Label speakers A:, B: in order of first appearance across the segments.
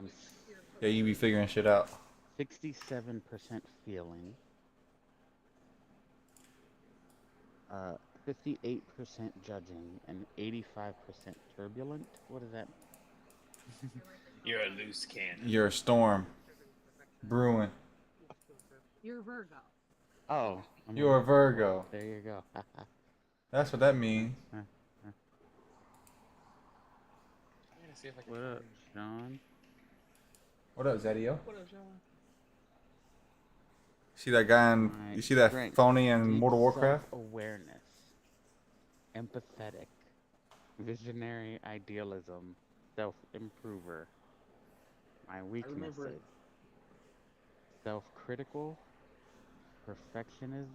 A: I'm
B: Yeah, you be figuring shit out.
A: 67% feeling, 58% judging, and 85% turbulent. What does that
C: You're a loose cannon.
B: You're a storm brewing.
D: You're a Virgo.
A: Oh, I'm a
B: You're a
A: Virgo.
B: Virgo.
A: There you go.
B: That's what that means.
C: I'm gonna see if I can
A: What up,
C: find.
A: Sean?
B: What up, Zadio?
C: What up, John?
B: See that guy in?
A: Alright,
B: You see that
A: strength,
B: phony in
A: deep
B: Mortal Warcraft?
A: self-awareness, empathetic, visionary idealism, self-improver. My
C: I remember it.
A: weaknesses: self-critical, perfectionism,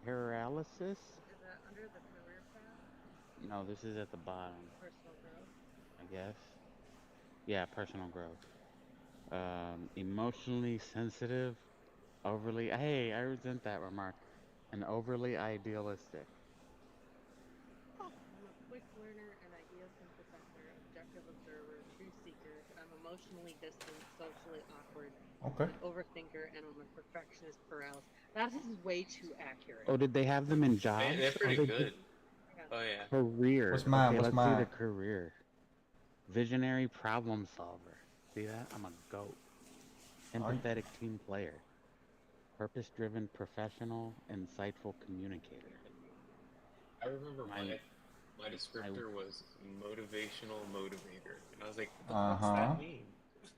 A: paralysis.
D: Is that under the career path?
A: No, this is at the bottom,
D: Personal growth?
A: I guess. Yeah, personal growth. Emotionally sensitive, overly. Hey, I resent that remark. And overly idealistic.
D: I'm a quick learner and idea synthesizer, objective observer, truth seeker. I'm emotionally distant, socially awkward,
B: Okay.
D: an overthinker, and I'm a perfectionist paralysis. That is way too accurate.
A: Oh, did they have them in jobs?
C: They're pretty
A: Oh,
C: good.
D: Yeah.
C: Oh yeah.
A: career.
B: What's mine?
A: Okay,
B: What's
A: let's see the
B: mine?
A: career. Visionary problem solver. See that? I'm a goat.
B: Are you?
A: Empathetic team player. Purpose driven professional, insightful communicator.
C: I remember
A: My
C: my
A: my
C: descriptor was motivational motivator, and I was like, what the
B: Uh
C: fuck's
B: huh.
C: that mean?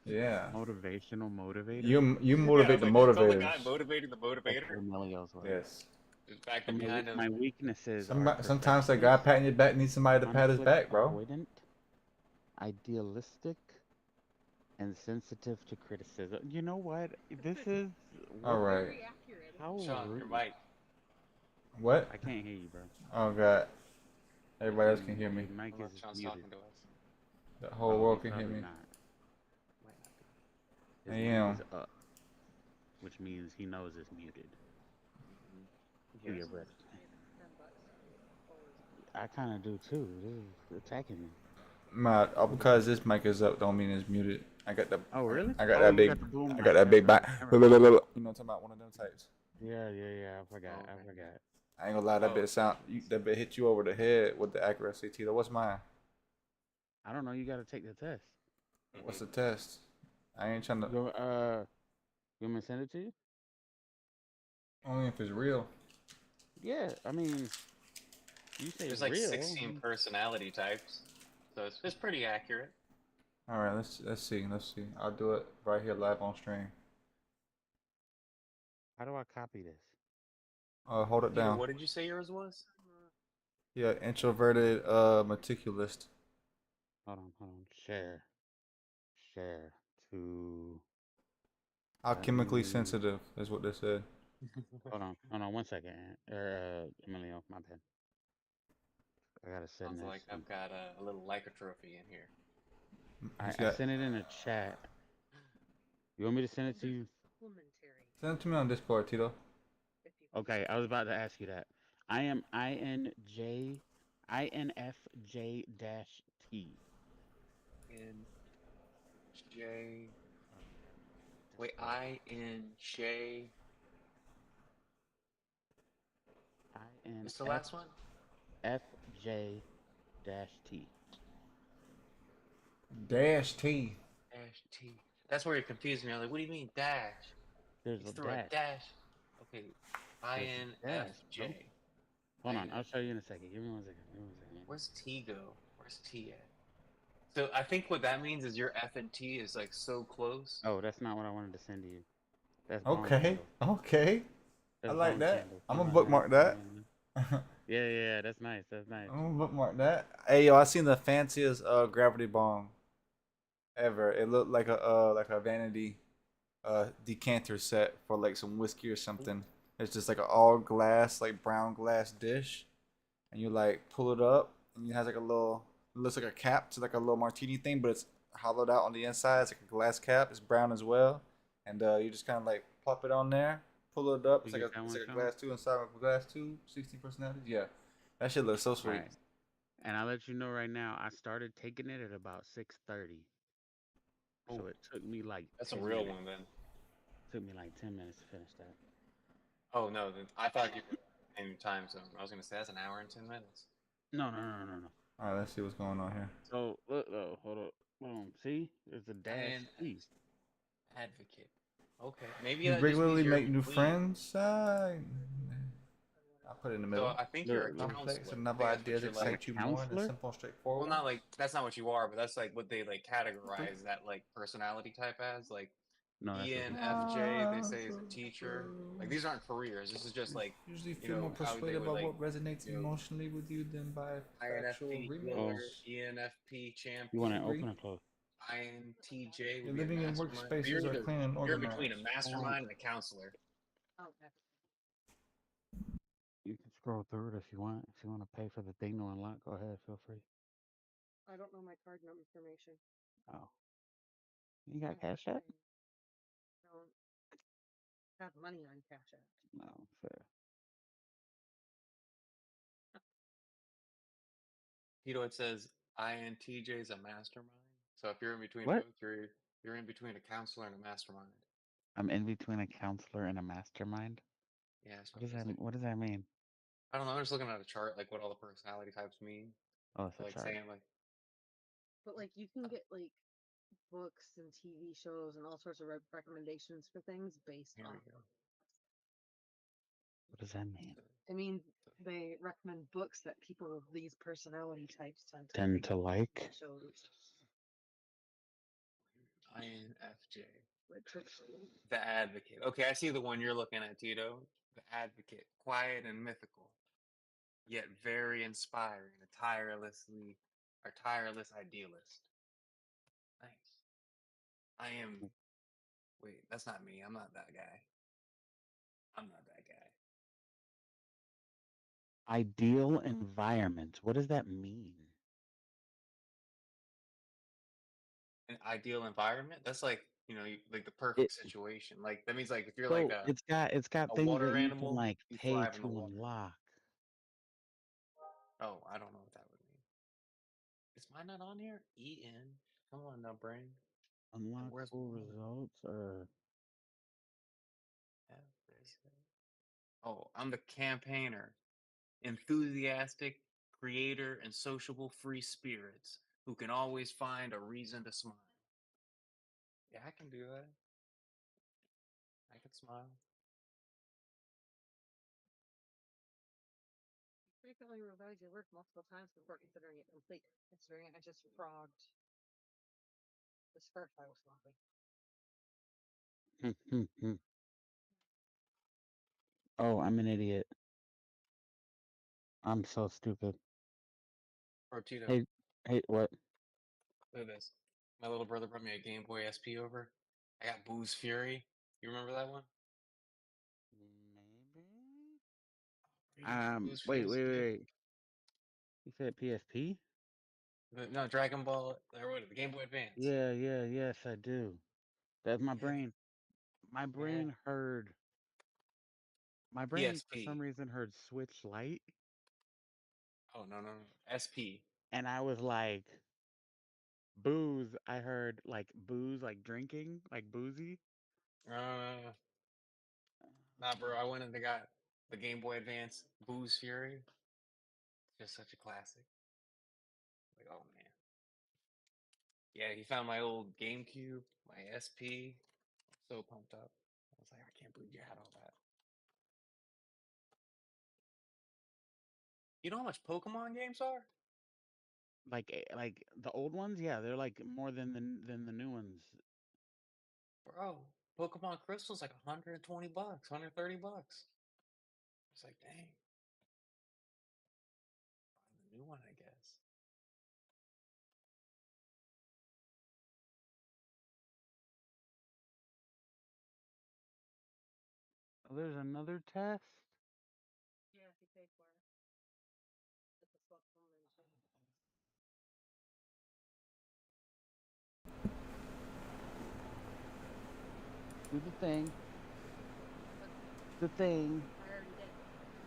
B: Yeah.
A: motivational motivator.
B: You
C: Yeah, I
B: motivate
C: was
B: the
C: like, some the guy
B: motivators.
C: motivating the
A: That's
C: motivator.
A: what Emilio's was.
B: Yes.
C: Just back
A: So
C: and behind him.
A: my weaknesses are
B: Sometimes that guy
A: perfectionist,
B: patting your back needs somebody to pat his
A: conflict
B: back, bro.
A: avoidant, idealistic, and sensitive to criticism. You know what? This is
B: All
A: what?
B: right.
D: Very accurate.
A: How
C: Sean, your
A: rude.
C: mic.
B: What?
A: I can't hear you, bro.
B: Oh god. Everybody else can hear me.
A: Your mic is
C: Unless Sean's
A: muted.
C: talking to us.
B: The whole
A: Oh,
B: world
A: he's
B: can hear
A: probably
B: me.
A: not.
C: Might not be.
A: His
B: I
A: hand
B: am.
A: is up, which means he knows it's muted.
C: Mm-hmm.
A: Oh,
C: Yes.
A: you're ready.
D: Paid $10 to pull his
A: I kind of do too. This is attacking me.
B: Because this mic is up don't mean it's muted. I got the
A: Oh, really?
B: I got
A: Oh,
B: that
A: you
B: big
A: got the boom
B: I got
A: mic.
B: that
A: That's
B: big
A: right.
B: back.
A: Never
B: You
A: mind.
B: know what I'm talking about? One of them types.
A: Yeah. I forgot.
C: Oh,
A: I
C: okay.
A: forgot.
B: I ain't gonna lie, that
C: Oh,
B: bit sound that bit hit you over the head with the accuracy, Tito. What's mine?
A: I don't know. You got to take the test.
B: What's
C: mm-hmm.
B: the test? I ain't trying to
A: You you want me to send it to you?
B: only if it's real.
A: Yeah. I mean, you say
C: There's like
A: real.
C: 16 personality types, so it's pretty accurate.
B: Alright, let's see. I'll do it right here live on stream.
A: How do I copy this?
B: Hold it
C: Peter,
B: down.
C: what did you say yours was?
B: Yeah, introverted, meticulous.
A: Hold on. Share to
B: Alchemically
A: button.
B: sensitive is what they said.
A: Hold on 1 second. Emilio, my bad. I gotta send
C: Sounds
A: this.
C: like I've got a little lycotrophy in here.
B: He's
A: I
B: got
A: sent it in a chat. You want me to send it to you?
D: supplementary.
B: send it to me on Discord, Tito.
D: If you
A: Okay, I was about to ask you that. I am INFJ dash T.
C: N J. Wait, INJ. What's the last one?
A: INFJ dash T.
B: Dash T.
C: Dash T. That's where you confused me. I'm like, what do you mean dash?
A: There's
C: He's
A: a
C: through a
A: dash.
C: dash. Okay,
A: There's a dash. Nope.
C: INFJ.
A: Hold on, I'll show you in a second. Give me 1 second.
C: Where's T go? Where's T at? So I think what that means is your F and T is like so close.
A: Oh, that's not what I wanted to send to you. That's Bone
B: Okay,
A: Candle.
B: okay. I
A: That's
B: like
A: Bone
B: that.
A: Candle.
B: I'm
A: You
B: gonna
A: know what
B: bookmark that. I'm
A: Yeah, that's nice. That's nice.
B: gonna bookmark that. Hey yo, I seen the fanciest gravity bong ever. It looked like a vanity decanter set for like some whiskey or something. It's just like an all glass, like brown glass dish, and you like pull it up, and it has like a little, it looks like a cap to like a little martini thing, but it's hollowed out on the inside. It's like a glass cap. It's brown as well, and you just kind of like plop it on there, pull it up.
A: You
B: It's
A: get that one,
B: like a
A: Sean?
B: glass tube inside of a glass tube. 16 personalities. Yeah, that shit looks so
A: All
B: sweet.
A: right. And I'll let you know right now, I started taking it at about 6:30. So it took me like
C: That's a
A: 10
C: real
A: minutes.
C: one then.
A: Took me like 10 minutes to finish that.
C: Oh no, then I thought you were in time zone. I was gonna say that's an hour and 10 minutes.
A: No, no, no, no, no.
B: All right, let's see what's going on here.
A: So look, though, hold up, boom. See, there's a dash
C: And
A: C.
C: advocate. Okay, maybe
B: You
C: that just means
B: regularly
C: you're
B: make
C: in
B: new
C: between.
B: friends. I'll put it in the
C: So
B: middle.
C: I think you're a
B: Complex
C: counselor.
B: and
C: I
B: novel
C: think that's what
B: ideas
C: you're
A: I'm a
C: like.
B: excite you more than
A: counselor.
B: simple and
C: Well,
B: straightforward
C: not
B: ones.
C: like that's not what you are, but that's like what they like categorize that like personality type as. Like
A: No, that's what he said.
C: ENFJ, they say is a teacher. Like these aren't careers. This is just like
B: Usually feel more
C: how they
B: persuaded
C: would
B: by
C: like
B: what resonates
C: you know
B: emotionally with you than by factual
C: INFP
A: Oh,
C: healer,
B: remits.
C: ENFP
A: you want it
C: champion,
B: Agree?
A: open or close?
C: INTJ
B: Your
C: would be a
B: living and
C: mastermind. So
B: workspaces are clean and
C: you're in between a
B: organized.
A: Oh,
C: mastermind and a counselor.
D: Oh, okay.
A: you can scroll through it if you want. If you want to pay for the thing to unlock, go ahead. Feel free.
D: I don't know my card number information.
A: Oh, you
D: I
A: got Cash App?
D: don't have money on Cash App.
A: No, fair.
C: Tito, it says INTJ is a mastermind. So if you're in between
A: What?
C: both, you're in between a counselor and a mastermind.
A: I'm in between a counselor and a mastermind.
C: Yeah, that's
A: What
C: what
A: does
C: it feels
A: that?
C: like.
A: What does that mean?
C: I don't know. I'm just looking at a chart, like what all the personality types mean.
A: Oh, it's a
C: Like
A: chart.
C: saying like,
D: But like you can get like books and TV shows and all sorts of recommendations for things based
C: here we
D: off.
C: go.
A: What does that mean?
D: I mean, they recommend books that people of these personality types tend to
A: Tend to like.
D: shows.
C: INFJ.
D: Literature.
C: The Advocate. Okay, I see the one you're looking at, Tito. The Advocate. Quiet and mythical, yet very inspiring. A tireless idealist. Nice. I am. Wait, that's not me. I'm not that guy. I'm not that guy.
A: Ideal environment. What does that mean?
C: An ideal environment. That's like like the
A: It
C: perfect situation. Like that means like if you're like
A: so it's got
C: a
A: things
C: water
A: that you can
C: animal,
A: like
C: you
A: pay
C: thrive in the
A: to
C: water.
A: unlock.
C: Oh, I don't know what that would mean. Is mine not on here? EN. Come on now, brain.
A: Unlock
C: Where's
A: full
C: mine?
A: results or
C: F is it? Oh, I'm the campaigner, enthusiastic, creator, and sociable free spirits who can always find a reason to smile. Yeah, I can do that. I can smile.
D: Frequently revise your work multiple times before considering it complete. Considering I just frogged the scarf I was flopping.
A: Oh, I'm an idiot. I'm so stupid.
C: Or Tito,
A: Hey, hey, what?
C: look at this. My little brother brought me a Game Boy SP over. I got Boo's Fury. You remember that one?
A: Maybe.
C: You didn't get Boo's
A: Wait,
C: Fury
A: wait,
C: CD?
A: wait. You said PSP?
C: No, Dragon Ball, or what? The Game Boy Advance.
A: Yeah, yeah, yes, I do. That's my
C: Yeah,
A: brain. My
C: yeah.
A: brain heard. My brain, for some
C: PSP.
A: reason, heard Switch Lite,
C: Oh no, no, no. SP.
A: and I was like, booze. I heard like booze, like drinking, like boozy.
C: Uh, Nah, bro. I went and they got the Game Boy Advance Boo's Fury. Just such a classic. Like, oh man. Yeah, he found my old GameCube, my SP. So pumped up. I was like, I can't believe you had all that. You know how much Pokemon games are?
A: Like the old ones, yeah, they're like more than the new ones.
C: Bro, Pokemon Crystal's like 120 bucks, 130 bucks. It's like, dang. Buy the new one, I guess.
A: Oh, there's another test.
D: Yeah, if you pay for it. It's a supplementation.
A: Do the thing.
D: But
A: The thing.
D: I already did.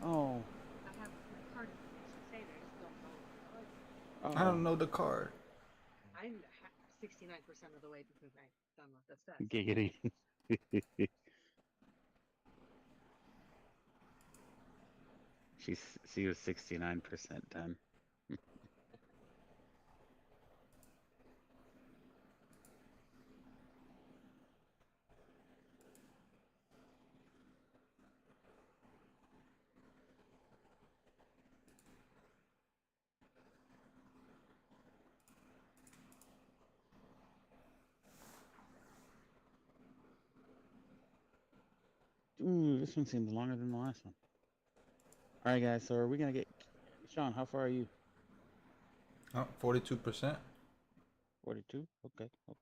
A: Oh,
D: I have my card information saved. I just don't know.
B: I don't
A: oh.
B: know the card.
D: I'm 69% of the way because I'm done with this test.
A: Giggity. She was 69% done. Ooh, this one seems longer than the last one. All right, guys. So are we gonna get Sean? How far are you?
B: Oh, 42%.
A: 42. Okay. Okay.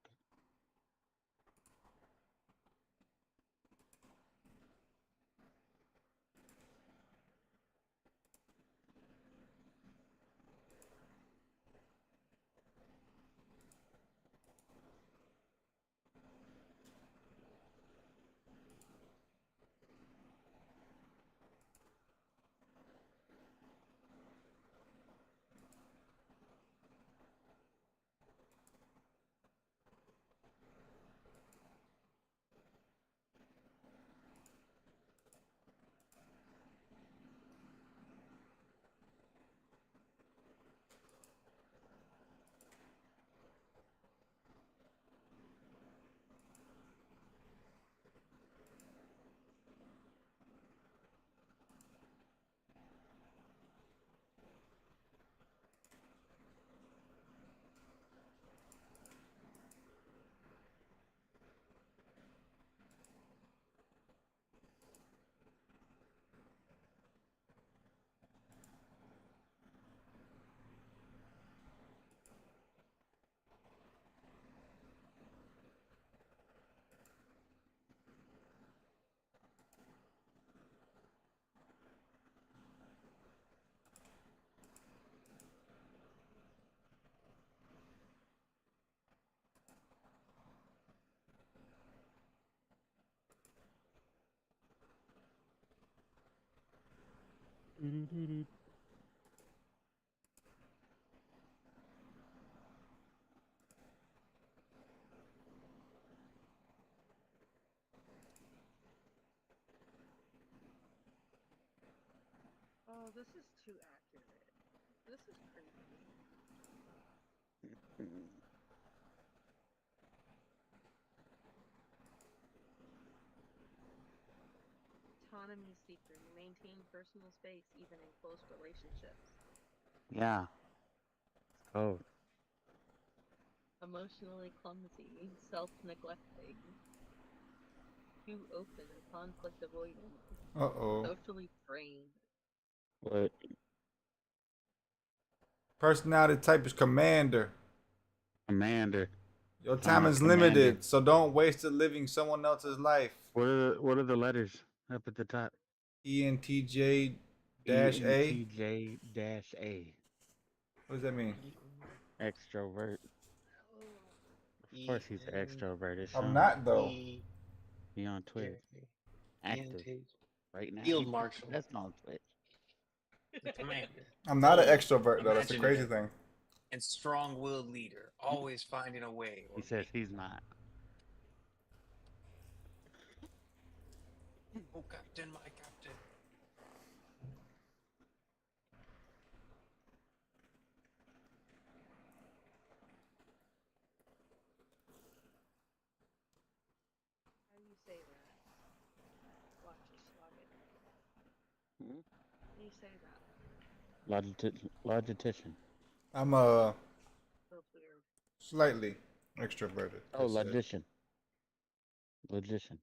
A: Doo-doo-doo-doo.
D: Oh, this is too accurate. This is creepy. Autonomy seeker. You maintain personal space even in close relationships.
A: Yeah. Oh.
D: Emotionally clumsy. Self-neglecting. Too open or conflict avoidant.
B: Uh-oh.
D: Socially drained.
A: What?
B: Personality type is commander.
A: Commander.
B: Your
A: Sound
B: time
A: like
B: is
A: Commander.
B: limited, so don't waste it living someone else's life.
A: What are the letters up at the top?
B: ENTJ dash A.
A: ENTJ-A.
B: What does that mean?
A: Extrovert.
D: Oh.
A: Of course he's an extrovert. It's
B: I'm
A: Sean.
B: not though.
A: He on Twitch. Active right now.
C: Field
A: He's
C: Marshal,
A: that's on Twitch.
C: the commander,
B: I'm not an
C: bold,
B: extrovert though. That's the crazy
C: imaginative,
B: thing.
C: and strong-willed leader, always finding a way
A: He
C: or
A: says
C: making
A: he's
C: a way.
A: not.
C: Oh, Captain, my Captain.
D: How do you say that? Watch this. Log it.
A: Hmm?
D: How do you say that?
A: Logistician.
B: I'm
D: Feels weird.
B: slightly extroverted.
A: Oh,
B: They said.
A: logician. Logician.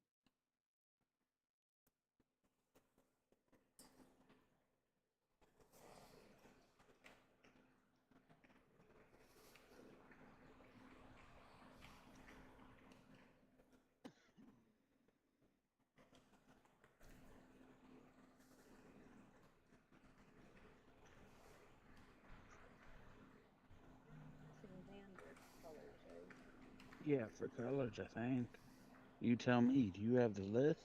D: Standard colors, right?
A: Yeah, for colors, I think. You tell me. Do you have the list?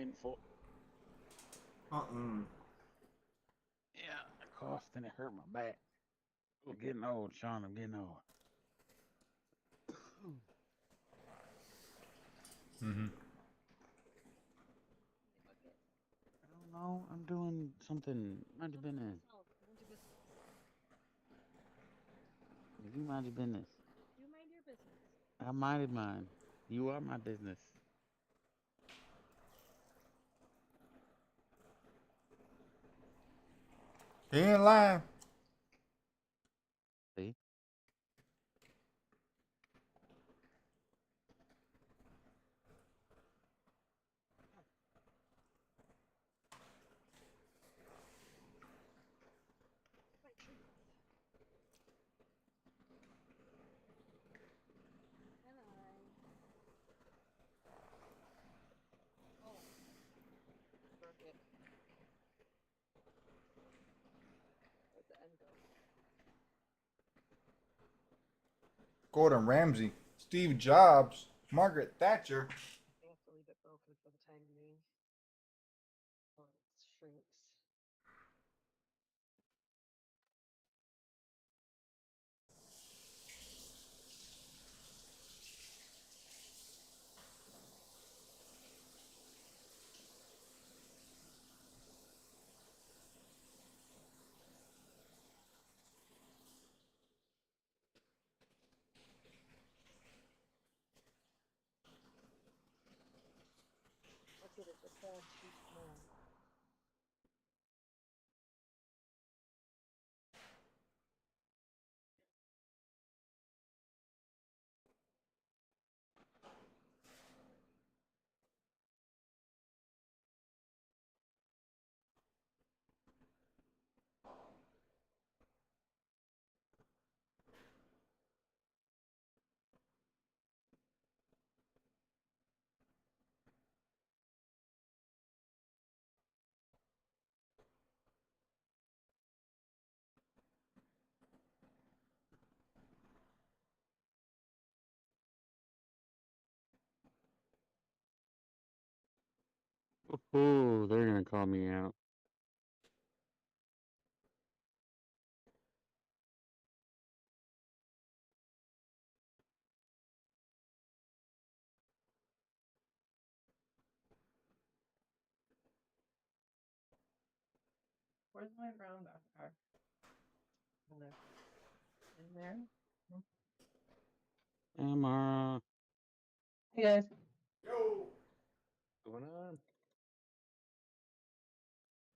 A: painful.
B: Uh-uh.
A: Yeah, I coughed and it hurt my back. I'm getting old, Sean. I'm getting old.
B: Mm-hmm.
A: I don't know. I'm doing something. Mind your business.
D: Mind your business.
A: You mind your business.
D: You mind your business.
A: I minded mine. You are my business.
B: He ain't lying.
A: See?
D: My treat. And I. Oh, broke it. Where'd the end go?
B: Gordon Ramsay, Steve Jobs, Margaret Thatcher.
D: I have to leave it broken for the time being. Oh, it shrinks. What's it? It's a tad too small.
A: Oh, they're gonna call me out.
D: Where's my brown backpack? In there. In there?
A: Emma.
D: Hey guys.
B: Yo,
C: Going on?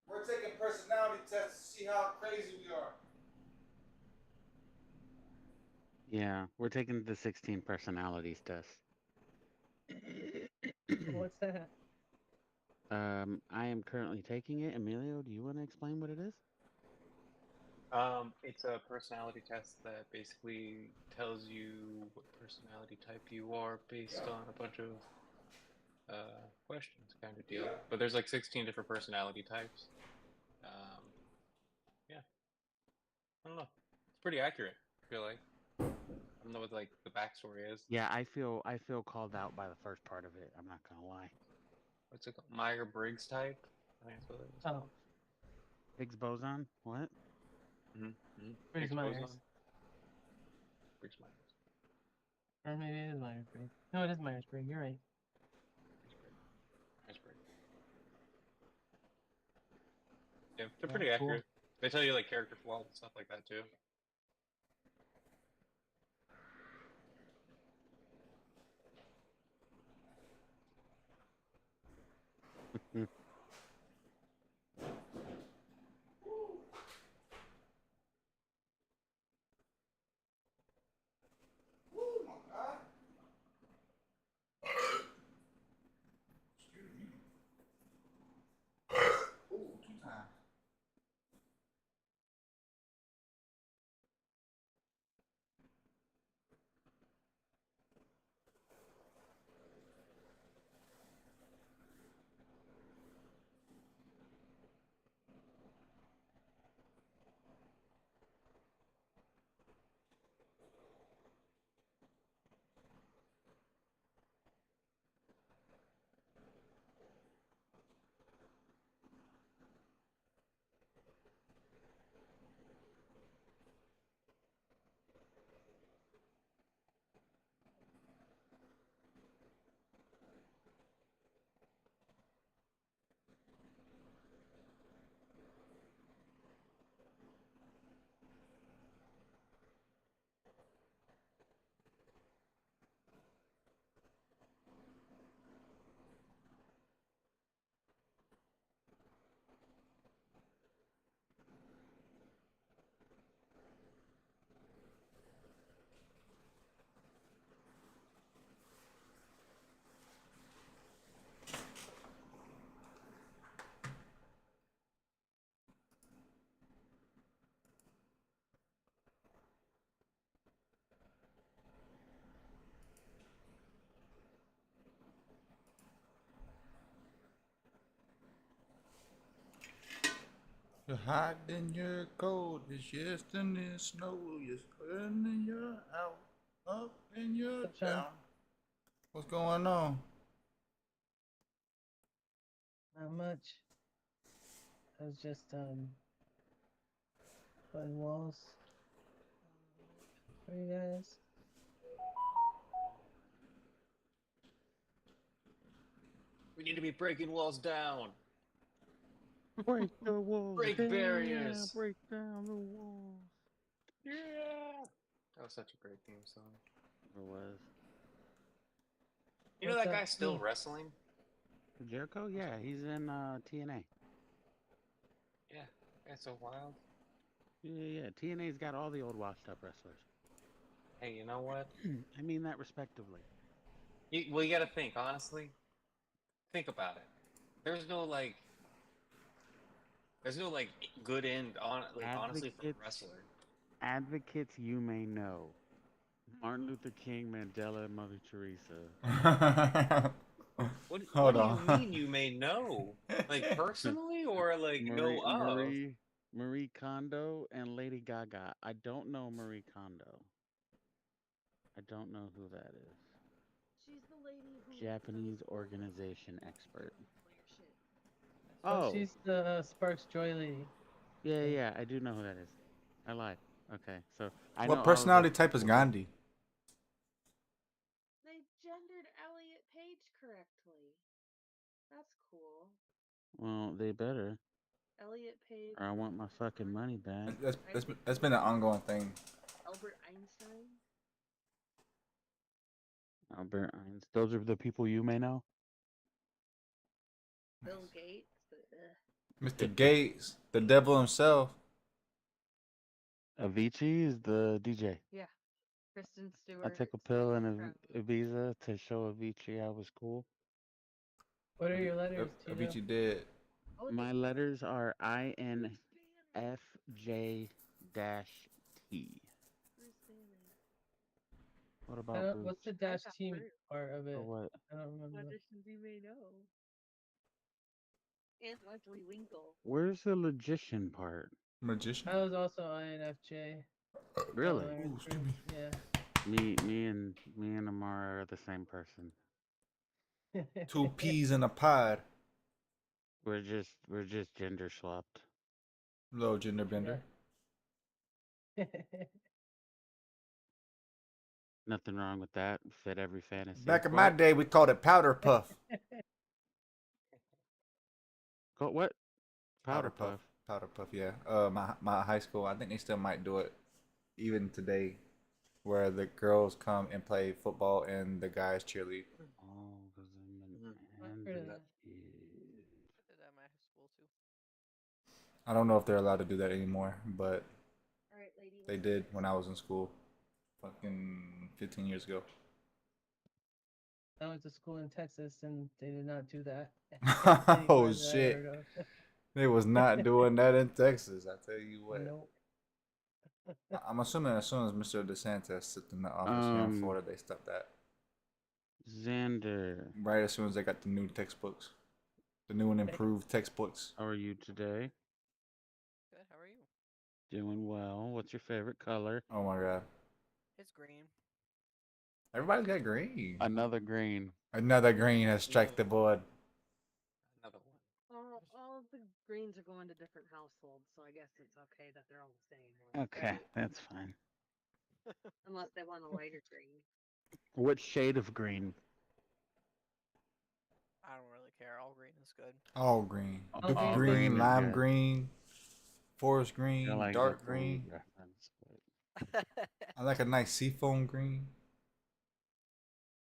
B: we're taking personality tests to see how crazy we are.
A: Yeah, we're taking the 16 personalities test.
D: What's that?
A: I am currently taking it. Emilio, do you want to explain what it is?
C: It's a personality test that basically tells you what personality type you are based on a bunch of questions, kind of deal. But there's like 16 different personality types. Um, yeah, I don't know. It's pretty accurate. I feel like. I don't know what like the backstory is.
A: Yeah, I feel called out by the first part of it. I'm not gonna lie.
C: What's it called? Meyer Briggs type. I think that's what it's
D: Oh,
C: called.
A: Higgs boson? What?
C: Mm-hmm.
D: Briggs
C: Higgs
D: Myers.
C: boson. Briggs Myers.
D: Or maybe it is Myers Briggs. No, it is Myers Briggs. You're right.
C: Myers Briggs. Yeah, they're
D: Well,
C: pretty
D: that's cool.
C: accurate. They tell you like character flaws and stuff like that too.
B: Oh my God. Excuse me. Ooh, 2 times. You're hot in your cold. It's yesterday snow. You're sweating and you're out. Up and you're
E: What's up, Sean?
B: down. What's going on?
E: Not much. I was just putting walls for you guys.
C: We need to be breaking walls down.
A: Break the walls
C: Break
A: down,
C: barriers.
A: break down the walls.
C: Yeah. That was such a great theme song.
A: It was.
C: You know
E: What's
C: that
E: up,
C: guy's still
E: T?
C: wrestling?
A: Jericho? Yeah, he's in TNA.
C: Yeah. That's so wild.
A: Yeah. TNA's got all the old washed up wrestlers.
C: Hey, you know what?
A: I mean that respectively.
C: You got to think honestly. Think about it. There's no like. There's no like good end on like honestly for a
A: Advocates,
C: wrestler.
A: advocates you may know. Martin Luther King, Mandela, and Mother Teresa.
C: What
B: Hold
C: do you
B: on.
C: mean you may know? Like personally or like know
A: Marie
C: of?
A: Marie Marie Kondo and Lady Gaga. I don't know Marie Kondo. I don't know who that is.
D: She's the lady who
A: Japanese organization expert.
D: all your shit.
E: Oh,
A: Oh,
E: she's the Sparks Joy lady.
A: yeah. I do know who that is. I lied. Okay, so I know
B: What
A: all of those
B: personality type is
A: people, but
B: Gandhi?
D: They gendered Elliot Page correctly. That's cool.
A: well, they better,
D: Elliot Page,
A: or I want my fucking money back.
B: That's been an ongoing thing.
D: Albert Einstein.
A: Albert Einstein. Those are the people you may know.
D: Bill Gates.
B: Mr. Gates, the devil himself.
A: Avicii is the DJ.
D: Yeah. Kristen
A: I
D: Stewart.
A: took a pill in
D: Crowd.
A: Ibiza to show Avicii I was cool.
E: What are your letters, Tito?
B: Avicii dead.
D: Oh,
A: My
D: they
A: letters are INFJ dash T.
D: Bruce Banner.
A: What
E: I
A: about
E: don't. What's
A: Boots?
E: the
D: I
E: dash
D: got
E: team
D: fruit.
E: part of
A: Or
E: it?
A: what?
E: I don't remember.
D: Auditions you may know. And Leslie Winkle.
A: Where's the logician part?
B: Magician.
E: I was also INFJ.
A: Really?
E: Right
B: Ooh, excuse
E: through.
B: me.
A: Me and Amara are the same person.
E: Yeah.
B: Two peas in a pod.
A: We're just gender swapped.
B: Low gender bender.
A: Nothing wrong with that. Fit every fantasy.
B: Back in my
A: What?
B: day, we called it powder puff.
A: What?
B: Powder
A: Powder
B: puff.
A: puff.
B: Powder puff. Yeah. My high school. I think they still might do it even today, where the girls come and play football and the guys cheerlead.
A: Oh, because
C: Mhm.
A: I'm an
E: Heard of
A: advocate.
E: that.
F: I did that at my school too.
B: I don't know if they're allowed to do that anymore, but
D: All right, lady.
B: they did when I was in school, fucking 15 years ago.
E: I went to school in Texas and they did not do that.
B: Oh
E: Anywhere that I
B: shit.
E: heard of.
B: They was not doing that in Texas, I tell you what.
E: Nope.
B: I'm assuming as soon as Mr. DeSantis sits in the office here in Florida, they stopped that.
A: Xander,
B: Right as soon as they got the new textbooks, the new and improved textbooks.
A: how are you today?
F: Good. How are you?
A: Doing well. What's your favorite color?
B: Oh my god.
F: It's green.
B: Everybody's got green.
A: Another green.
B: Another green has struck the board.
C: Another one.
D: All of the greens are going to different households, so I guess it's okay that they're all the same. Right?
A: Okay, that's fine.
D: Unless they want a lighter green.
A: What shade of green?
F: I don't really care. All green is good.
B: All green.
E: All
B: Dookie
E: green
B: green,
A: is
B: lime
A: good.
B: green, forest
A: I
B: green,
A: feel like
B: dark
A: that's a weed
B: green.
A: reference, but
B: I like a nice seafoam green.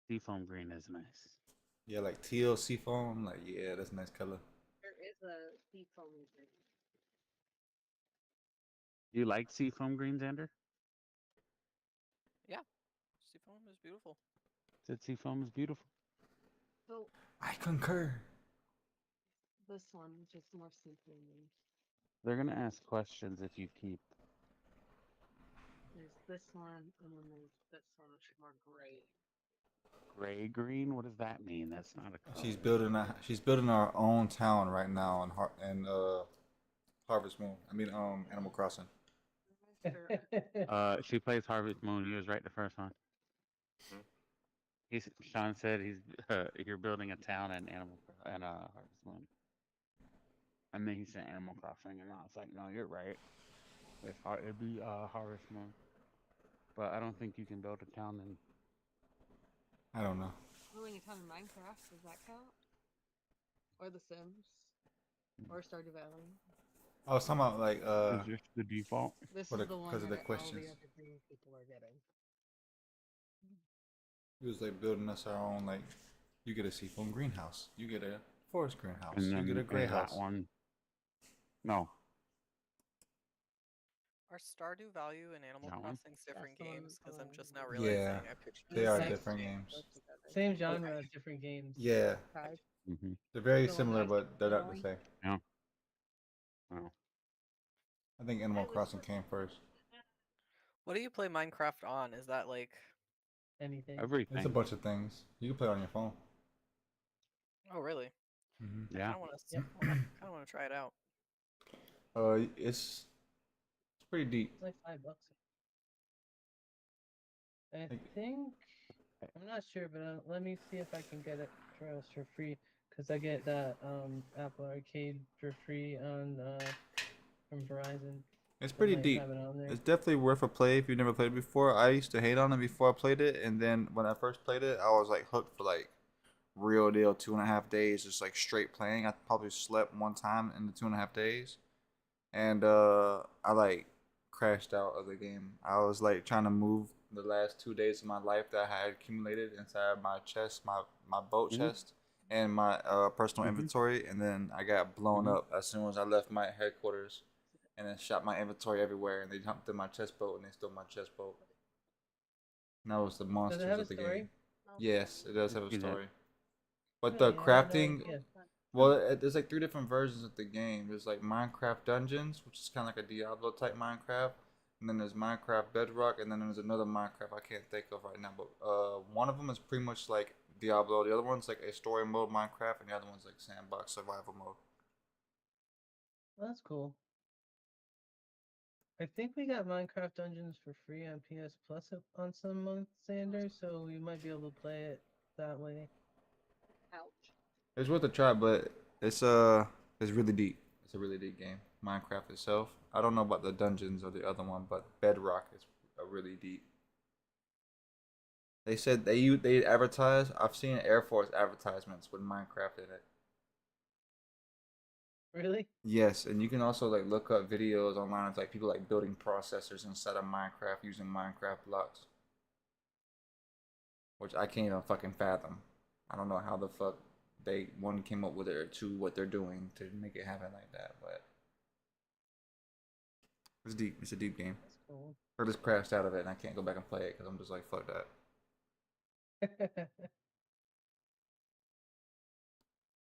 A: seafoam green is nice.
B: Yeah, like teal seafoam. Like, yeah, that's a nice color.
D: There is a seafoam green.
A: You like seafoam green, Xander?
F: Yeah. Seafoam is beautiful.
A: Said seafoam is beautiful.
D: So
B: I concur.
D: this one, which is more simple.
A: They're gonna ask questions if you keep.
D: There's this one, and then there's this one, which is more gray.
A: Gray green? What does that mean? That's not a color.
B: She's building our own town right now in Harvest Moon. I mean, Animal Crossing.
D: Sure.
A: She plays Harvest Moon. He was right the first time.
C: Mhm.
A: Sean said you're building a town and Harvest Moon. And then he said Animal Crossing, and I was like, no, you're right. It'd be Harvest Moon, but I don't think you can build a town in.
B: I don't know.
D: Building a town in Minecraft, does that count? Or The Sims? Or Stardew Valley?
B: I was talking about like
A: Is this the default?
D: This
B: for
D: is
B: the
D: the one
B: because of the
D: that all
B: questions.
D: the other green people are getting.
B: He was like building us our own like. You get a seafoam greenhouse. You get a forest greenhouse.
A: And
B: You get a
A: then
B: gray
A: is that
B: house.
A: one? No,
F: Are Stardew Valley and Animal
A: that one.
F: Crossing different
D: the one
F: games? Because I'm just now
B: Yeah.
F: realizing I picture
B: They
F: the
B: are
F: same
B: different
F: game.
B: games.
E: Same genre, different games.
B: Yeah,
D: Okay.
A: Mm-hmm.
B: they're very
D: The one that
B: similar,
D: I
B: but they're not the
D: going.
B: same.
A: Yeah. Oh.
B: I think Animal Crossing came first.
F: What do you play Minecraft on? Is that like?
E: Anything.
B: It's a
A: Everything.
B: bunch of things. You can play it on your phone.
F: Oh, really?
B: Mm-hmm.
F: I
A: Yeah.
F: kind of want to.
E: Yep.
F: Kind of want to try it out.
B: It's pretty deep.
E: It's like $5. I
B: Like,
E: think I'm not sure, but let me see if I can get it for us for free because I get that Apple Arcade for free on from Verizon.
B: it's
E: I
B: pretty
E: might
B: deep.
E: have it on there.
B: It's definitely worth a play if you've never played it before. I used to hate on it before I played it, and then when I first played it, I was like hooked for like real deal 2.5 days, just like straight playing. I probably slept one time in the 2.5 days, and I like crashed out of the game. I was like trying to move the last 2 days of my life that I had accumulated inside my chest, my boat
A: Mm-hmm.
B: chest, and my personal
A: Mm-hmm.
B: inventory, and then I got blown
A: Mm-hmm.
B: up as soon as I left my headquarters, and then shot my inventory everywhere, and they jumped in my chest boat and they stole my chest boat. And that was the
E: Does it
B: monsters
E: have a
B: of the game.
E: story?
B: Yes, it does have a
A: See that?
B: story, but the
E: Really? I had no
B: crafting.
E: idea.
B: Well, there's like 3 different versions of the game. There's like Minecraft Dungeons, which is kind of like a Diablo type Minecraft, and then there's Minecraft Bedrock, and then there's another Minecraft I can't think of right now. But one of them is pretty much like Diablo. The other one's like a story mode Minecraft, and the other one's like sandbox survival mode.
E: Well, that's cool. I think we got Minecraft Dungeons for free on PS Plus on some months, Sanders, so we might be able to play it that way.
D: Ouch.
B: It's worth a try, but it's really deep. It's a really deep game. Minecraft itself. I don't know about the dungeons or the other one, but Bedrock is a really deep. They said they advertise. I've seen Air Force advertisements with Minecraft in it.
E: Really?
B: Yes, and you can also like look up videos online of like people like building processors inside of Minecraft using Minecraft blocks, which I can't even fucking fathom. I don't know how the fuck they one came up with it or two what they're doing to make it happen like that, but it's deep. It's a deep game.
E: That's cool.
B: I just crashed out of it and I can't go back and play it because I'm just like fuck that.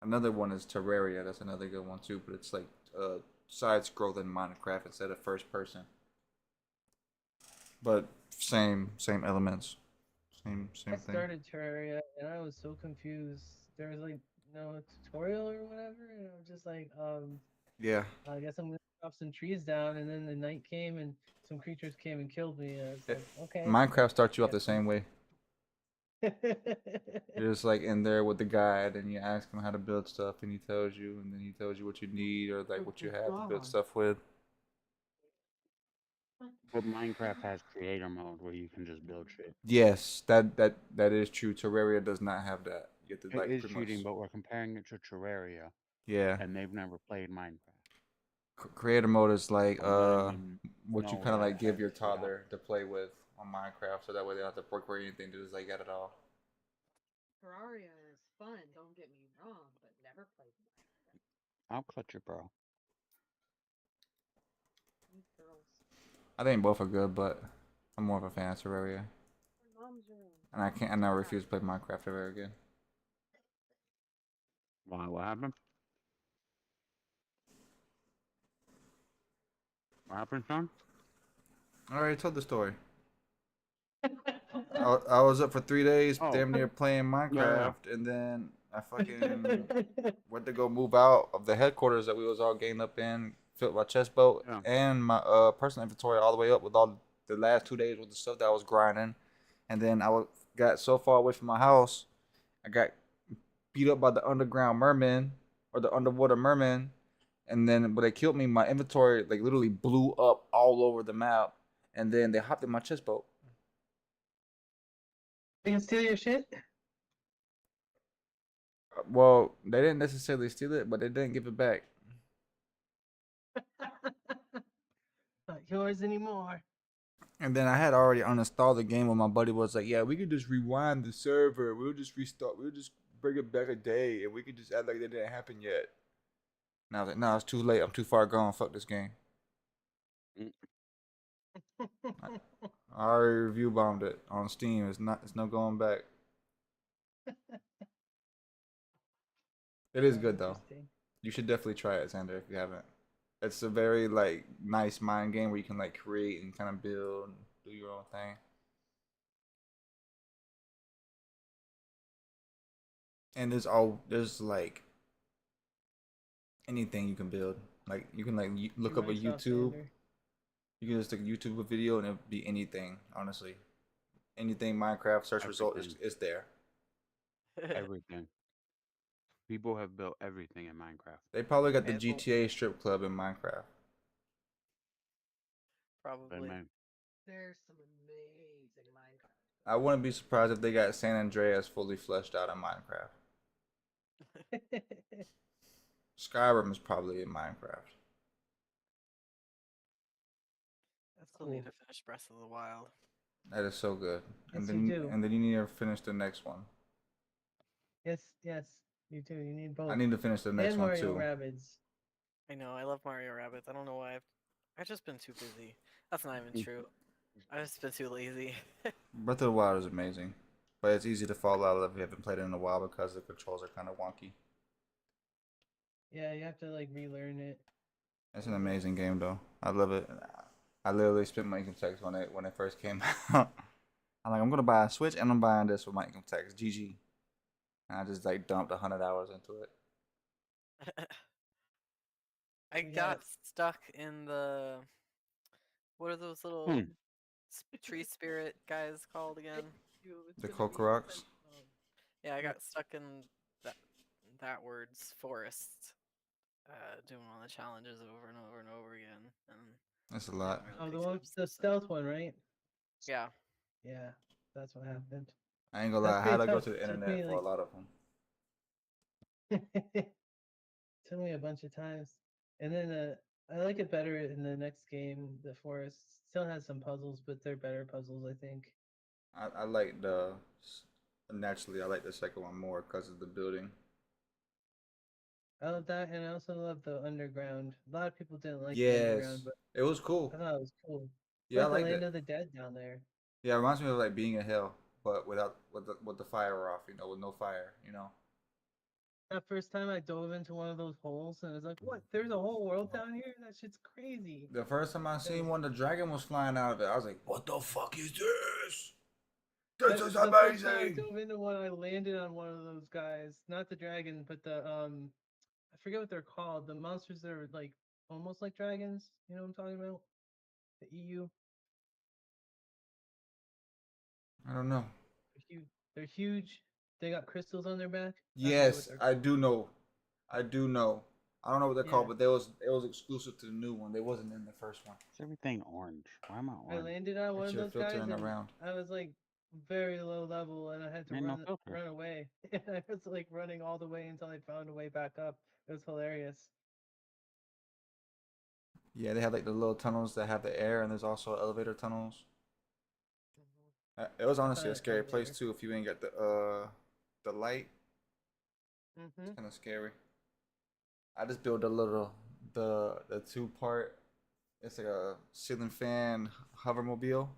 B: Another one is Terraria. That's another good one too, but it's like side scrolling Minecraft instead of first person. But same elements. Same
E: I
B: thing.
E: started Terraria and I was so confused. There was like no tutorial or whatever, and I was just like,
B: Yeah.
E: I guess I'm gonna chop some trees down, and then the night came and some creatures came and killed me. And I was like, okay.
B: Minecraft starts you off
E: Yeah.
B: the same way. You're just like in there with the guide and you ask him how to build stuff and he tells you and then he tells you what you need or like what you have to build stuff with.
A: But Minecraft has creator mode where you can just build shit.
B: Yes, that is true. Terraria does not have that. You have to
A: It
B: like
A: is
B: pretty
A: cheating,
B: much.
A: but we're comparing it to Terraria,
B: Yeah.
A: and they've never played Minecraft.
B: Creator mode is like
A: I'm letting them
B: what you
A: know
B: kind of
A: that
B: like give
A: ahead
B: your
A: so y'all-
B: toddler to play with on Minecraft, so that way they don't have to work or anything. They just like get it all.
D: Terraria is fun, don't get me wrong, but never played Minecraft.
A: I'll clutch it, bro.
D: These girls.
B: I think both are good, but I'm more of a fan of Terraria,
D: My mom's room.
B: and I can't. And I refuse to play Minecraft ever again.
A: Why? What happened? What happened, son?
B: I already told the story. I was up for 3 days,
A: Oh.
B: damn near playing
A: Yeah.
B: Minecraft, and then I fucking went to go move out of the headquarters that we was all gained up in filled my chest boat
A: Yeah.
B: and my personal inventory all the way up with all the last 2 days with the stuff that I was grinding, and then got so far away from my house, I got beat up by the underground merman or the underwater merman, and then when they killed me, my inventory like literally blew up all over the map, and then they hopped in my chest boat.
E: They can steal your shit.
B: Well, they didn't necessarily steal it, but they didn't give it back.
E: Not yours anymore.
B: And then I had already uninstalled the game when my buddy was like, "Yeah, we could just rewind the server. We'll just restart. We'll just bring it back a day, and we could just act like that didn't happen yet." And I was like, "No, it's too late. I'm too far gone. Fuck this game."
A: Mm.
B: I already review bombed it on Steam. It's not. It's no going back. It is good though.
E: Interesting.
B: You should definitely try it, Xander, if you haven't. It's a very like nice mind game where you can like create and kind of build and do your own thing. And there's like anything you can build. Like you can like look up a
E: Reminds me of
B: YouTube.
E: Starfinder.
B: You can just take a YouTube video and it'll be anything. Honestly, anything Minecraft search result
A: Everything.
B: is there.
A: Everything. People have built everything in Minecraft.
B: They probably got the
F: Yeah, well,
B: GTA strip club in Minecraft.
A: But
F: probably.
A: man,
D: There's some amazing Minecraft.
B: I wouldn't be surprised if they got San Andreas fully fleshed out in Minecraft. Skyrim is probably in Minecraft.
F: I still need to finish Breath of the Wild.
B: That is so good.
E: Yes, you do.
B: And then you need to finish the next one.
E: Yes, you do. You need both.
B: I need to finish the next
E: And
B: one
E: Mario
B: too.
E: Rabbids.
F: I know, I love Mario Rabbids. I don't know why I've just been too busy. That's not even true. I've just been too lazy.
B: Breath of the Wild is amazing, but it's easy to fall out of if you haven't played it in a while because the controls are kind of wonky.
E: Yeah, you have to like relearn it.
B: It's an amazing game though. I love it. I literally spent my income tax when it first came out. I'm like, I'm gonna buy a Switch and I'm buying this with my income tax. GG. And I just like dumped 100 hours into it.
F: I
E: Yeah.
F: got stuck in the. What are those little
A: Hmm.
F: tree spirit guys called again?
B: The Kokoroks.
F: Yeah, I got stuck in that word's forest, doing all the challenges over and over and over again, and
B: That's a
F: didn't
B: lot.
F: really
E: Oh, the
F: pick it
E: one,
F: up
E: the
F: since then.
E: stealth one, right?
F: Yeah,
E: Yeah, that's what happened.
B: I ain't gonna
E: That's
B: lie. I had
E: pretty
B: to go
E: tough.
B: to the
E: Took
B: internet
E: me
B: for a
E: like
B: lot of them.
E: took me a bunch of times, and then I like it better in the next game. The forest still has some puzzles, but they're better puzzles, I think.
B: I like the naturally. I like the second one more because of the building.
E: I love that, and I also love the underground. A lot of people didn't like the underground,
B: Yes,
E: but
B: it was cool.
E: I thought it was cool. It's
B: Yeah, I
E: like the
B: liked
E: land
B: it.
E: of the dead down there.
B: Yeah, it reminds me of like being in hell, but without with the fire off. With no fire.
E: That first time I dove into one of those holes, and I was like, "What? There's a whole world down here? That shit's crazy."
B: The first time I
E: It
B: seen
E: was
B: one, the dragon was flying out of it. I was like, "What the fuck is this? This is
E: the first time I
B: amazing!"
E: dove into one, I landed on one of those guys, not the dragon, but the I forget what they're called. The monsters that are like almost like dragons. You know what I'm talking about? The EU.
B: I don't know.
E: They're huge. They're huge. They got crystals on their back. I forget what
B: Yes,
E: they're
B: I
E: called.
B: do know. I do know. I don't know what they're
E: Yeah,
B: called, but it was exclusive to the new one. They wasn't in the first one.
A: is everything orange? Why am I
E: I
A: orange?
E: landed on one
B: It's
E: of
B: your
E: those guys,
B: filtering
E: and
B: around.
E: I was like very low level, and I had to
A: Ain't no filter.
E: run away. And I was like running all the way until I found a way back up. It was hilarious.
B: Yeah, they have like the little tunnels that have the air, and there's also elevator tunnels. It was
E: I
B: honestly
E: found
B: a
E: an
B: scary place
E: elevator.
B: too if you ain't got the light.
E: Mm-hmm.
B: It's kind of scary. I just built a little the two part. It's like a ceiling fan hovermobile.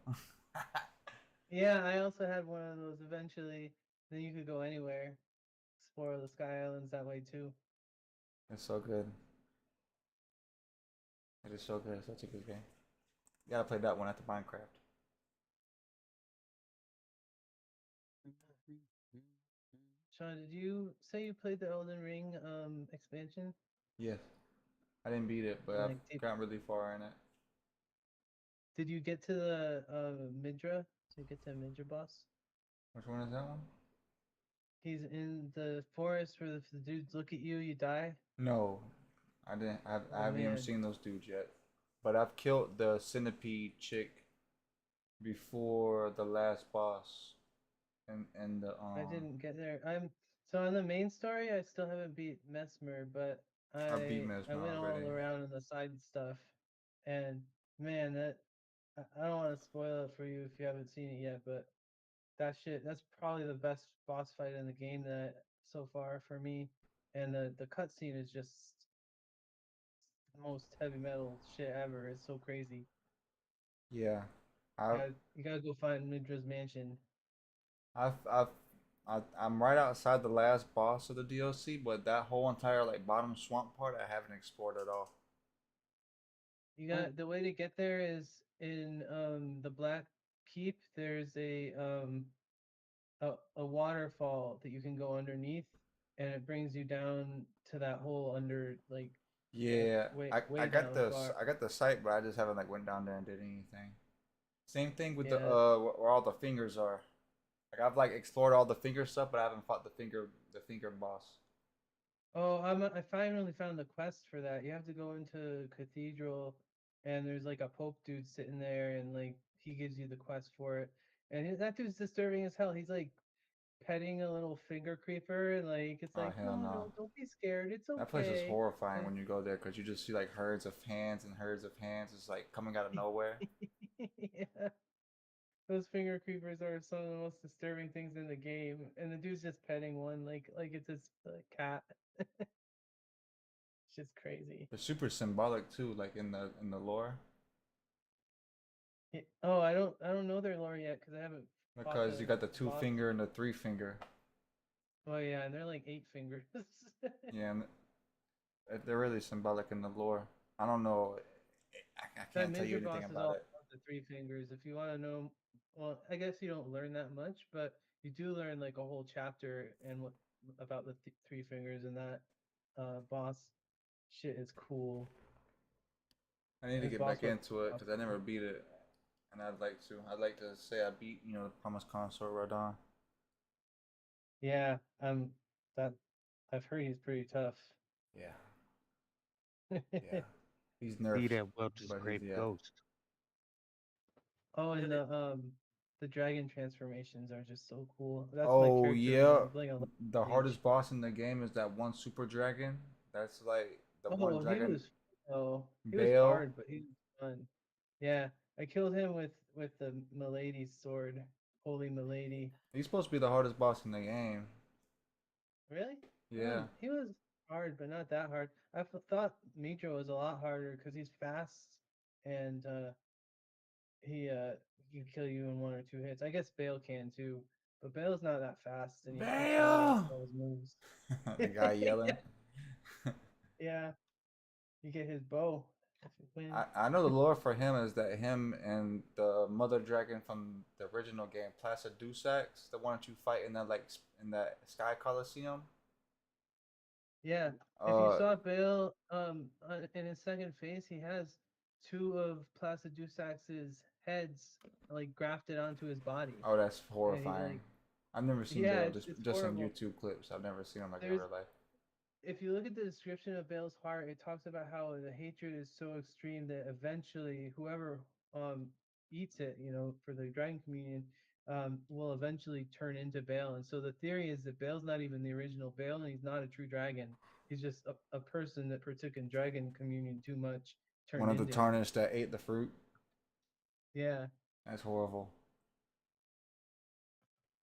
E: Yeah, I also had one of those eventually. Then you could go anywhere, explore the Sky Islands that way too.
B: It's so good. It is so good. It's such a good game. You gotta play that one after Minecraft.
E: Sean, did you say you played the Elden Ring expansion?
B: Yes, I didn't beat it, but
E: And
B: I've
E: like,
B: gotten really far in it.
E: did you get to the Midra? Did you get to Midra boss?
B: Which one is that one?
E: He's in the forest where if the dudes look at you, you die.
B: No, I didn't. I
E: Oh
B: haven't even
E: man,
B: seen those dudes yet. But I've killed the centipede chick before the last boss, and the
E: I didn't get there. I'm so on the main story. I still haven't beat Mesmer, but
B: I beat
E: I
B: Mesmer
E: went all
B: already.
E: around in the side stuff, and man, that I don't want to spoil it for you if you haven't seen it yet, but that shit that's probably the best boss fight in the game that so far for me, and the cutscene is just the most heavy metal shit ever. It's so crazy.
B: Yeah, I
E: You gotta go find Midra's mansion.
B: I've I'm right outside the last boss of the DLC, but that whole entire like bottom swamp part I haven't explored at all.
E: You got the way to get there is in the Black Keep. There's a waterfall that you can go underneath, and it brings you down to that hole under
B: Yeah, I
E: way
B: got
E: down
B: the
E: far.
B: I got the site, but I just haven't like went down there and did anything. Same thing with the
E: Yeah.
B: where all the fingers are. Like I've like explored all the finger stuff, but I haven't fought the finger boss.
E: Oh, I finally found the quest for that. You have to go into Cathedral, and there's like a Pope dude sitting there, and like he gives you the quest for it. And that dude's disturbing as hell. He's like petting a little finger creeper, and like it's
B: Oh
E: like,
B: hell
E: no,
B: no.
E: no, don't be scared. It's
B: That place is
E: okay.
B: horrifying
E: And
B: when you go there because you just see like herds of hands and herds of hands. It's like coming out of nowhere.
E: yeah, those finger creepers are some of the most disturbing things in the game. And the dude's just petting one like it's his cat. It's just crazy.
B: They're super symbolic too, like in the lore,
E: Oh, I don't know their lore yet because I haven't fought
B: because you got the
E: the
B: two
E: boss.
B: finger and the three finger.
E: Oh yeah, and they're like 8 fingers.
B: Yeah, and they're really symbolic in the lore. I don't know. I
E: That
B: can't tell you
E: Midra
B: anything
E: boss is
B: about
E: all
B: it
E: about the 3 fingers. If you want to know, well, I guess you don't learn that much, but you do learn like a whole chapter and what about the 3 fingers and that boss shit is cool.
B: I need to
E: His
B: get
E: boss
B: back
E: weapon
B: into it
E: is
B: because I never
E: awesome.
B: beat it, and I'd like to. I'd like to say I beat, the Promised Consort Radon.
E: Yeah, that I've heard he's pretty tough.
B: Yeah, yeah. He's
A: Beat
B: nerfed,
A: at Welch's
B: but he's
A: Grape
B: yeah.
A: Ghost.
E: Oh, and the dragon transformations are just so cool. That's my
B: Oh
E: character right now.
B: yeah,
E: I'm playing a
B: the
E: mage.
B: hardest boss in the game is that one super dragon. That's like the one
E: Oh,
B: dragon.
E: he was
B: Bale.
E: hard, but he was fun. Yeah, I killed him with the Milady's sword, Holy Milady.
B: He's supposed to be the hardest boss in the game.
E: Really?
B: Yeah.
E: He was hard, but not that hard. Thought Mitro was a lot harder because he's fast and he can kill you in 1 or 2 hits. I guess Bale can too, but Bale's not that fast, and you have to time out
B: Bale.
E: all his moves.
B: The guy yelling.
E: Yeah, you get his bow if you win.
B: I know the lore for him is that him and the mother dragon from the original game, Placidusax, the one that you fight in that in that Sky Coliseum.
E: Yeah, if you
B: Uh
E: saw Bale in his second phase, he has two of Placidusax's heads like grafted onto his body,
B: oh, that's
E: and he
B: horrifying.
E: like
B: I've never seen
E: yeah,
B: Bale
E: it's
B: just in
E: horrible.
B: YouTube clips. I've never seen him like in
E: There's
B: real life.
E: if you look at the description of Bale's heart, it talks about how the hatred is so extreme that eventually whoever um eats it, for the dragon communion, will eventually turn into Bale. And so the theory is that Bale's not even the original Bale, and he's not a true dragon. He's just a person that partook in dragon communion too much,
B: One
E: turned
B: of the
E: into him.
B: tarnished that ate the fruit.
E: Yeah.
B: That's horrible.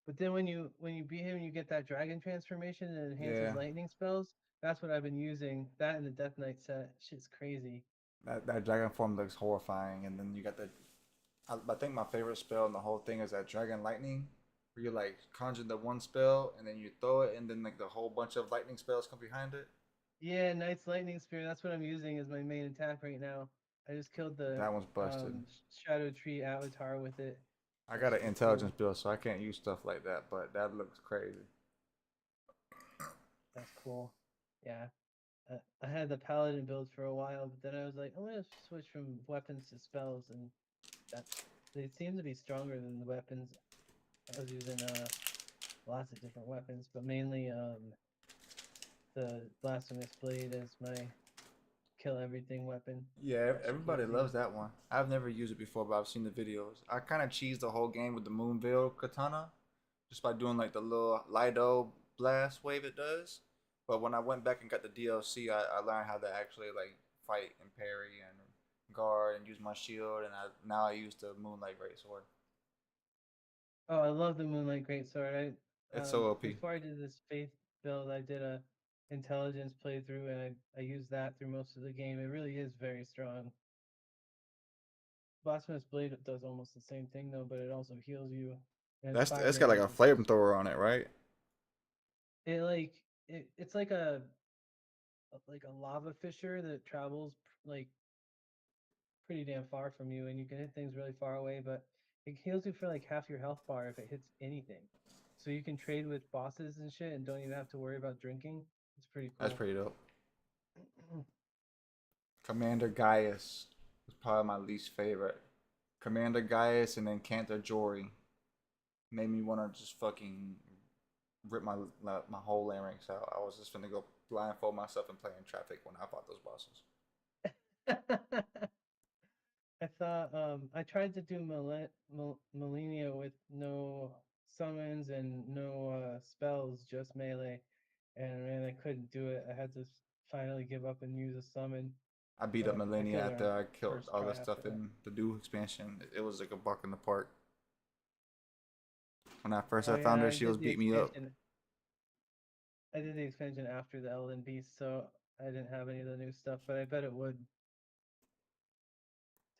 E: But then when you beat him, you get that dragon transformation that enhances
B: Yeah,
E: lightning spells. That's what I've been using. That and the Death Knight set. Shit's crazy.
B: that dragon form looks horrifying, and then you got the. I think my favorite spell in the whole thing is that dragon lightning, where you like conjure the one spell and then you throw it, and then like the whole bunch of lightning spells come behind it.
E: Yeah, Knight's Lightning Spear. That's what I'm using as my main attack right now. I just killed the
B: That one's busted.
E: Shadow Tree Avatar with it.
B: I
E: That
B: got an
E: shit was cool.
B: intelligence build, so I can't use stuff like that, but that looks crazy.
E: That's cool. Yeah. I had the paladin build for a while, but then I was like, I'm gonna switch from weapons to spells, and that they seem to be stronger than the weapons. I was using lots of different weapons, but mainly the blasphemous blade as my kill everything weapon.
B: Yeah,
E: She
B: everybody
E: heals you.
B: loves that one. I've never used it before, but I've seen the videos. I kind of cheesed the whole game with the Moonveil katana, just by doing like the little Lido blast wave it does. But when I went back and got the DLC, I learned how to actually like fight and parry and guard and use my shield, and now I use the Moonlight Greatsword.
E: Oh, I love the Moonlight Greatsword.
B: It's so OP.
E: Before I did this faith build, I did a intelligence playthrough, and I used that through most of the game. It really is very strong. Blasphemous Blade does almost the same thing though, but it also heals you, and it's five
B: That's got like
E: damage
B: a
E: instead of
B: flamethrower on it, right?
E: it it's like a lava fissure that travels like pretty damn far from you, and you can hit things really far away, but it heals you for like half your health bar if it hits anything. So you can trade with bosses and shit and don't even have to worry about drinking. It's pretty
B: That's
E: cool.
B: pretty dope. Commander Gaius was probably my least favorite. Commander Gaius and then Cantor Jory made me want to just fucking rip my whole larynx out. I was just gonna go blindfold myself and play in traffic when I fought those bosses.
E: I thought I tried to do Millennia with no summons and no spells, just melee, and man, I couldn't do it. I had to finally give up and use a summon,
B: I beat up
E: but I
B: Millennia
E: killed her on
B: after I killed
E: first
B: all
E: try
B: the
E: after
B: stuff
E: that.
B: in the new expansion. It was like a buck in the park. When I first
E: Oh
B: I found
E: yeah,
B: her, she was beating me up.
E: I did the expansion after the Elden Beast, so I didn't have any of the new stuff, but I bet it would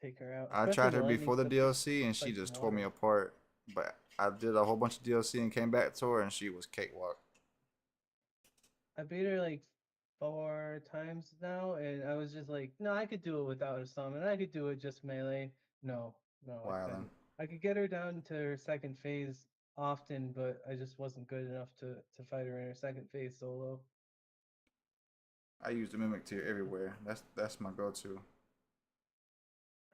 E: take her out,
B: I
E: especially
B: tried
E: the
B: her
E: lightning
B: before the
E: stuff. You
B: DLC and she
E: fight in
B: just tore me
E: water.
B: apart. But I did a whole bunch of DLC and came back to her and she was cakewalk.
E: I beat her like 4 times now, and I was just like, no, I could do it without a summon. I could do it just melee. No, no, I
B: Wildin'.
E: couldn't. I could get her down to her second phase often, but I just wasn't good enough to fight her in her second phase solo.
B: I use the Mimic Tier everywhere. That's my go-to.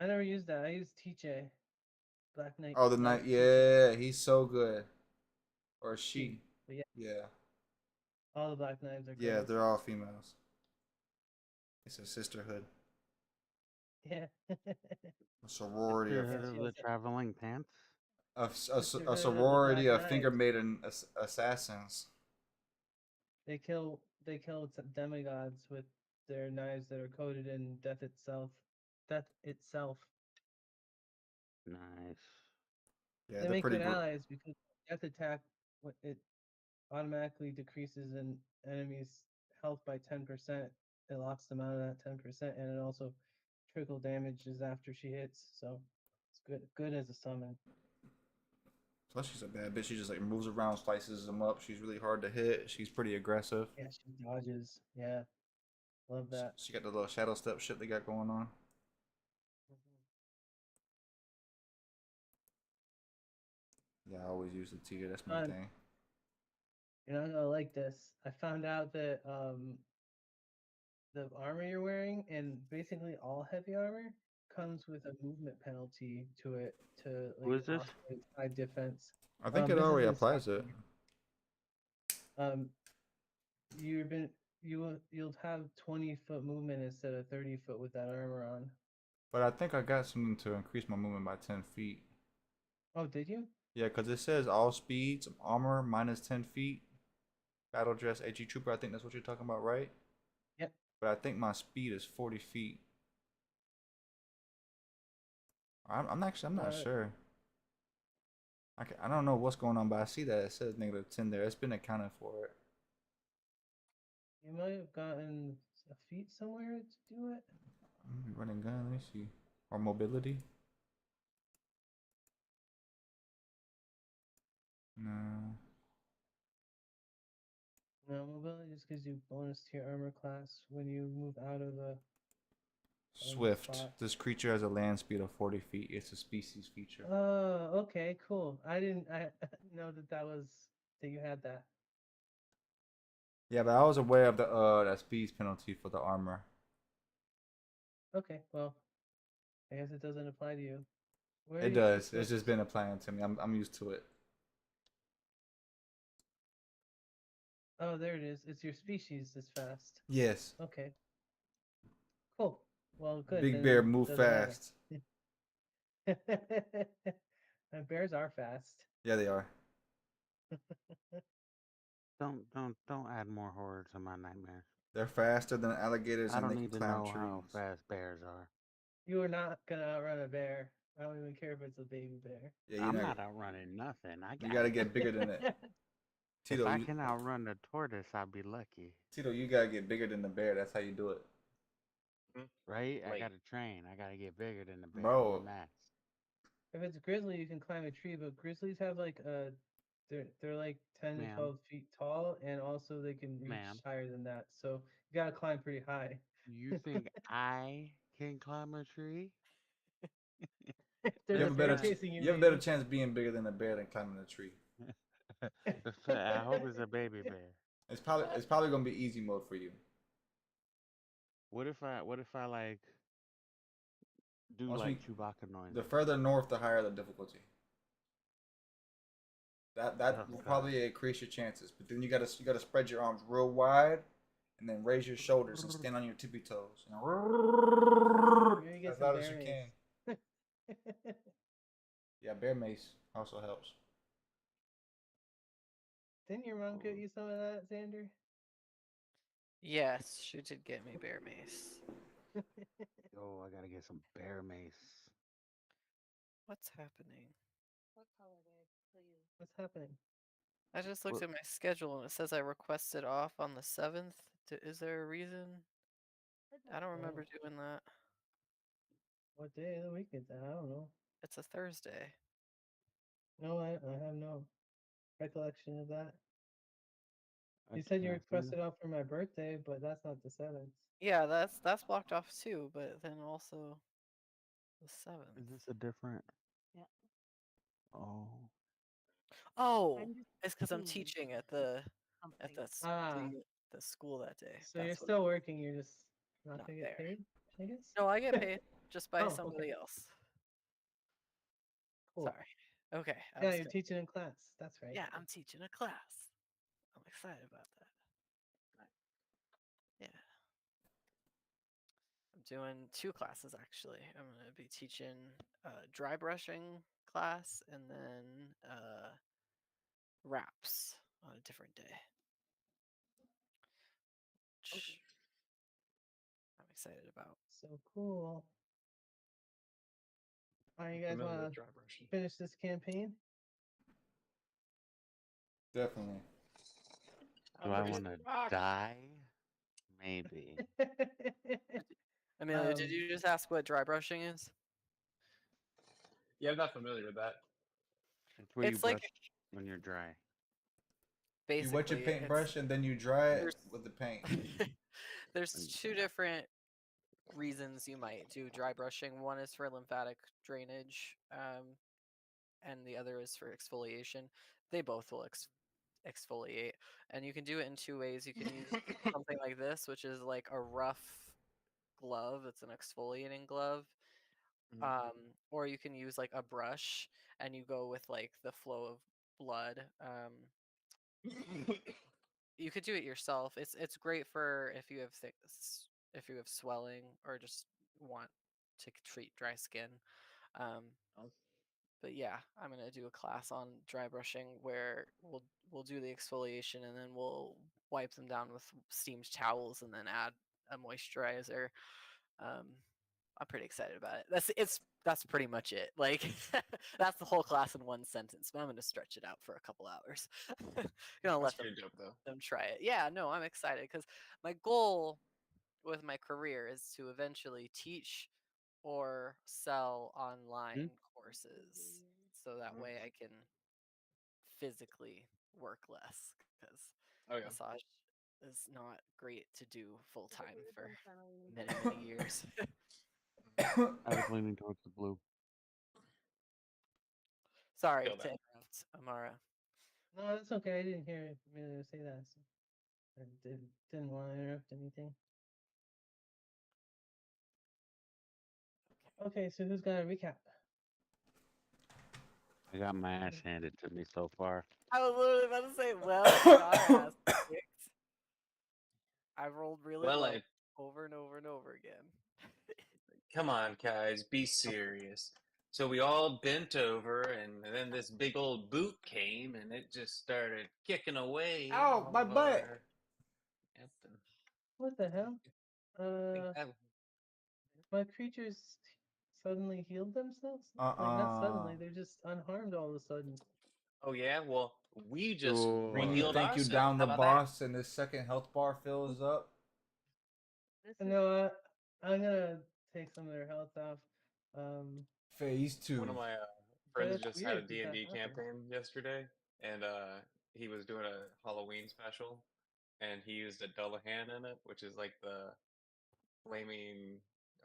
E: I never used that. I used TJ, Black Knight,
B: Oh, the
E: Knight
B: Knight,
E: TJ.
B: yeah, he's so good. Or
E: She,
B: she.
E: but yeah,
B: Yeah.
E: all the Black Knives are
B: Yeah,
E: girls.
B: they're all females. It's a sisterhood.
E: Yeah.
B: A sorority of
E: Yeah,
A: Sisterhood of
E: she
A: the
E: has a
A: Traveling Pants.
B: a
E: sisterhood of the
B: sorority
E: Black
B: of finger
E: Knives.
B: maiden assassins.
E: They kill demigods with their knives that are coated in death itself. Death itself.
A: Nice.
B: Yeah,
E: They
B: they're
E: make
B: pretty
E: good
B: great.
E: allies because death attack it automatically decreases an enemy's health by 10%. It locks them out of that 10%, and it also trickle damages after she hits. So it's good as a summon.
B: Plus, she's a bad bitch. She just like moves around, slices them up. She's really hard to hit. She's pretty aggressive.
E: Yeah, she dodges. Yeah, love that.
B: She got the little shadow step shit they got going on. Yeah, I always use the tier. That's my
E: Fun.
B: thing.
E: You're not gonna like this. I found out that the armor you're wearing, and basically all heavy armor, comes with a movement penalty to it to
A: Who
E: like
A: is this?
E: offset its high defense.
B: I think it
E: This is
B: already
E: in
B: applies it.
E: Starfinder. You've been you'll have 20-foot movement instead of 30-foot with that armor on.
B: But I think I got something to increase my movement by 10 feet.
E: Oh, did you?
B: Yeah, because it says all speeds, armor minus 10 feet, battle dress, AG Trooper. I think that's what you're talking about, right?
E: Yep.
B: But I think my speed is 40 feet. I'm not
E: Uh,
B: sure. I don't know what's going on, but I see that it says -10 there. It's been accounted for it.
E: you might have gotten a feat somewhere to do it.
B: Running gun, let me see. Or mobility? No.
E: No, mobility just gives you bonus to your armor class when you move out of the
B: Swift.
E: spot.
B: This creature has a land speed of 40 feet. It's a species feature.
E: Oh, okay, cool. I didn't know that that was that you had that.
B: Yeah, but I was aware of the that speed penalty for the armor.
E: Okay, well, I guess it doesn't apply to you. Where are
B: It
E: you gonna
B: does. It's
E: switch?
B: just been applying to me. I'm used to it.
E: Oh, there it is. It's your species that's fast.
B: Yes.
E: Okay, cool. Well, good.
B: Big bear
E: Then it
B: move
E: doesn't matter.
B: fast.
E: And bears are fast.
B: Yeah, they are.
A: Don't add more horror to my nightmares.
B: They're faster than alligators
A: I
B: and
A: don't
B: they can
A: need to
B: climb
A: know how
B: trees.
A: fast bears are.
E: You are not gonna outrun a bear. I don't even care if it's a baby bear.
B: Yeah, you're
A: I'm
B: not.
A: not outrunning nothing. I
B: You
A: got
B: gotta
A: it.
B: get bigger than that.
A: If
B: Tito,
A: I
B: you
A: can outrun the tortoise, I'll be lucky.
B: Tito, you gotta get bigger than the bear. That's how you do it,
A: Right? I
C: Late.
A: gotta train. I gotta get bigger than the bear. I'm a
B: bro.
A: max.
E: If it's grizzly, you can climb a tree, but grizzlies have like they're like 10 to
A: Ma'am,
E: 12 feet tall, and also they can reach
A: ma'am,
E: higher than that. So you gotta climb pretty high.
A: you think I can climb a tree?
E: If
B: You
E: there's
B: have
E: a
B: a
A: That's
E: bear
B: better
A: not.
E: chasing you,
B: you have a better
E: maybe.
B: chance being bigger than a bear than climbing a tree.
A: I hope it's a baby bear.
B: It's probably gonna be easy mode for you.
A: What if I like do
B: Once
A: like
B: we
A: Chewbacca
B: the
A: noises?
B: further north, the higher the difficulty. That
A: Oh
B: will
A: God.
B: probably increase your chances. But then you gotta spread your arms real wide, and then raise your shoulders and stand on your tippy toes.
E: You're gonna get
B: As
E: some
B: loud as
E: bear
B: you can.
E: mace.
B: Yeah, bear mace also helps.
E: Didn't your mom get
A: Oh,
E: you some of that, Xander?
F: Yes, she did get me bear mace.
A: yo, I gotta get some bear mace.
F: What's happening?
D: What holiday, please?
E: What's happening?
F: I just looked
A: What?
F: at my schedule and it says I requested off on the 7th. Is there a reason? I don't
E: Oh,
F: remember doing that.
E: what day of the week is that? I don't know.
F: It's a Thursday.
E: No, I have no recollection of that.
A: I
E: You said you
A: can't see.
E: requested off for my birthday, but that's not the 7th.
F: Yeah, that's blocked off too, but then also the
A: Is
F: 7th.
A: this a different?
D: Yeah.
A: Oh,
F: Oh,
D: I'm just
F: it's because I'm
D: seeing
F: teaching at
D: something.
E: Ah,
F: the school that day.
E: so you're
F: That's what
E: still working, you're just not
F: not
E: gonna get
F: there.
E: paid, I guess?
F: No, I get paid just by
E: Oh, okay,
F: somebody else.
E: cool.
F: Sorry. Okay, I
E: Yeah,
F: was
E: you're
F: still.
E: teaching in class. That's right.
F: Yeah, I'm teaching a class. I'm excited about that. Yeah, I'm doing two classes actually. I'm gonna be teaching dry brushing class and then wraps on a different day.
D: Okay.
F: Which I'm excited about.
E: So cool. You guys
C: Familiar
E: want
C: with
E: to
C: dry brushing.
E: finish this campaign?
B: Definitely.
A: do I
C: Raise
A: want
C: the
A: to
C: rock.
A: die? Maybe.
F: Amelia, did
E: um,
F: you just ask what dry brushing is?
C: Yeah, I'm not familiar with that.
A: It's where you
F: It's like
A: brush when you're dry.
B: You wet your
F: basically it's
B: paintbrush and then you dry it
F: there's
B: with the paint.
F: there's
A: Like,
F: two different reasons you might do dry brushing. One is for lymphatic drainage, and the other is for exfoliation. They both will exfoliate, and you can do it in two ways. You can use something like this, which is like a rough glove. It's an exfoliating glove.
C: Mhm.
F: Or you can use like a brush and you go with like the flow of blood. You could do it yourself. It's great for if you have if you have swelling or just want to treat dry skin. Um,
C: Oh,
F: but yeah, I'm gonna do a class on dry brushing where we'll do the exfoliation and then we'll wipe them down with steamed towels and then add a moisturizer. Um, I'm pretty excited about it. That's pretty much it. Like that's the whole class in one sentence. But I'm gonna stretch it out for a couple hours. Gonna
C: that's
F: let
C: pretty dope, though.
F: them try it. Yeah, no, I'm excited because my goal with my career is to eventually teach or sell
A: hmm?
F: online courses, so that way I can physically work less because
C: Oh yeah.
F: massage is not great to do full
D: Is it
F: time
D: weird that
F: for
D: I'm finally
F: many years.
A: I was leaning towards the blue.
F: Sorry
C: Feel
F: to
C: that.
F: interrupt, Amara.
E: no, that's okay. I didn't hear Amelia say that. So. I didn't want to interrupt anything. Okay, so who's got a recap?
A: I got my ass handed to me so far.
F: I was literally about to say, well, we got our ass kicked. I rolled really
C: Well,
F: low
C: I
F: over and over and over again.
C: come on, guys, be serious. So we all bent over, and then this big old boot came, and it just started kicking away
B: Ow,
C: all
B: my
C: of
B: butt.
C: our. Yep, and
E: What the hell?
C: I think that,
E: My creatures suddenly healed themselves? Like, not
B: Uh-uh.
E: suddenly, they're just unharmed all of a sudden.
C: oh yeah, well we just
B: When you
A: Sure.
C: re-healed
B: think you
C: ourselves.
B: down
C: How
B: the
C: about that?
B: boss and this second health bar fills up,
D: This
E: You
D: is
E: know what? I'm gonna take some of their health off. Um,
B: phase
C: One of
B: 2.
C: my
E: but
C: friends
E: it's
C: just had a
E: weird that that
C: D&D
E: happens.
C: campaign yesterday, and he was doing a Halloween special, and he used a Dullahan in it, which is like the flaming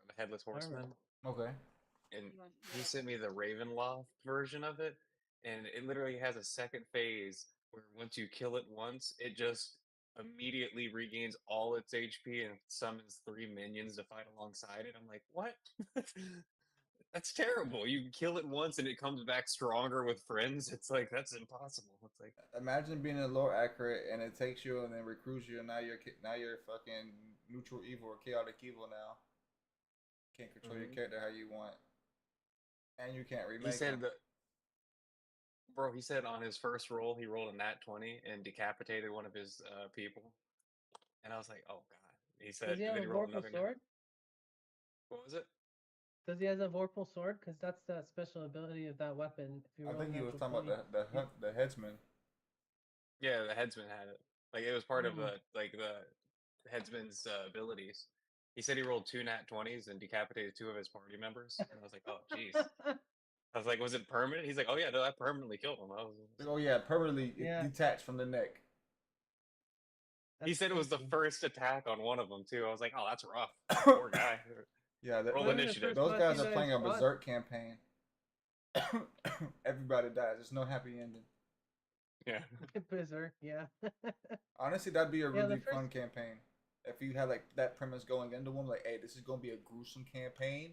C: the headless horseman.
E: Armor.
B: Okay.
C: And
D: you want
C: he sent me the Ravenloft version of it, and it literally has a second phase where once you kill it once, it just immediately regains all its HP and summons 3 minions to fight alongside it. I'm like, what? That's terrible. You kill it once and it comes back stronger with friends. It's like that's impossible. It's like
B: Imagine being a little accurate and it takes you and then recruits you and now you're fucking neutral evil or chaotic evil now. Can't control your
C: mhm.
B: character how you want. And you can't
C: He
B: remake them.
C: said that, bro. He said on his first roll, he rolled a nat 20 and decapitated one of his people. And I was like, oh god. He
E: Does
C: said,
E: he
C: and
E: have
C: then
E: a
C: he rolled
E: Vorpal
C: another nat.
E: sword?
C: What was it?
E: Does he have a Vorpal sword? Because that's that special ability of that weapon. If you
B: I
E: roll a
B: think he was
E: natural
B: talking about
E: 20, you...
B: the headsman.
C: Yeah, the headsman had it. Like it was part of
E: Hmm.
C: the headsman's abilities. He said he rolled 2 nat 20s and decapitated 2 of his party members. And I was like, oh jeez. I was like, was it permanent? He's like, oh yeah, no, I permanently killed him.
B: Like, oh yeah, permanently
E: Yeah,
B: detached from the neck.
C: He
E: that's
C: said it was the
E: tasty.
C: first attack on one of them too. I was like, oh, that's rough. Poor guy.
B: Yeah,
C: Roll
E: Wasn't the
C: initiative.
E: first
B: those
E: boss
B: guys
E: you
B: are
E: guys
B: playing a
E: fought?
B: berserk campaign. Everybody dies. There's no happy ending.
C: Yeah.
E: Berserk, yeah.
B: Honestly, that'd be a
E: Yeah, the
B: really
E: first...
B: fun campaign. If you had like that premise going into one, like, hey, this is gonna be a gruesome campaign,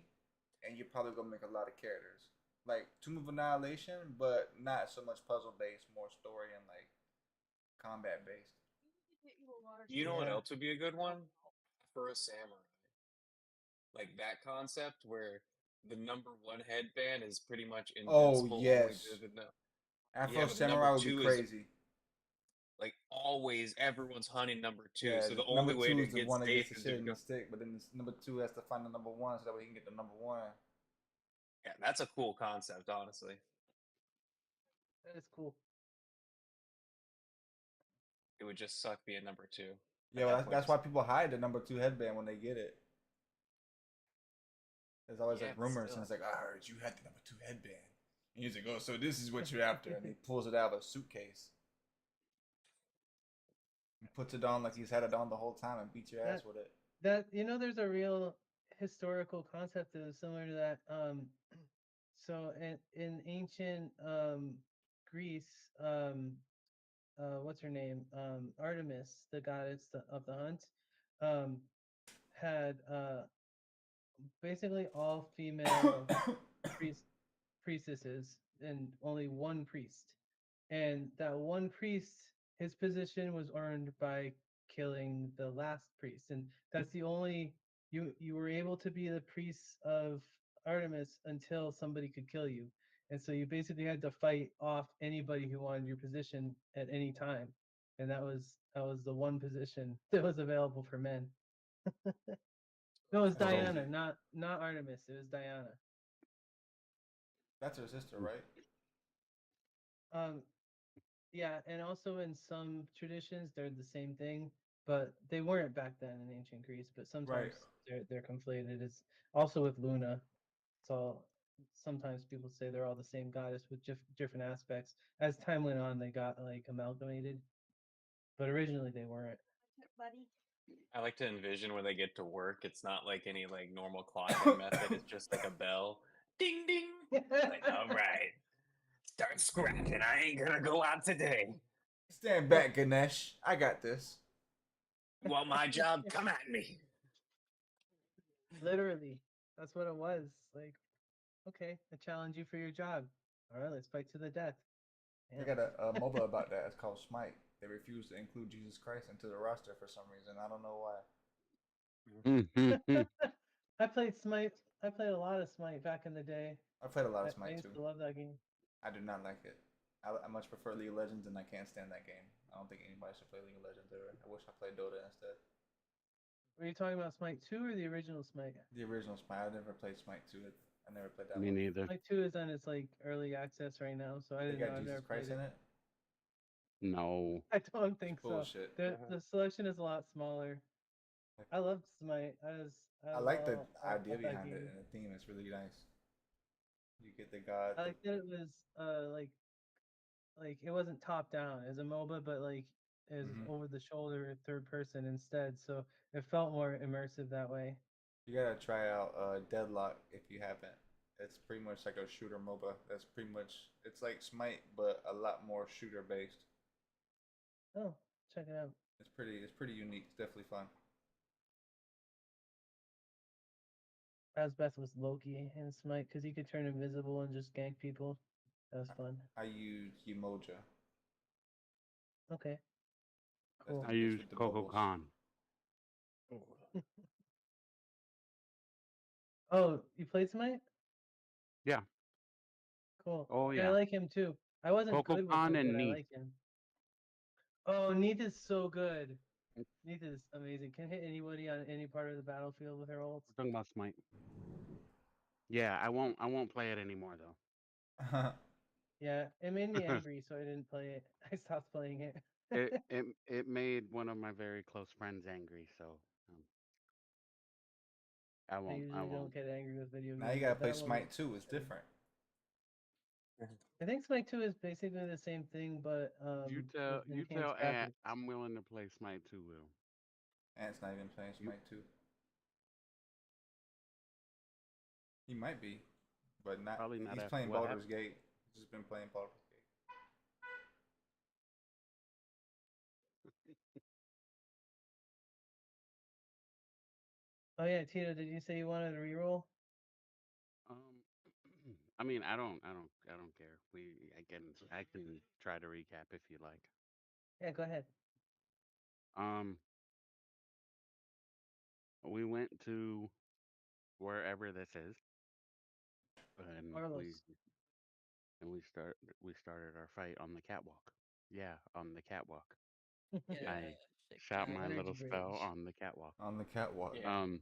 B: and you're probably gonna make a lot of characters. Like Tomb of Annihilation, but not so much puzzle based, more story and like combat based.
C: You know what
E: Yeah.
C: else would be a good one? For a samurai. Like that concept where the number one headband is pretty much
B: Oh
C: invincible only to
B: yes,
C: the no. Yeah,
B: Afro
C: but the number
B: Samurai would be
C: two is
B: crazy.
C: like always everyone's hunting number two.
B: Yeah,
C: So the
B: number
C: only way
B: two
C: to
B: is the
C: get
B: one that gets
C: safe
B: the
C: is to
B: shit in
C: go.
B: the stick, but then number two has to find the number one so that way he can get the number one.
C: Yeah, that's a cool concept, honestly.
E: That is cool.
C: It would just suck being number two
B: Yeah,
C: at
B: well,
C: that
B: that's
C: point.
B: why people hide the number two headband when they get it. There's always
C: Yeah,
B: like
C: but
B: rumors, and
C: still.
B: it's like, I heard you had the number two headband. And he's like, oh, so this is what you're after. And he pulls it out of a suitcase and puts it on like he's had it on the whole time and beats your ass
E: that
B: with it.
E: there's a real historical concept that is similar to that. So in ancient Greece, what's her name? Artemis, the goddess of the hunt, um, had basically all female priest priestesses and only one priest. And that one priest, his position was earned by killing the last priest. And that's the only you were able to be the priest of Artemis until somebody could kill you. And so you basically had to fight off anybody who wanted your position at any time. And that was the one position that was available for men. No, it was
B: That's
C: So
B: crazy.
E: Diana, not Artemis. It was Diana.
B: That's her sister, right?
E: Um, yeah, and also in some traditions they're the same thing, but they weren't back then in ancient Greece. But
B: Right.
E: sometimes they're conflated. It's also with Luna. So sometimes people say they're all the same goddess with different aspects. As time went on, they got like amalgamated, but originally they weren't.
D: buddy.
C: I like to envision when they get to work, it's not like any like normal clocking method. It's just like a bell, ding ding. Like, all right, start scratching. I ain't gonna go out today.
B: Stand back, Ganesh. I got this.
C: Want my job? Come at me.
E: Literally, that's what it was. Like, okay, I challenge you for your job. All right, let's fight to the death.
B: They
E: Damn.
B: got a MOBA about that. It's called Smite. They refuse to include Jesus Christ into the roster for some reason. I don't know why.
E: I played Smite. I played a lot of Smite back in the day.
B: I played a lot of
E: I
B: Smite too.
E: used to love that game.
B: I do not like it. I much prefer League of Legends, and I can't stand that game. I don't think anybody should play League of Legends ever. I wish I played Dota instead.
E: Were you talking about Smite 2 or the original Smite?
B: The original Smite. I never played Smite 2. I never played that
A: Me
B: one.
A: neither.
E: Smite 2 is on its like early access right now, so I
B: They
E: didn't know.
B: got
E: I've
B: Jesus
E: never
B: Christ
E: played
B: in
E: it.
B: it.
A: No.
E: I don't think so.
B: Bullshit.
E: The selection is a lot smaller. I loved Smite. I
B: I like the idea
E: love that
B: behind it
E: game.
B: and the theme. It's really nice. You get the god.
E: I like that it was like it wasn't top down as a MOBA, but like it was
B: Mhm.
E: over the shoulder third person instead, so it felt more immersive that way.
B: You gotta try out Deadlock if you haven't. It's pretty much like a shooter MOBA. That's pretty much it's like Smite, but a lot more shooter based.
E: Oh, check it out.
B: It's pretty unique. It's definitely fun.
E: Asbeth was Loki in Smite because he could turn invisible and just gank people. That was fun.
B: I use Umoja.
E: Okay,
B: That's
E: cool.
B: the
A: I
B: bitch
A: use
B: with the
A: Coco
B: bubbles.
A: Khan.
E: Oh, you played Smite?
A: Yeah.
E: Cool.
A: Oh
E: Yeah, I
A: yeah.
E: like him too. I wasn't
A: Coco
E: good with
A: Khan
E: him, but
A: and
E: I
A: Neith.
E: like him. Oh, Neith is so good. Neith is amazing. Can hit anybody on any part of the battlefield with her ults.
A: We're talking about Smite. Yeah, I won't play it anymore
E: Yeah, it made me
A: though.
E: angry, so I didn't play it. I stopped playing it.
A: it made one of my very close friends angry, so um,
E: I
A: I
E: usually don't
A: won't.
E: get angry with video
B: Now you
E: games,
B: gotta
E: but
B: play
E: that one was
B: Smite 2. It's
E: frustrating.
B: different.
E: I think Smite 2 is basically the same thing, but with
A: You
E: enhanced
A: tell Ant
E: graphics.
A: I'm willing to play Smite 2, Will.
B: And it's not even playing
A: You
B: Smite 2. He might be, but not.
A: probably not
B: He's
A: after
B: playing
A: what
B: Baldur's
A: happened.
B: Gate. He's just been playing Baldur's Gate.
E: Oh yeah, Tito, did you say you wanted a reroll?
A: Um, I mean, I don't care. I can try to recap if you like.
E: Yeah, go ahead.
A: Um, we went to wherever this is, and
E: Carlos.
A: we started our fight on the catwalk. Yeah, on the catwalk.
F: Yeah,
A: I
F: shake
A: shot
E: The
F: that.
A: my
E: energy
A: little spell
E: bridge.
A: on the catwalk.
B: On the catwalk.
C: Yeah.
A: Um,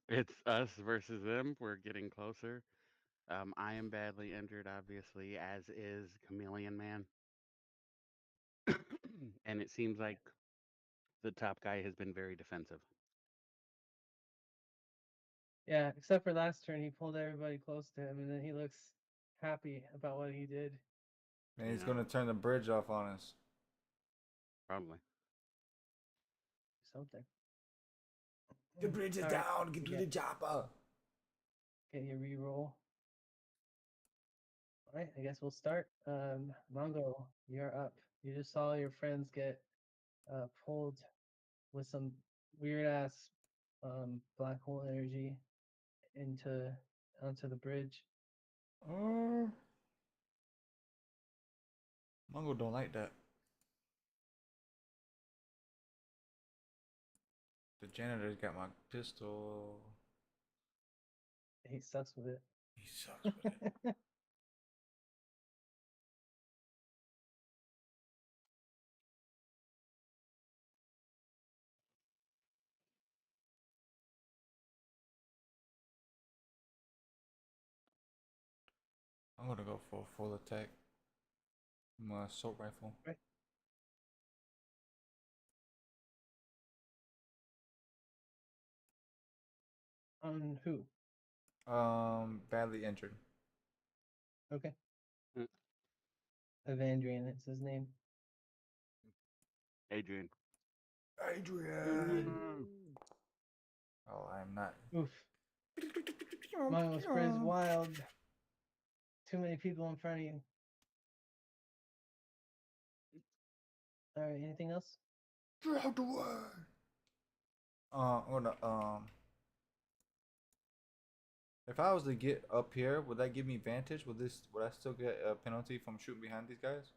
A: it's us versus them. We're getting closer. I am badly injured, obviously, as is Chameleon Man. And it seems like the top guy has been very defensive.
E: Yeah, except for last turn, he pulled everybody close to him, and then he looks happy about what he did.
B: And he's
A: Yeah,
B: gonna turn the bridge off on us.
A: probably.
E: Something.
B: The bridge is
E: All right,
B: down. Get
E: you
B: to the chopper.
E: get your reroll. All right, I guess we'll start. Mongo, you're up. You just saw your friends get pulled with some weird ass black hole energy into onto the bridge.
B: Mongo don't like that. The janitor's got my pistol.
E: He sucks with
B: He sucks with it.
E: it.
B: I'm gonna go for a full attack. My assault rifle.
E: Right. On who?
B: Badly injured.
E: Okay.
A: Mm,
E: Evandrian, it's his name.
A: Adrian.
B: Adrian.
A: Mm.
B: Oh, I'm not.
E: Oof. Mongo sprays wild. Too many people in front of you. All right, anything else?
B: Get out the way. I'm gonna If I was to get up here, would that give me advantage? Would I still get a penalty from shooting behind these guys?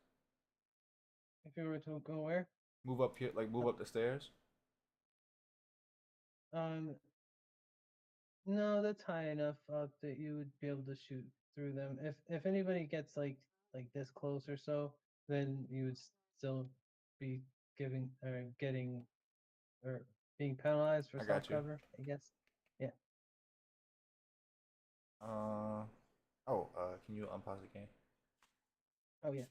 E: If you were to go where?
B: Move up here, like move up the stairs.
E: Um, no, that's high enough up that you would be able to shoot through them. If anybody gets like this close or so, then you would still be giving or getting or being penalized for
B: I
E: self
B: got you.
E: cover, I guess. Yeah.
B: Uh oh. Can you unpause the game?
E: Oh yeah.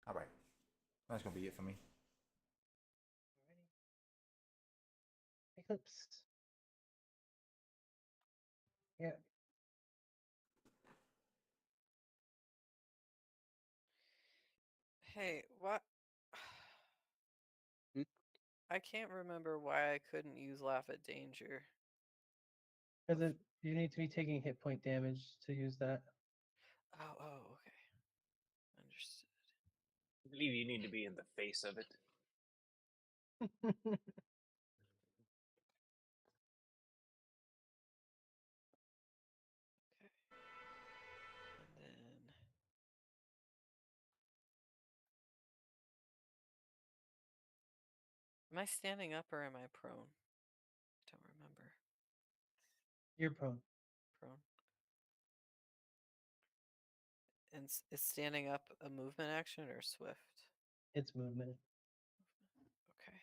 B: All right. That's gonna be it for me.
E: Alrighty. Eclipse. Yeah.
F: Hey, what?
A: Hmm?
F: I can't remember why I couldn't use laugh at danger.
E: Because you need to be taking hit point damage to use that.
F: Okay. Understood.
C: I believe you need to be in the face of it.
F: Okay. And then am I standing up or am I prone? Don't remember.
E: You're prone.
F: Prone. And is standing up a movement action or swift?
E: It's movement.
F: Okay.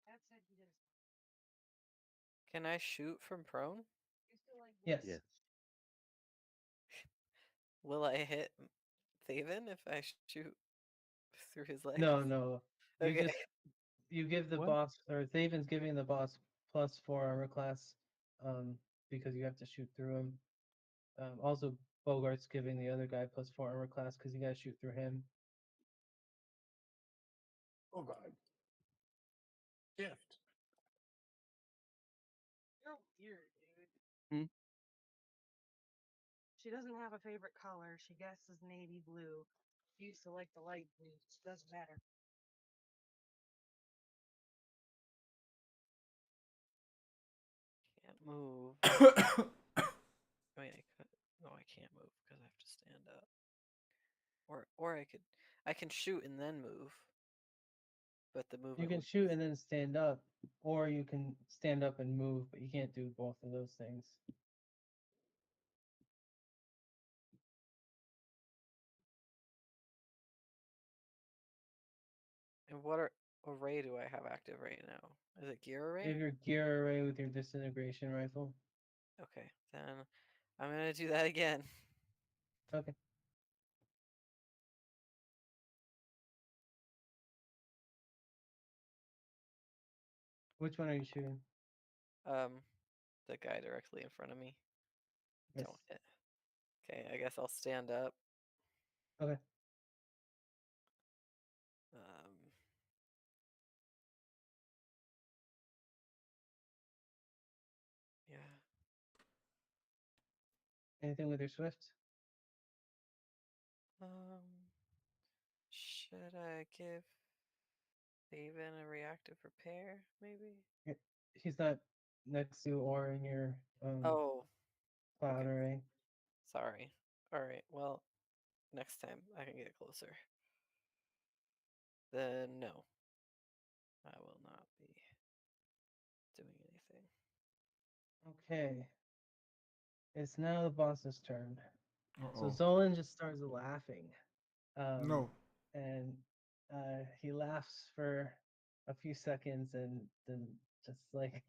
D: Dad said he did.
F: Can I shoot from prone?
D: You still like
E: Yes.
A: Yes.
F: Will I hit Thaven if I shoot through his legs?
E: No. You
F: Okay.
E: just you give the
A: What?
E: boss or Thaven's giving the boss +4 armor class, because you have to shoot through him. Also Bogart's giving the other guy +4 armor class because you gotta shoot through him.
C: Oh God. Shift.
D: You're weird, dude.
A: Hmm?
D: She doesn't have a favorite color. She guesses navy blue. She used to like the light blue. It doesn't matter.
F: Can't move. I mean, I could. No, I can't move because I have to stand up. Or I can shoot and then move, but the
E: You
F: movement
E: can
F: would.
E: shoot and then stand up, or you can stand up and move, but you can't do both of those things.
F: And array do I have active right now? Is it gear
E: You
F: array?
E: have your gear array with your disintegration rifle.
F: Okay, then I'm gonna do that again.
E: Okay. Which one are you shooting?
F: The guy directly in front of me.
E: Yes.
F: Don't hit. Okay, I guess I'll stand up.
E: Okay.
F: Um, yeah.
E: Anything with your swift?
F: Should I give Haven a reactive repair, maybe?
E: Yeah. He's not next to or in your
F: Oh,
E: cloud
F: okay.
E: array.
F: Sorry. All right. Well, next time I can get closer. Then no, I will not be doing anything.
E: Okay. It's now the boss's turn. So
B: Uh-oh.
E: Zolan just starts laughing. Um,
B: No.
E: and he laughs for a few seconds and then just like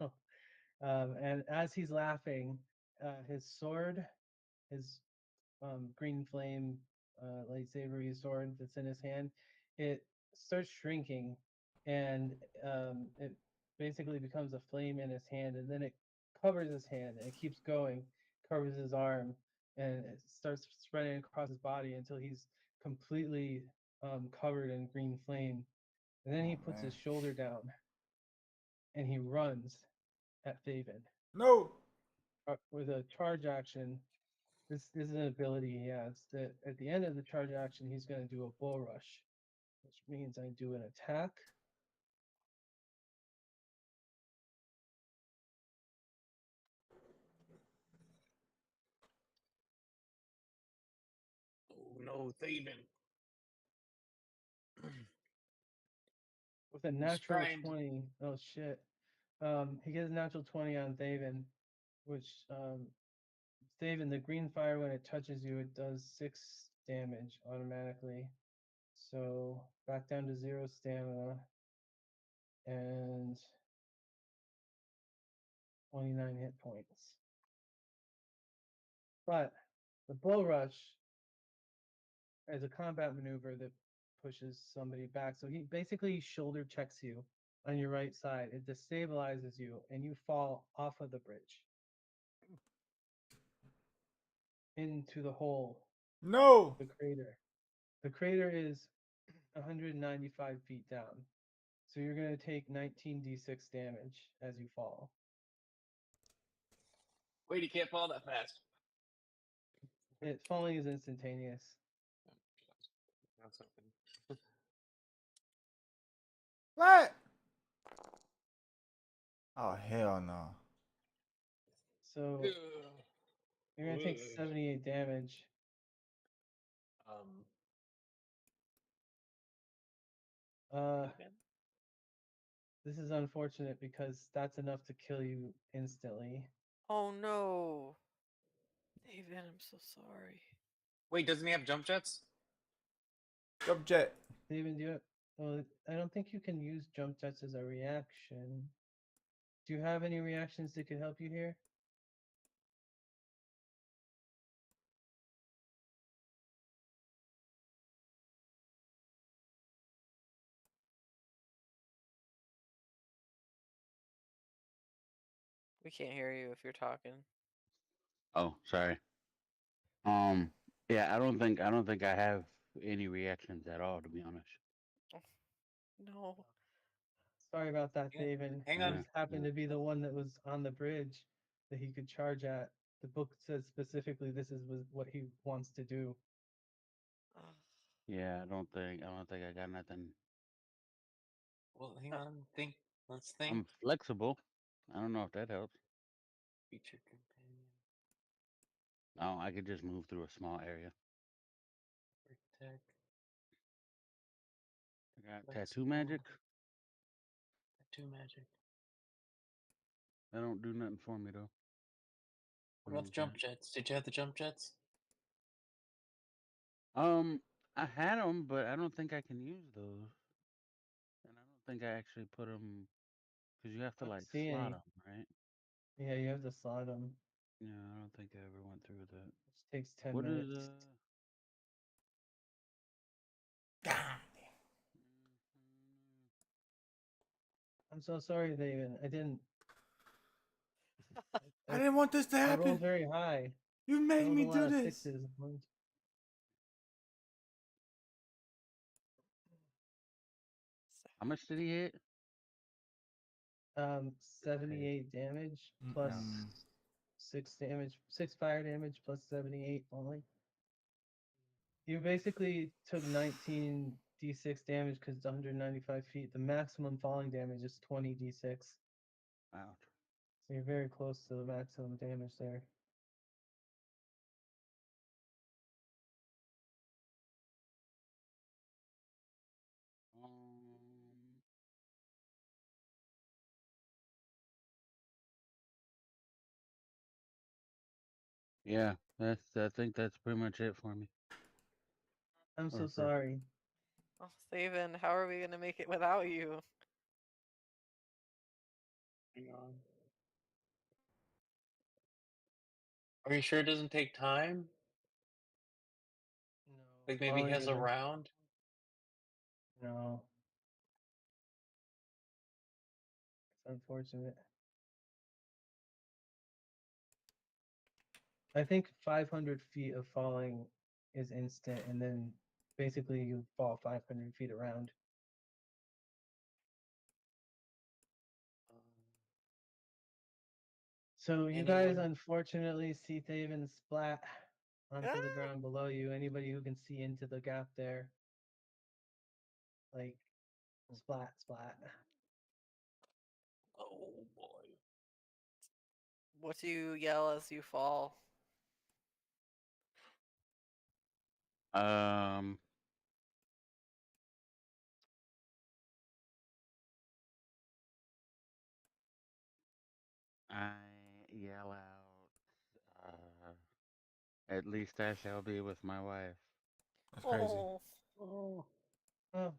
E: and as he's laughing, his sword, his green flame lightsabery sword that's in his hand, it starts shrinking, and it basically becomes a flame in his hand, and then it covers his hand, and it keeps going, covers his arm, and it starts spreading across his body until he's completely covered in green flame. And then he
B: Oh,
E: puts
B: man.
E: his shoulder down and he runs at Thaven.
B: No.
E: With a charge action, this is an ability he has that at the end of the charge action, he's going to do a bull rush, which means I do an attack.
C: Oh no, thieving.
E: With a
C: He's
E: natural
C: trying to.
E: 20. Oh, shit. He gets a natural 20 on Thaven, which Thaven, the green fire, when it touches you, it does 6 damage automatically. So back down to 0 stamina and 29 hit points. But the bull rush is a combat maneuver that pushes somebody back. So he basically shoulder checks you on your right side. It destabilizes you and you fall off of the bridge into the hole,
B: No.
E: the crater. The crater is 195 feet down. So you're going to take 19d6 damage as you fall.
C: Wait, he can't fall that fast.
E: Falling is instantaneous.
C: That's something.
B: What? Oh, hell no.
E: So you're going to take 78 damage.
C: Um. Thieving?
E: This is unfortunate because that's enough to kill you instantly.
F: Oh no. David, I'm so sorry.
C: Wait, doesn't he have jump jets?
B: Jump jet.
E: Steven, do you have, well, I don't think you can use jump jets as a reaction. Do you have any reactions that could help you here?
F: We can't hear you if you're talking.
A: Oh, sorry. Yeah, I don't think I have any reactions at all, to be honest.
F: No.
E: Sorry about that,
C: Hang on.
E: David.
C: Hang
E: He
C: on.
A: Yeah,
E: just happened
A: yeah.
E: to be the one that was on the bridge that he could charge at. The book says specifically this is what he wants to do.
F: Ugh.
A: Yeah, I don't think I got nothing.
C: Well, hang on. Think. Let's think.
A: I'm flexible. I don't know if that helps.
C: Feature companion.
A: Oh, I could just move through a small area.
C: Protect.
A: I got tattoo
C: Flexible.
A: magic.
C: Tattoo magic.
A: That don't do nothing for me though.
C: What
A: You know
C: about
A: what
C: the
A: I'm
C: jump
A: saying?
C: jets? Did you have the jump jets?
A: I had them, but I don't think I can use those. And I don't think I actually put them because you have
E: I
A: to
E: don't
A: like
E: see
A: slot
E: any.
A: them, right?
E: Yeah, you have to slot them,
A: Yeah, I don't think I ever went through that.
E: which takes 10
A: What is
E: minutes.
B: God.
E: I'm so sorry, David. I didn't.
B: I
E: I,
B: didn't want this to
E: I rolled
B: happen.
E: very high.
B: You
E: I
B: made
E: rolled
B: me
E: a lot
B: do
E: of
B: this.
E: 6s.
A: How much did he hit?
E: 78 damage plus
B: Mm-mm.
E: 6 damage, 6 fire damage plus 78 falling. You basically took 19 d6 damage because it's 195 feet. The maximum falling damage is 20 d6.
A: Ouch.
E: So you're very close to the maximum damage there.
A: Um, yeah, I think that's pretty much it for me.
E: I'm so
A: Or for
E: sorry.
F: Oh, Steven, how are we gonna make it without you?
C: Hang on. Are you sure it doesn't take time?
E: No.
C: Like maybe he
E: Falling
C: has
E: is
C: a round?
E: no. It's unfortunate. I think 500 feet of falling is instant, and then basically you fall 500 feet around. So you guys
C: Anyone?
E: unfortunately see Thaven splat onto the
F: Ah!
E: ground below you. Anybody who can see into the gap there, like splat, splat.
F: Oh boy. What do you yell as you fall?
A: Um, I yell out, at least I shall be with my wife.
B: That's crazy.
F: Oh,
A: Oh.
E: Oh,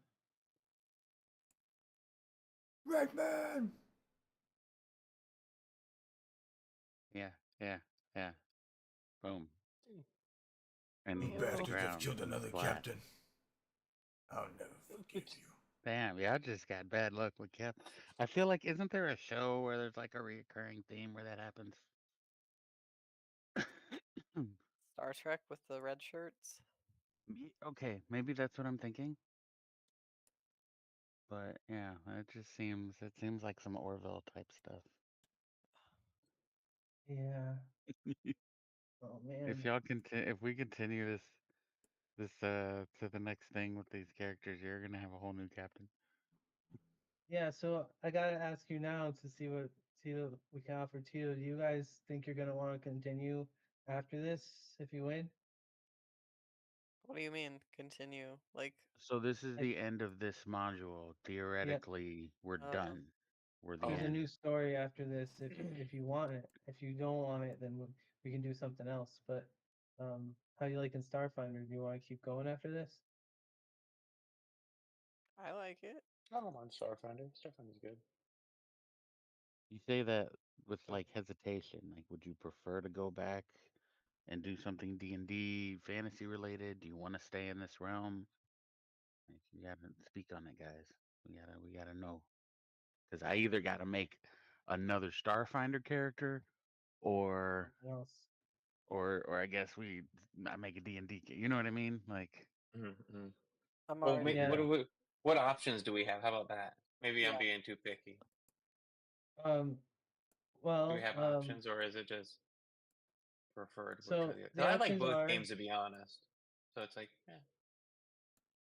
B: Ragman!
A: Yeah, yeah, yeah. Boom. And he
B: You
A: hits the
F: oh.
B: bastards have
A: ground
B: killed another
A: flat.
B: captain. I'll never forgive you.
A: Damn, y'all just got bad luck with Cap. I feel like, isn't there a show where there's like a recurring theme where that happens?
F: Star Trek with the red shirts.
A: Okay, maybe that's what I'm thinking. But yeah, it seems like some Orville type stuff.
E: yeah. Oh man.
A: If we continue this to the next thing with these characters, you're gonna have a whole new captain.
E: Yeah. So I gotta ask you now to see what Tito we can offer Tito. Do you guys think you're gonna want to continue after this if you win?
F: What do you mean? Continue? Like,
A: So this is
E: Like,
A: the end of this module.
E: yep.
A: Theoretically, we're
F: uh,
A: done. We're the
E: There's a
F: oh,
A: end.
E: new story after this if you want it. If you don't want it, then we can do something else. But how you like in Starfinder? Do you want to keep going after this?
F: I like it.
C: I don't mind Starfinder. Starfinder's good.
A: You say that with like hesitation. Like, would you prefer to go back and do something D&D fantasy related? Do you want to stay in this realm? Like, you gotta speak on it, guys. We gotta know. Because I either gotta make another Starfinder character, or
E: Something else.
A: or I guess I make a D&D. You know what I mean? Like,
C: Mm-hmm.
F: I'm
C: Well,
F: already
E: Yeah.
C: what options do we have? How about that? Maybe I'm
F: yeah.
C: being too picky.
E: Um.
C: Do we
E: Well.
C: have options, or is it just preferred which or
E: So
C: the other?
E: the
C: 'Cause I like
E: options
C: both
E: are.
C: games, to be honest. So it's like, yeah.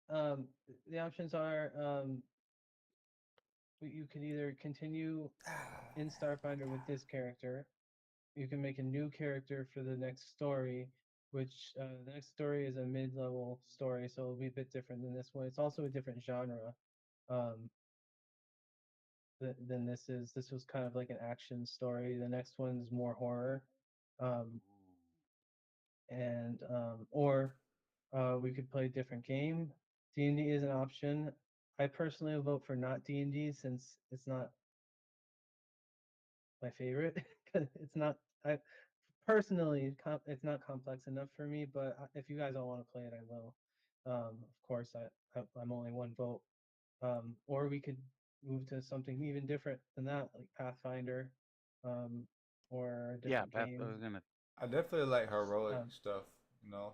E: Um. The options are. You could either continue in Starfinder with this character. You can make a new character for the next story, which the next story is a mid-level story, so it'll be a bit different than this one. It's also a different genre um, than this is. This was kind of like an action story. The next one's more horror, um, and or we could play a different game. D&D is an option. I personally will vote for not D&D since it's not my favorite. It's not. I personally, it's not complex enough for me. But if you guys all want to play it, I will. Of course, I'm only one vote. Or we could move to something even different than that, like Pathfinder, um, or a
A: yeah,
E: different
A: Path. I
E: game.
A: was gonna.
B: I definitely like heroic
E: Um,
B: stuff, you know?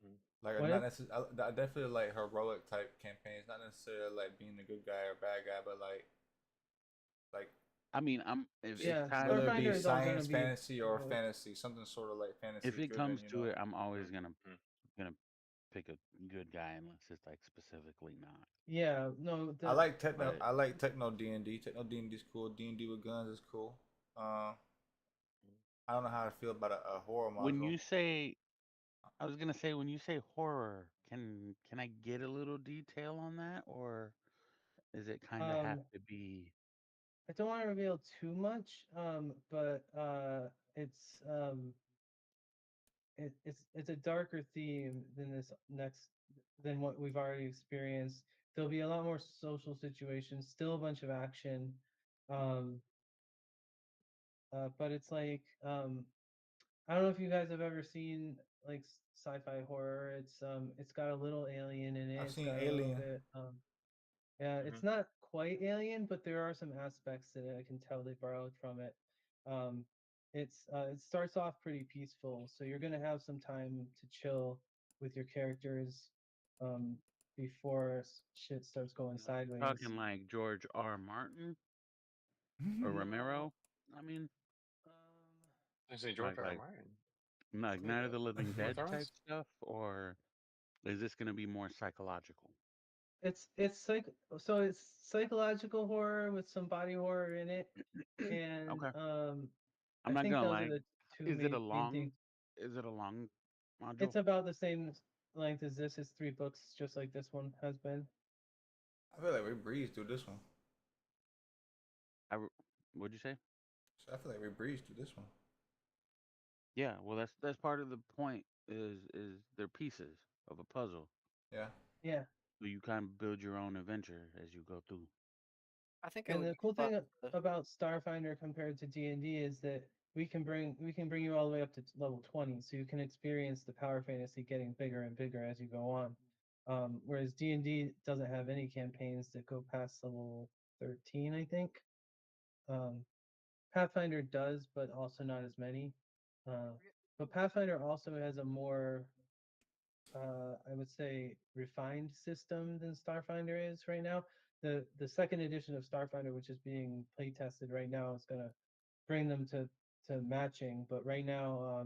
C: Mm.
B: Like, not
E: what?
B: necessarily, I definitely like heroic type campaigns, not necessarily like being a good guy or bad guy, but like
A: I mean, if
E: Yeah,
A: time
B: whether it be
E: Starfinder is all gonna
B: science,
E: be
B: fantasy, or
E: heroic.
B: fantasy, something sort of like
A: if
B: fantasy
A: it
B: driven,
A: comes
B: you
A: to
B: know?
A: it, I'm always
C: Mm-hmm.
A: gonna pick a good guy unless it's like specifically not.
E: Yeah, no,
A: But
B: I like techno D and D. Techno D and D is cool. D and D with guns is cool. Uh, I don't know how I feel about a horror
A: when
B: module.
A: you say, I was gonna say when you say horror, can I get a little detail on that, or is it kind of have
E: um,
A: to be?
E: I don't want to reveal too much. But it's it's a darker theme than this next than what we've already experienced. There'll be a lot more social situations, still a bunch of action, um, but it's like I don't know if you guys have ever seen like sci-fi horror. It's got a little alien in it.
B: I've
E: It's
B: seen
E: got a little
B: Alien.
E: bit yeah.
C: Mm-hmm.
E: It's not quite alien, but there are some aspects that I can tell they borrowed from it. Um, it starts off pretty peaceful, so you're gonna have some time to chill with your characters um, before shit starts going sideways.
A: Talking like George R. Martin or
E: No,
A: Romero. I mean,
C: I say George
A: Like
C: R. R.
A: like
C: Martin.
A: like
C: Made
A: Night of the Living
C: Game of
A: Dead type
C: Thrones.
A: stuff, or is this gonna be more psychological?
E: It's psychological horror with some body horror in it, and
A: Okay. I'm
E: I
A: not
E: think
A: gonna
E: those are
A: lie.
E: the two
A: Is it a
E: main
A: long?
E: things.
A: Is it a long module?
E: It's about the same length as this. It's 3 books, just like this one has been.
B: I feel like we breezed through this one.
A: What'd you say?
B: So I feel like we breezed through this one.
A: Yeah. Well, that's part of the point. Is they're pieces of a puzzle,
B: Yeah.
E: Yeah,
A: so you kind of build your own adventure as you go through.
F: I think it
E: and
F: would
E: the
F: be
E: cool
F: fun
E: thing
F: to.
E: about Starfinder compared to D&D is that we can bring you all the way up to level 20, so you can experience the power fantasy getting bigger and bigger as you go on. Whereas D&D doesn't have any campaigns that go past level 13, I think. Um, Pathfinder does, but also not as many. But Pathfinder also has a more, I would say, refined system than Starfinder is right now. The second edition of Starfinder, which is being play tested right now, is gonna bring them to matching. But right now,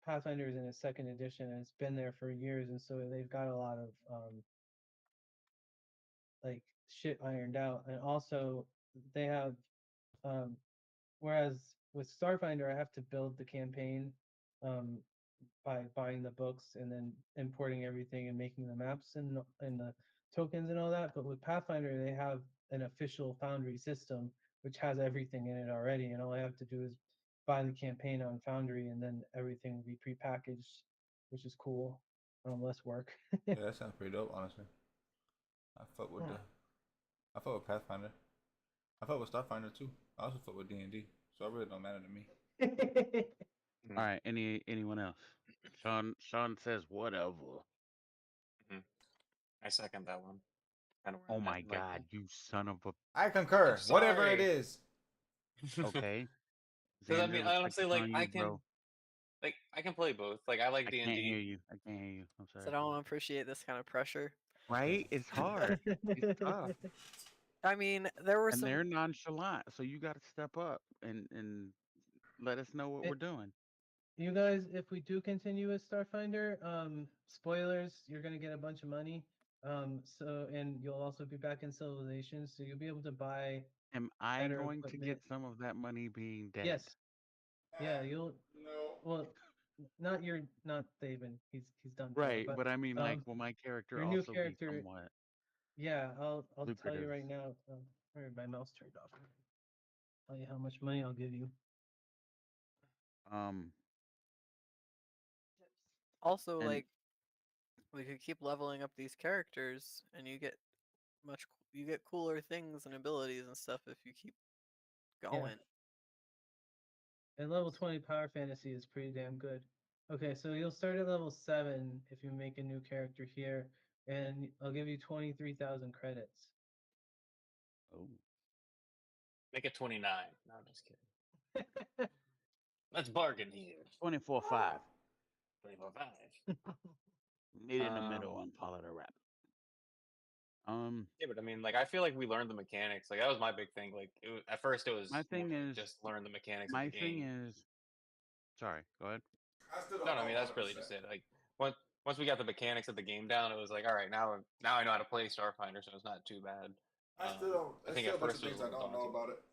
E: Pathfinder is in its second edition and it's been there for years, and so they've got a lot of like shit ironed out, and also they have um, whereas with Starfinder, I have to build the campaign um, by buying the books and then importing everything and making the maps and the tokens and all that. But with Pathfinder, they have an official Foundry system which has everything in it already, and all I have to do is buy the campaign on Foundry, and then everything will be prepackaged, which is cool. Less work.
B: Yeah, that sounds pretty dope, honestly. I fuck with the I fuck with Pathfinder. I fuck with Starfinder too. I also fuck with D&D. So it really don't matter to me.
A: All
C: Mm-hmm.
A: right. Anyone else? Sean says whatever.
C: Mm-hmm. I second that one. Kind of where
A: Oh
C: I'm at
A: my
C: in my
A: God, you son of a.
B: I
C: I'm
B: concur. Whatever it
C: sorry.
B: is.
A: Okay.
C: Because I mean,
A: Xander, looks like
C: honestly,
A: it's
C: like
A: on you, bro.
C: I can play both. Like I like
A: I
C: D and
A: can't hear
C: D.
A: you. I can't hear you. I'm
F: So I
A: sorry.
F: don't appreciate this kind of pressure.
A: Right? It's hard. It's tough.
F: I mean, there were
A: And
F: some.
A: they're nonchalant, so you got to step up and let us know what we're
E: It,
A: doing.
E: you guys, if we do continue with Starfinder, spoilers, you're gonna get a bunch of money. And you'll also be back in Civilization, so you'll be able to buy
A: Am I
E: better
A: going to
E: equipment.
A: get some of that money being dead?
E: Yes, yeah, you'll.
B: No.
E: Well, not Thaven. He's done for.
A: Right,
E: But
A: but I mean, like,
E: um,
A: will my character
E: your new
A: also be
E: character,
A: somewhat
E: yeah, I'll tell you
A: lucrative?
E: right now. Where my mouse turned off. Tell you how much money I'll give you.
A: Um,
F: Also,
A: and
F: like, we could keep leveling up these characters, and you get cooler things and abilities and stuff if you keep
E: Yeah,
F: going.
E: and level 20 power fantasy is pretty damn good. Okay, so you'll start at level 7 if you make a new character here, and I'll give you 23,000 credits.
A: oh,
C: Make it 29. No, I'm just kidding. Let's bargain here.
A: 24/5.
C: 24.5.
A: Meet in the middle
C: Um,
A: and call it a wrap. Um,
C: yeah, but I mean, like, I feel like we learned the mechanics. Like, that was my big thing. Like, at first, it
A: my
C: was more
A: thing
C: like
A: is,
C: just learn the mechanics of the
A: my thing
C: game.
A: is, sorry, go ahead.
B: I still
C: No,
B: don't
C: no, I mean
B: know
C: that's really
B: 100%.
C: just it. Like, once we got the mechanics of the game down, it was like, all right, now I know how to play Starfinder, so it's not too bad.
B: I still don't.
C: I
B: There's
C: think
B: still
C: at
B: a bunch of
C: first it was
B: things
C: a
B: I
C: little
B: don't know
C: daunting.
B: about it.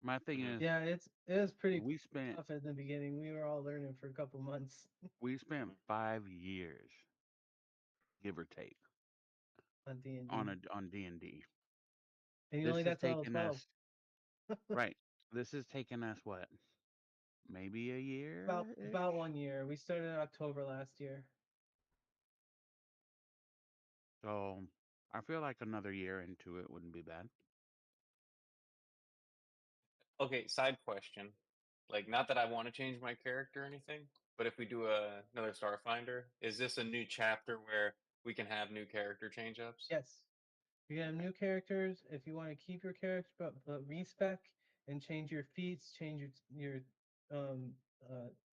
A: My thing
C: Hmm.
A: is,
E: Yeah, it was pretty
A: we spent
E: tough at the beginning. We were all learning for a couple months
A: we spent
C: Hmm.
A: 5 years, give or take,
E: on
A: on
E: D&D,
A: on D&D.
E: and you
A: This
E: only
A: has
E: got to level
A: taken us
E: 12.
A: right. This has taken us what? Maybe a
E: About
A: year ish.
E: about 1 year. We started in October last year.
A: So I feel like another year into it wouldn't be bad.
C: Okay, side question. Like, not that I want to change my character or anything, but if we do another Starfinder, is this a new chapter where we can have new character change ups?
E: Yes. You can have
C: Okay.
E: new characters if you want to keep your character, but respec and change your feats, change your um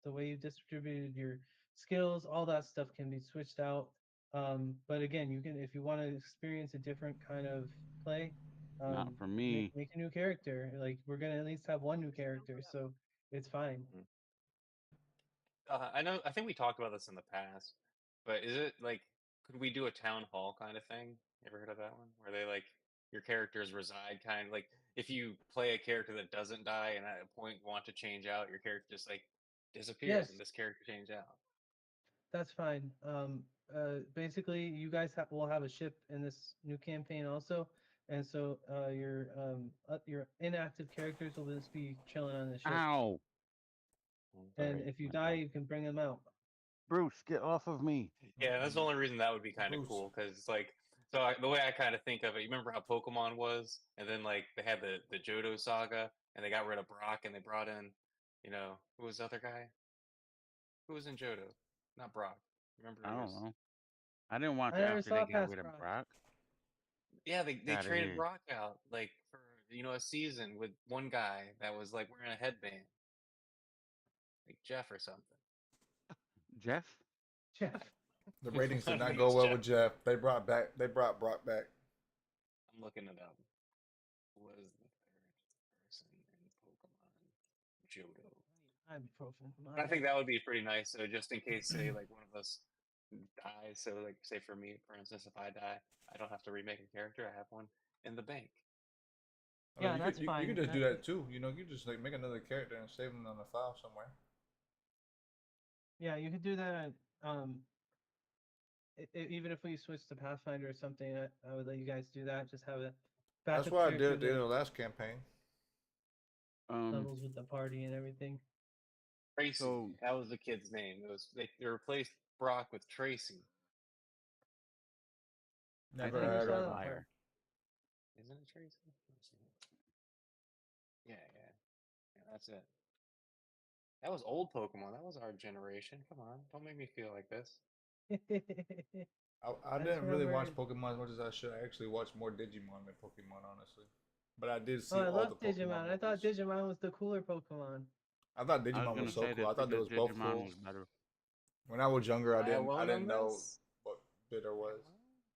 E: the way you distributed your skills. All that stuff can be switched out. But again, you can if you want to experience a different kind of play,
A: Not for
E: make
A: me.
E: make a new character. Like we're gonna at least have one new character, so It's fine.
C: I know. I think we talked about this in the past, but is it like could we do a town hall kind of thing? You ever heard of that one? Where they like your characters reside, kind of like if you play a character that doesn't die and at a point want to change out, your character just like disappears
E: Yes,
C: and this character change out.
E: that's fine. Basically, you guys will have a ship in this new campaign also, and so your inactive characters will just be chilling on the ship.
A: Ow!
E: And
A: Sorry,
E: if you
A: my
E: die,
A: dog.
E: you can bring them out.
A: Bruce, get off of me!
C: Yeah, that's the only reason that would be kind of
B: Bruce.
C: cool because it's like the way I kind of think of it. You remember how Pokemon was, and then like they had the Johto saga, and they got rid of Brock, and they brought in, who was the other guy? Who was in Johto? Not Brock. Remember
A: I
C: it
A: don't
C: was
A: know. I didn't watch
E: I
A: it
E: never
A: after they
E: saw
A: got
E: past
A: rid of
E: Brock.
A: Brock.
C: yeah they
A: Get out of
C: traded
A: here.
C: Brock out like for a season with one guy that was like wearing a headband, like Jeff or something.
A: Jeff?
E: Jeff.
B: The ratings
C: I
B: did
C: don't
B: not
C: think
B: go
C: it's
B: well
C: Jeff.
B: with Jeff. They brought Brock back.
C: I'm looking it up. Who was the third person in Pokemon Johto?
E: Ibuprofen.
C: I think that would be pretty nice. So just in case, say, like one of us dies. So, like, say for me, for instance, if I die, I don't have to remake a character. I have one in the bank.
B: I mean,
E: Yeah, that's
B: you
E: fine.
B: could just do that too. You just like make another character and save them on the file somewhere.
E: Yeah, you could do that. Even if we switch to Pathfinder or something, I would let you guys do that. Just have a
B: That's
E: backup
B: what I
E: character
B: did in
E: that
B: the last campaign.
E: levels with the party and everything.
C: Tracy.
A: So
C: That was the kid's name. It was they replaced Brock with Tracy.
B: Never
E: I never
B: heard
E: saw
B: of
E: that
B: him.
E: part.
C: Isn't it Tracy? Yeah, that's it. That was old Pokemon. That was our generation. Come on, don't make me feel like this.
B: I
E: I just
B: didn't really watch
E: remember.
B: Pokemon as much as I should. I actually watched more Digimon than Pokemon, honestly. But I did
E: Oh,
B: see
E: I
B: all
E: love
B: the Pokemon
E: Digimon. I thought
B: movies.
E: Digimon was the cooler Pokemon.
B: I thought
A: I was
B: Digimon was
A: gonna
B: so
A: say
B: cool.
A: this
B: I thought they
A: because
B: was both
A: Digimon
B: cool.
A: was better.
B: When I was younger,
C: Am I
B: I
C: alone on
B: didn't know
C: this?
B: what bitter was.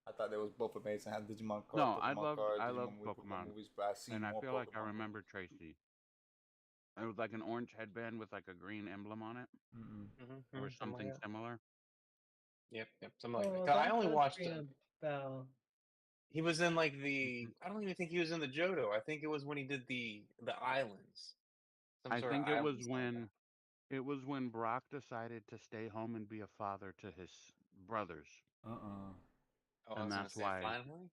B: I thought they was both amazing. I had Digimon
A: No, I loved
B: Digimon movie, Pokemon
A: Pokemon,
B: movies, but I seen
A: and I
B: more
A: feel like I
B: Pokemon
A: remember
B: movies.
A: Tracy. It was like an orange headband with like a green emblem on it, or
C: Something like
A: something
C: that.
A: similar.
C: Yep, something like that.
E: Oh,
C: 'Cause I
E: that
C: only
E: does
C: watched
E: ring
C: him.
E: a bell.
C: He was in like
A: hmm
C: the. I don't even think he was in the Johto. I think it was when he did the islands, some
A: I
C: sort of
A: think
C: island saga.
A: it was when Brock decided to stay home and be a father to his brothers,
C: Oh, I
A: and
C: was gonna
A: that's
C: say
A: why.
C: finally.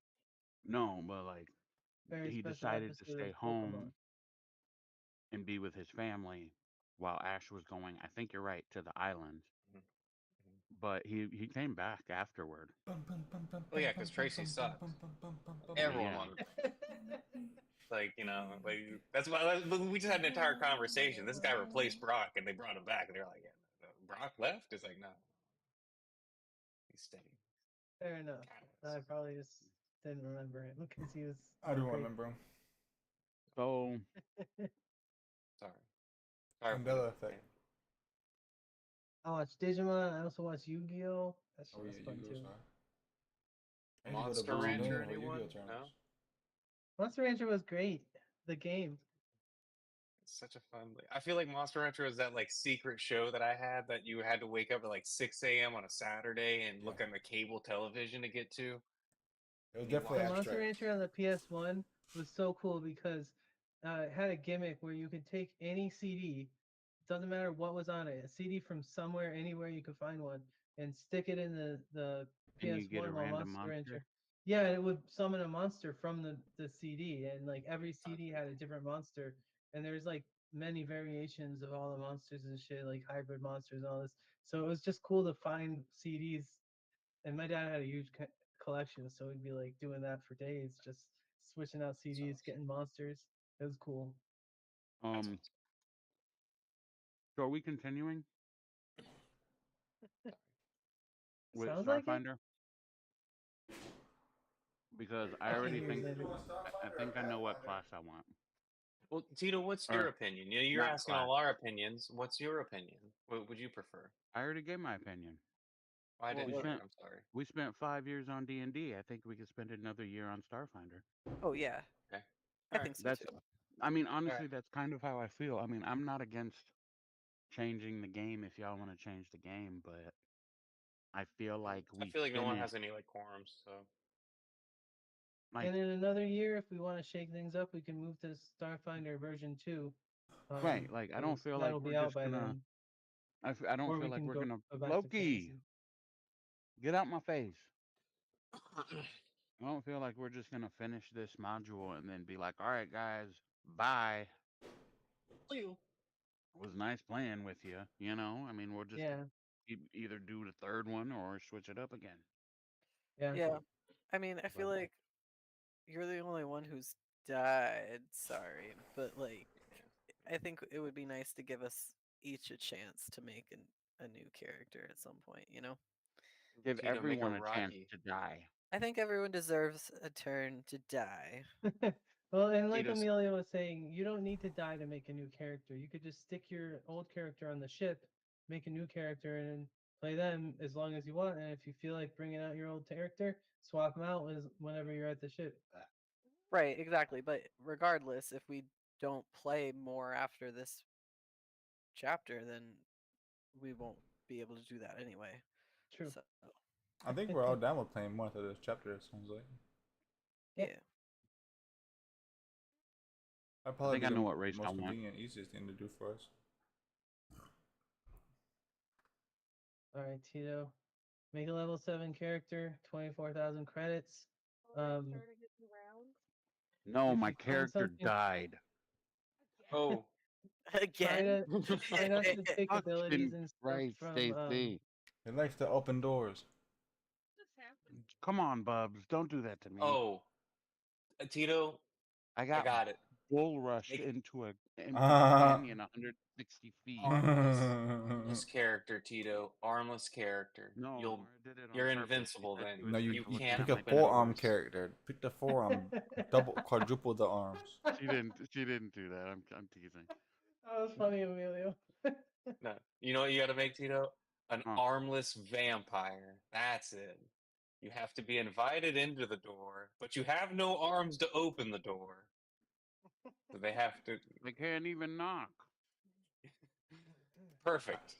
A: No, but like
E: Very
A: he
E: special
A: decided to
E: episode of
A: stay
E: Pokemon.
A: home and be with his family while Ash was going. I think you're right, to the islands,
C: Mhm, mhm.
A: but he came back afterward.
C: Oh yeah, because Tracy sucks. Everyone
A: Yeah,
C: wanted like like that's why we just had an entire conversation. This guy replaced Brock, and they brought him back, and they're like, yeah, no, Brock left. It's like no, he's staying.
E: Fair enough. I
C: Catalyst.
E: probably just didn't remember him because he was
B: I
E: so
B: don't
E: great.
B: remember him.
A: so
C: Sorry, sorry for
B: Mandela
C: losing
B: effect.
C: him.
E: I watched Digimon. I also watched Yu-Gi-Oh. That's
B: Oh yeah,
E: fun
B: Yu-Gi-Oh!
E: too.
B: Sorry. I need to go to
C: Monster
B: Brazil
C: Rancher,
B: for
C: anyone?
B: Yu-Gi-Oh!
C: No.
B: tournaments.
E: Monster Rancher was great. The game.
C: It's such a fun. I feel like Monster Rancher was that like secret show that I had that you had to wake up at like 6 a.m. on a Saturday and
B: Yeah,
C: look on the cable television to get to.
B: it was
C: And you
B: definitely
E: So
C: watch.
E: Monster
B: abstract.
E: Rancher on the PS1 was so cool because it had a gimmick where you could take any CD, doesn't matter what was on it, a CD from somewhere, anywhere you could find one, and stick it in the
A: and you get a
E: PS1 while
A: random
E: Monster
A: monster.
E: Rancher. Yeah, it would summon a monster from the CD, and like every
C: Oh, that's
E: CD
C: pretty
E: had a
C: cool.
E: different monster, and there's like many variations of all the monsters and shit, like hybrid monsters and all this. So it was just cool to find CDs, and my dad had a huge collection, so we'd be like doing that for days, just switching out
C: That's
E: CDs,
C: awesome.
E: getting monsters. It was cool.
C: That's
A: Um,
C: awesome.
A: so are we continuing with
E: Sounds like it.
A: Starfinder? Because I
E: 15
A: already
E: years
A: think
E: later.
A: I think I know what class I want,
C: Well, Tito, what's your
A: or
C: opinion? You're
A: not
C: asking
A: class.
C: all our opinions. What's your opinion? What would you prefer?
A: I already gave my opinion.
C: Why
F: Well,
C: didn't
A: We
C: you?
A: spent
C: I'm sorry.
A: we spent 5 years on D&D. I think we could spend another year on Starfinder.
F: oh yeah,
C: Okay.
F: I
C: All right.
F: think so
A: That's
F: too.
A: I mean,
C: All right.
A: honestly, that's kind of how I feel. I mean, I'm not against changing the game if y'all want to change the game, but I feel like
C: I
A: we
C: feel like no one
A: finished
C: has any like quorums, so
A: like
E: And in another year, if we want to shake things up, we can move to Starfinder version 2.
A: right. Like I don't
E: Because
A: feel like
E: that'll
A: we're
E: be out
A: just
E: by
A: gonna.
E: then.
A: I don't
E: Or
A: feel
E: we
A: like
E: can
A: we're
E: go,
A: gonna.
E: go back to
A: Loki,
E: fantasy.
A: get out my face. I don't feel like we're just gonna finish this module and then be like, all right, guys, bye.
C: Ew.
A: It was nice playing with you. You know, I mean, we'll just
E: Yeah,
A: either do the third one or switch it up again.
E: yeah.
F: Yeah. I mean, I feel
A: But
F: like you're the only one who's died. Sorry, but like, I think it would be nice to give us each a chance to make a new character at some point. You know,
A: give
C: Tito, make a
A: everyone a chance
C: Rocky.
A: to die.
F: I think everyone deserves a turn to die.
E: Well, and like
C: Tito's
E: Amelia was saying, you don't need to die to make a new character. You could just stick your old character on the ship, make a new character, and play them as long as you want. And if you feel like bringing out your old character, swap them out whenever you're at the ship.
F: Right, exactly. But regardless, if we don't play more after this chapter, then we won't be able to do that anyway.
E: True.
F: So,
B: I think we're all down with playing more after this chapter. It sounds like
E: Yep.
F: yeah.
B: that'd
A: I
B: probably
A: think
B: be
A: I know
B: the
A: what race I
B: most
A: want.
B: convenient, easiest thing to do for us.
E: All right, Tito. Make a level 7 character, 24,000 credits. Um,
A: No,
E: if
A: my
E: you find
A: character
E: something,
A: died.
C: Oh,
E: try
F: Again.
E: to try not to take abilities
A: Fucking
E: and stuff
A: Christ,
E: from
A: Stacy.
B: It likes to open doors.
A: Come on, Bubs. Don't do that to me.
C: oh, Tito,
A: I
C: I
A: got
C: got it.
A: bull rushed
C: Make
A: into a empty
B: Uh,
A: canyon 160 feet.
C: armless character, Tito. Armless character.
A: No, I did it on
C: You're
A: purpose
C: invincible
A: because
C: then.
A: she was
B: no, you
C: You
B: you
C: can't
B: pick
A: looking at
B: a
A: my
C: open
B: forearm
A: pictures.
C: doors.
B: character. Pick the forearm, double, quadruple the arms.
A: She didn't do that. I'm teasing.
E: That was funny, Emilio.
C: No. You know what you gotta make, Tito? An
A: Huh.
C: armless vampire. That's it. You have to be invited into the door, but you have no arms to open the door. So they have to.
A: I can't even knock.
C: Perfect.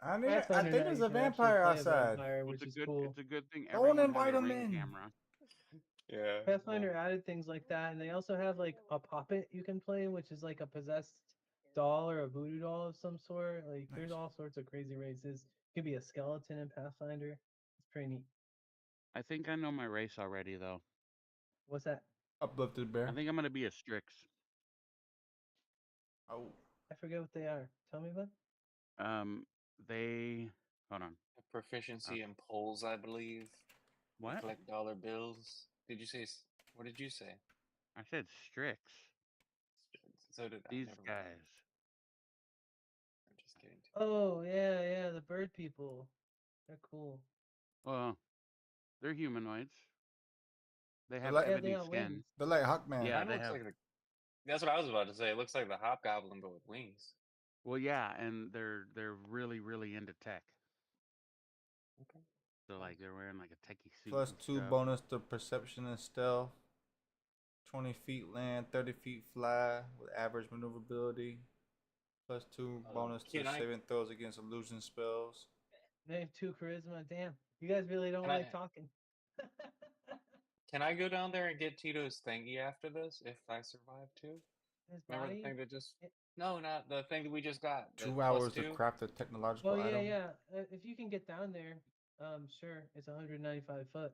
B: I
E: Pathfinder
B: think
E: now
B: there's
E: you
B: a
E: can actually
B: vampire
E: play a
B: outside.
E: vampire, which is
A: It's
E: cool.
A: a good thing
B: Don't
A: everyone has
B: invite
A: a
B: him
A: ring
B: in.
A: camera.
C: Yeah.
E: Pathfinder added things like that, and they also have like a puppet you can play, which is like a possessed doll or a voodoo doll of some sort. Like there's
B: Nice.
E: all sorts of crazy races. Could be a skeleton in Pathfinder. It's pretty neat.
A: I think I know my race already, though.
E: What's that?
B: Uplifted
A: I
B: bear.
A: think I'm gonna be a Strix.
B: Oh,
E: I forget what they are. Tell me about.
A: Um, they hold on. Uh,
C: Proficiency in polls, I believe. They
A: what?
C: collect dollar bills. Did you say? What did you say?
A: I said Strix.
C: So did I.
A: These
C: Never mind.
A: guys.
C: I'm just kidding.
E: Oh yeah, yeah, the bird people. They're cool.
A: Well, they're humanoids. They
B: they're
A: have
B: like
E: Yeah, they
A: ebony
E: got wings.
A: skin.
B: they're like Hawkman.
A: Yeah,
C: Kind of
A: they
C: looks
A: have.
C: like the. That's what I was about to say. It looks like the hobgoblin, but with wings.
A: Well, yeah, and they're really into tech.
C: Okay.
A: So
C: Nice.
A: like they're wearing like a techie suit
B: Plus
A: and
B: two
A: stuff.
B: bonus to perception and stealth. 20 feet land, 30 feet fly with average maneuverability. Plus two bonus to
C: Can I?
B: saving throws against illusion spells.
E: They have 2 charisma. Damn, you guys really don't
C: Can I?
E: like talking.
C: Can I go down there and get Tito's thingy after this if I survive too?
E: His
C: Remember the
E: body.
C: thing that just. No, not the thing that we just got. The
B: 2 hours to
C: +2.
B: craft a
E: Oh
B: technological
E: yeah,
B: item.
E: yeah. If you can get down there, sure. It's 195 foot.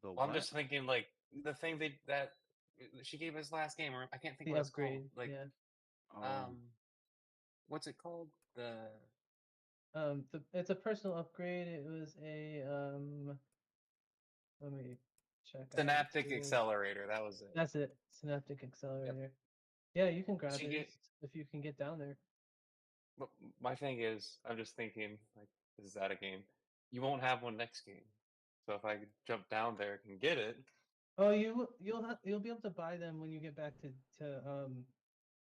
A: The
C: Well, I'm
A: what?
C: just thinking like the thing that she gave us last game. Or I can't think
E: The
C: what it's called.
E: upgrade.
C: Like
E: Yeah.
A: Oh,
C: what's it called? The
E: It's a personal upgrade. It was a Let me check out its
C: synaptic
E: rules.
C: accelerator. That was it.
E: That's it. Synaptic
C: Yep.
E: accelerator. Yeah, you can grab
C: She
E: his
C: get.
E: if you can get down there.
C: But my thing is, I'm just thinking like, is that a game? You won't have one next game. So if I could jump down there and get it,
E: Oh, you'll be able to buy them when you get back to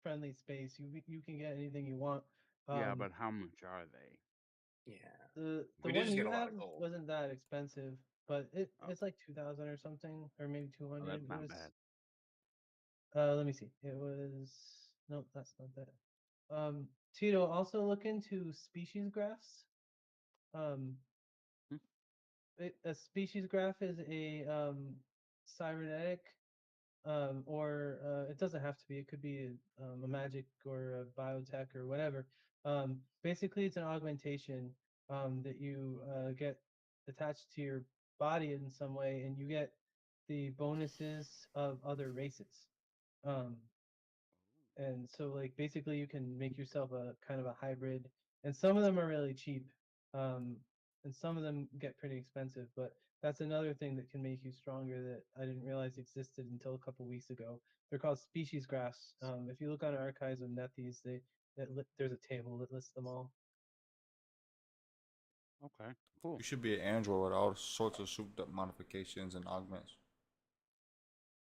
E: friendly space. You can get anything you want.
A: yeah,
E: Um,
A: but how much are they?
C: yeah,
E: the
C: we did
E: one
C: just get
E: you
C: a lot
E: have
C: of gold.
E: wasn't that expensive, but
A: Oh,
E: it's like 2,000 or something, or maybe
A: well,
E: 200.
A: that's
E: It
A: not
E: was
A: bad.
E: Let me see. It was no, that's not that. Tito, also look into species graphs. Um,
A: Hmm?
E: a species graph is a cybernetic, or it doesn't have to be. It could be a magic or a biotech or whatever. Basically, it's an augmentation that you get attached to your body in some way, and you get the bonuses of other races. Um, and so like basically you can make yourself a kind of a hybrid, and some of them are really cheap, um, and some of them get pretty expensive, but that's another thing that can make you stronger that I didn't realize existed until a couple weeks ago. They're called species graphs. If you look on archives of Nethes, there's a table that lists them all.
A: Okay, cool.
B: You should be an android with all sorts of souped up modifications and augments.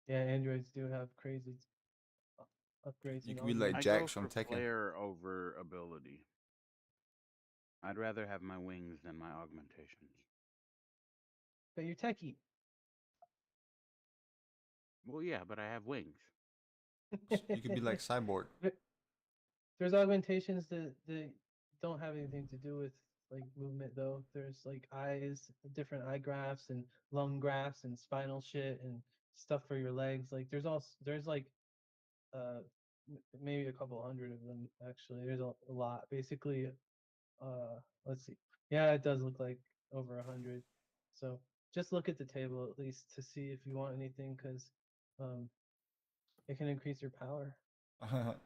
E: Yeah, androids do have crazy upgrades
B: You
E: and
B: could be like
A: I
E: augments.
A: go
B: Jax from
A: for
B: Tekken.
A: flair over ability. I'd rather have my wings than my augmentations.
E: But you're techie.
A: Well, yeah, but I have wings.
B: You could be like Cyborg.
E: There's augmentations that don't have anything to do with like movement though. There's like eyes, different eye grafts and lung grafts and spinal shit and stuff for your legs. Like there's like uh maybe a couple hundred of them actually. There's a lot. Basically, let's see. Yeah, it does look like over 100. So just look at the table at least to see if you want anything, because um it can increase your power.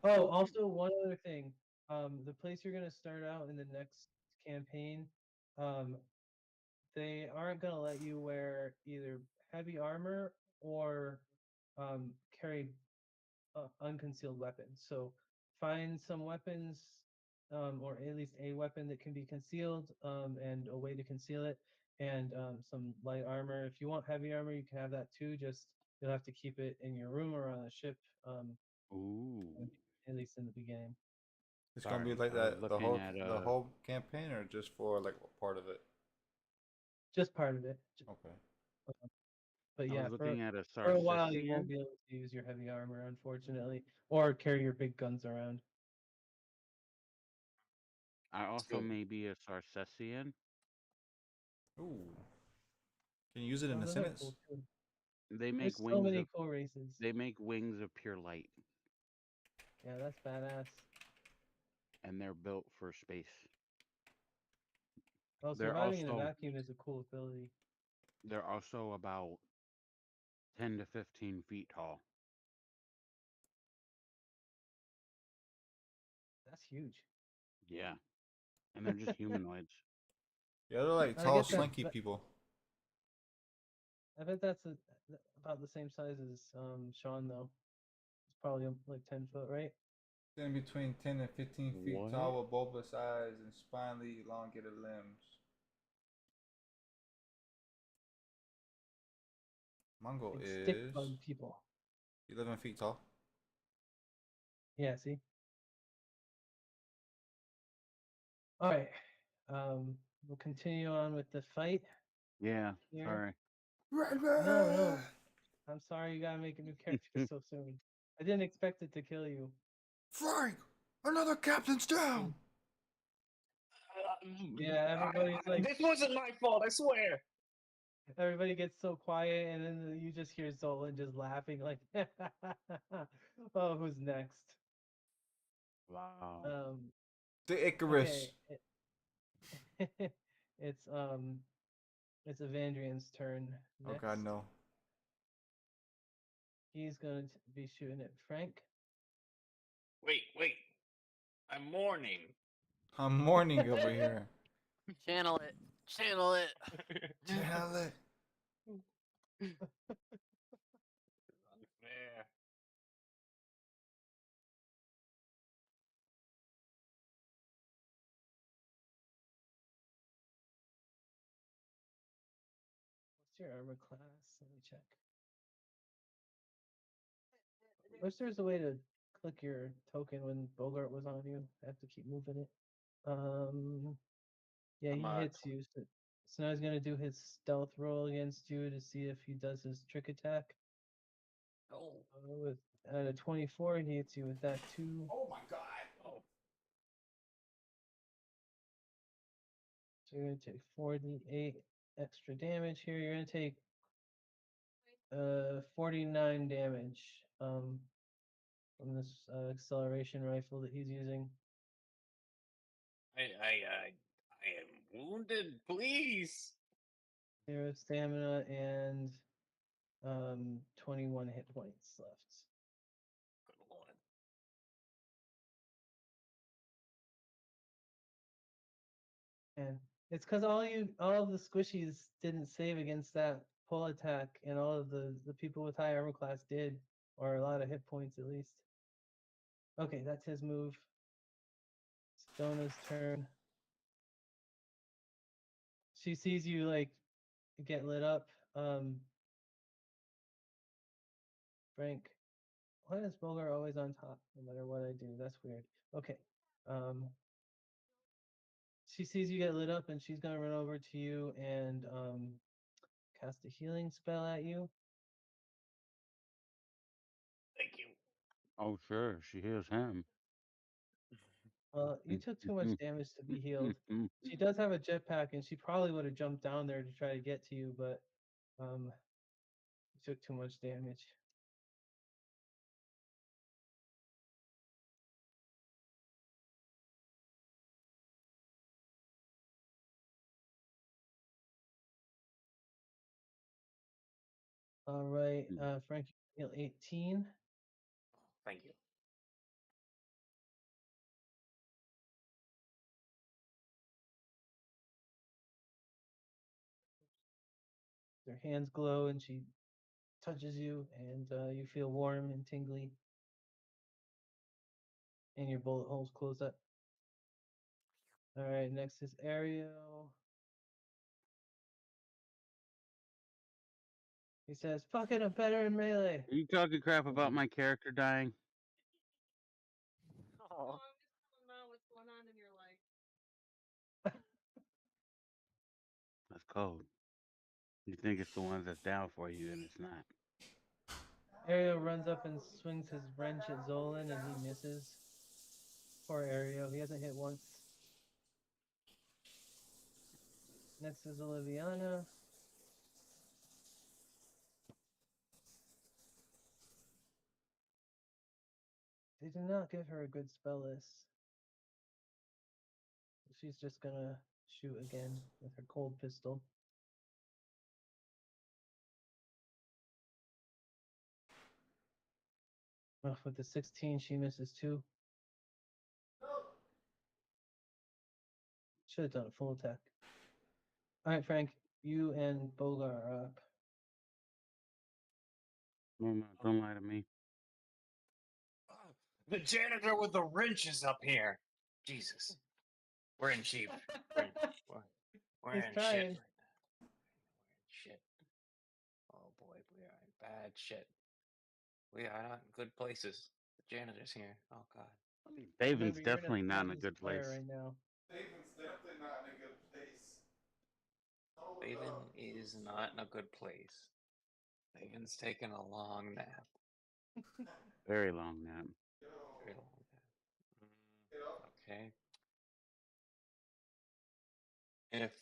E: Oh, also one other thing. The place you're gonna start out in the next campaign, um, they aren't gonna let you wear either heavy armor or carry unconcealed weapons. So find some weapons, or at least a weapon that can be concealed, and a way to conceal it, and some light armor. If you want heavy armor, you can have that too. Just you'll have to keep it in your room or on a ship,
A: Ooh.
E: at least in the beginning.
B: It's gonna be
A: Sorry,
B: like
A: I was
B: that
A: looking at
B: the whole campaign, or just for like part of it.
E: Just part of it.
B: Okay.
E: But
A: I
E: yeah,
A: was looking at a
E: for a while you won't
A: Sarcissian.
E: be able to use your heavy armor, unfortunately, or carry your big guns around.
A: I also
C: Still,
A: may be a Sarcissian.
B: Ooh. Can you use it in
E: Oh,
B: a
E: those are
B: sentence?
E: cool too.
A: They make
E: There's so
A: wings
E: many
A: of
E: cool races.
A: they make wings of pure light,
E: Yeah, that's badass.
A: and they're built for space.
E: Well,
A: They're
E: surviving in a
A: also
E: vacuum is a cool ability.
A: they're also about 10 to 15 feet tall.
E: That's huge.
A: Yeah, and they're just humanoids.
B: Yeah, they're like
E: I
B: tall,
E: guess that,
B: slinky people.
E: I bet that's about the same size as Sean though. It's probably like 10 foot, right?
B: In between 10 and 15 feet
A: What?
B: tall with bulbous eyes and spinely elongated limbs. Mongo
E: Like stick
B: is
E: bug people.
B: 11 feet tall.
E: Yeah, see. All right. We'll continue on with the fight
A: Yeah,
E: here.
A: sorry.
E: No, no. I'm sorry you gotta make a new character so soon. I didn't expect it to kill you.
B: Frank! Another captain's down!
E: Yeah, everybody's like,
C: this wasn't my fault, I swear.
E: everybody gets so quiet, and then you just hear Zolan just laughing, like, oh, who's next?
A: Wow.
E: Um,
B: The Icarus.
E: okay, it's it's Evandrian's turn
B: Oh god,
E: next.
B: no.
E: He's going to be shooting at Frank.
C: Wait. I'm mourning.
B: I'm mourning over here.
F: Channel it. Channel it.
B: Tell it.
C: Unfair.
E: What's your armor class? Let me check. Wish there's a way to click your token when Bogart was on you. I have to keep moving it. Yeah,
C: I'm
E: he hits you. So now he's gonna do his stealth roll against you to see if he does his trick attack.
C: oh,
E: With at a 24. He hits you with that too.
B: Oh my god.
E: So you're gonna take 48 extra damage here. You're gonna take 49 damage from this acceleration rifle that he's using.
C: I am wounded. Please.
E: 0 stamina and 21 hit points left.
C: Good lord.
E: And it's because all of the squishies didn't save against that pull attack, and all of the people with high armor class did, or a lot of hit points at least. Okay, that's his move. Stona's turn. She sees you like get lit up. Frank, why is Bulgar always on top no matter what I do? That's weird. Okay. She sees you get lit up and she's gonna run over to you and cast a healing spell at you.
C: Thank you.
A: Oh, sure, she hears him.
E: You took too much damage to be healed. She does have a jetpack and she probably would have jumped down there to try to get to you, but you took too much damage. All right, Frank, you heal 18.
C: Thank you.
E: Her hands glow and she touches you, and you feel warm and tingly, and your bullet holes close up. All right, next is Ariel. He says, "Fuck it, I'm better in melee."
A: Are you talking crap about my character dying?
D: Oh,
F: Oh,
D: I'm just telling Mom what's going on in your life.
A: That's cold. You think it's the one that's down for you, and it's not.
E: Ariel runs up and swings his wrench at Zolan, and he misses. Poor Ariel, he hasn't hit once. Next is Oliviana. They did not give her a good spell list. She's just gonna shoot again with her cold pistol. With the 16, she misses too. Should have done a full attack. All right, Frank, you and Boga are up.
A: No, don't lie to me.
C: The janitor with the wrench is up here. Jesus. We're in cheap. We're
E: He's
C: in shit
E: trying.
C: right now. We're in shit. Oh boy, we are in bad shit. We are not in good places. The janitor's here. Oh god.
A: Davin's
E: Remember, you're in a
A: definitely not in a
E: frozen
A: good place.
E: square right now.
B: David's definitely not in a good place.
C: Raven is not in a good place. Raven's taking a long nap.
A: Very long nap.
C: Very long nap. Okay. If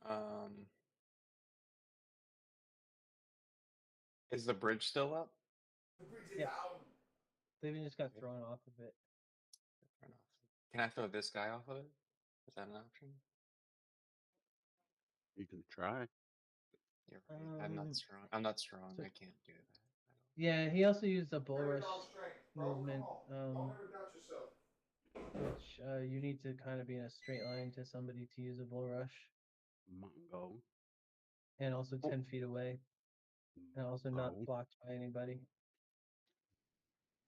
C: um is the bridge still up?
E: Yeah. They even just got thrown off of it.
C: Fair enough. Can I throw this guy off of it? Is that an option?
A: You can try.
C: You're right. I'm not strong. I'm not strong. I can't do that.
E: Yeah, he also used a bull rush movement, which you need to kind of be in a straight line to somebody to use a bull rush,
A: Mongo.
E: and also 10 feet away, and also not
A: Mongo.
E: blocked by anybody.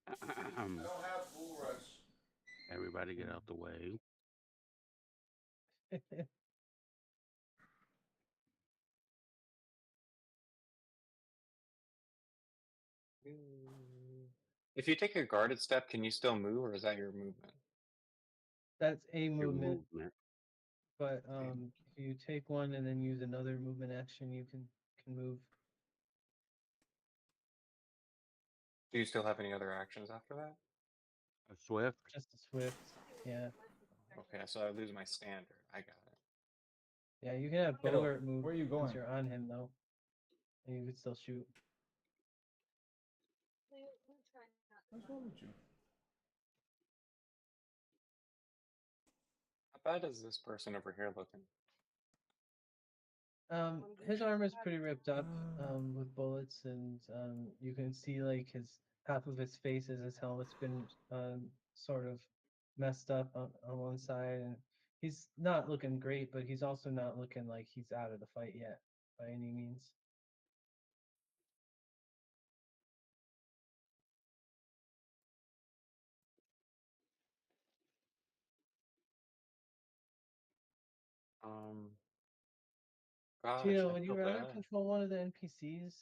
B: I don't have bull rush.
A: Everybody get out the way.
C: If you take a guarded step, can you still move, or is that your movement?
E: That's a
A: Your
E: movement.
A: movement.
E: but if you take one and then use another movement action, you can move.
C: Do you still have any other actions after that?
A: A swift.
E: Just a swift. Yeah.
C: Okay, so I lose my standard. I got it.
E: Yeah, you can have
B: Kiddo,
E: Bogart move
B: where are you
E: since
B: going?
E: you're on him though. And you could still shoot.
B: What's wrong with you?
C: How bad is this person over here looking?
E: His armor's pretty ripped up, with bullets, and you can see like his half of his face as his helmet's been sort of messed up on one side, and he's not looking great, but he's also not looking like he's out of the fight yet by any means.
C: Um, Gosh,
E: Tito,
C: I
E: would you
C: feel
E: rather
C: bad.
E: control one of the NPCs?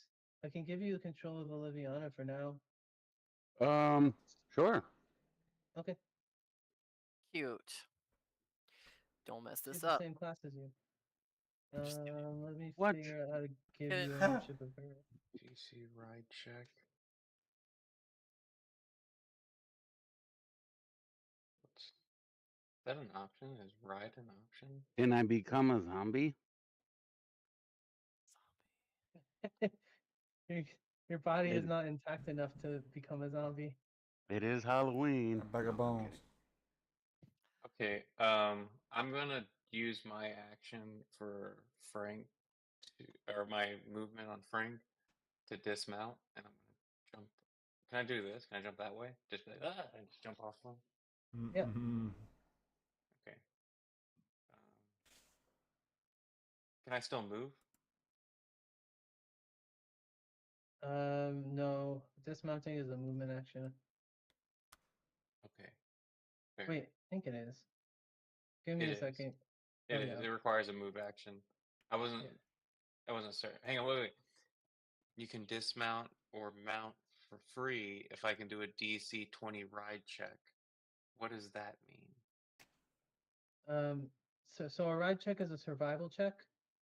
E: I can give you the control of Oliviana for now.
A: Sure.
E: Okay,
F: Cute. Don't mess
E: she's
F: this
E: the
F: up.
E: same class as you.
F: Just kidding.
E: Let me
A: What?
E: figure out how to give
F: Get it.
E: you ownership of her.
C: GC ride check. Is that an option? Is ride an option?
A: Can I become a zombie?
E: your, your body
A: It,
E: is not intact enough to become a zombie.
A: it is Halloween.
B: A bag of bones.
C: Okay, I'm gonna use my action for Frank or my movement on Frank to dismount, and I'm gonna jump. Can I do this? Can I jump that way? Just be like, and just jump off one.
E: Yep.
C: Okay. Can I still move?
E: No. Dismounting is a movement action.
C: Okay. Fair.
E: Wait, I think it is. Give me
C: It
E: a
C: is.
E: second.
C: It
E: Oh
C: is.
E: yeah.
C: It requires a move action. I wasn't.
E: Yeah.
C: I wasn't certain. Hang on. Wait. You can dismount or mount for free if I can do a DC 20 ride check. What does that mean?
E: So a ride check is a survival check.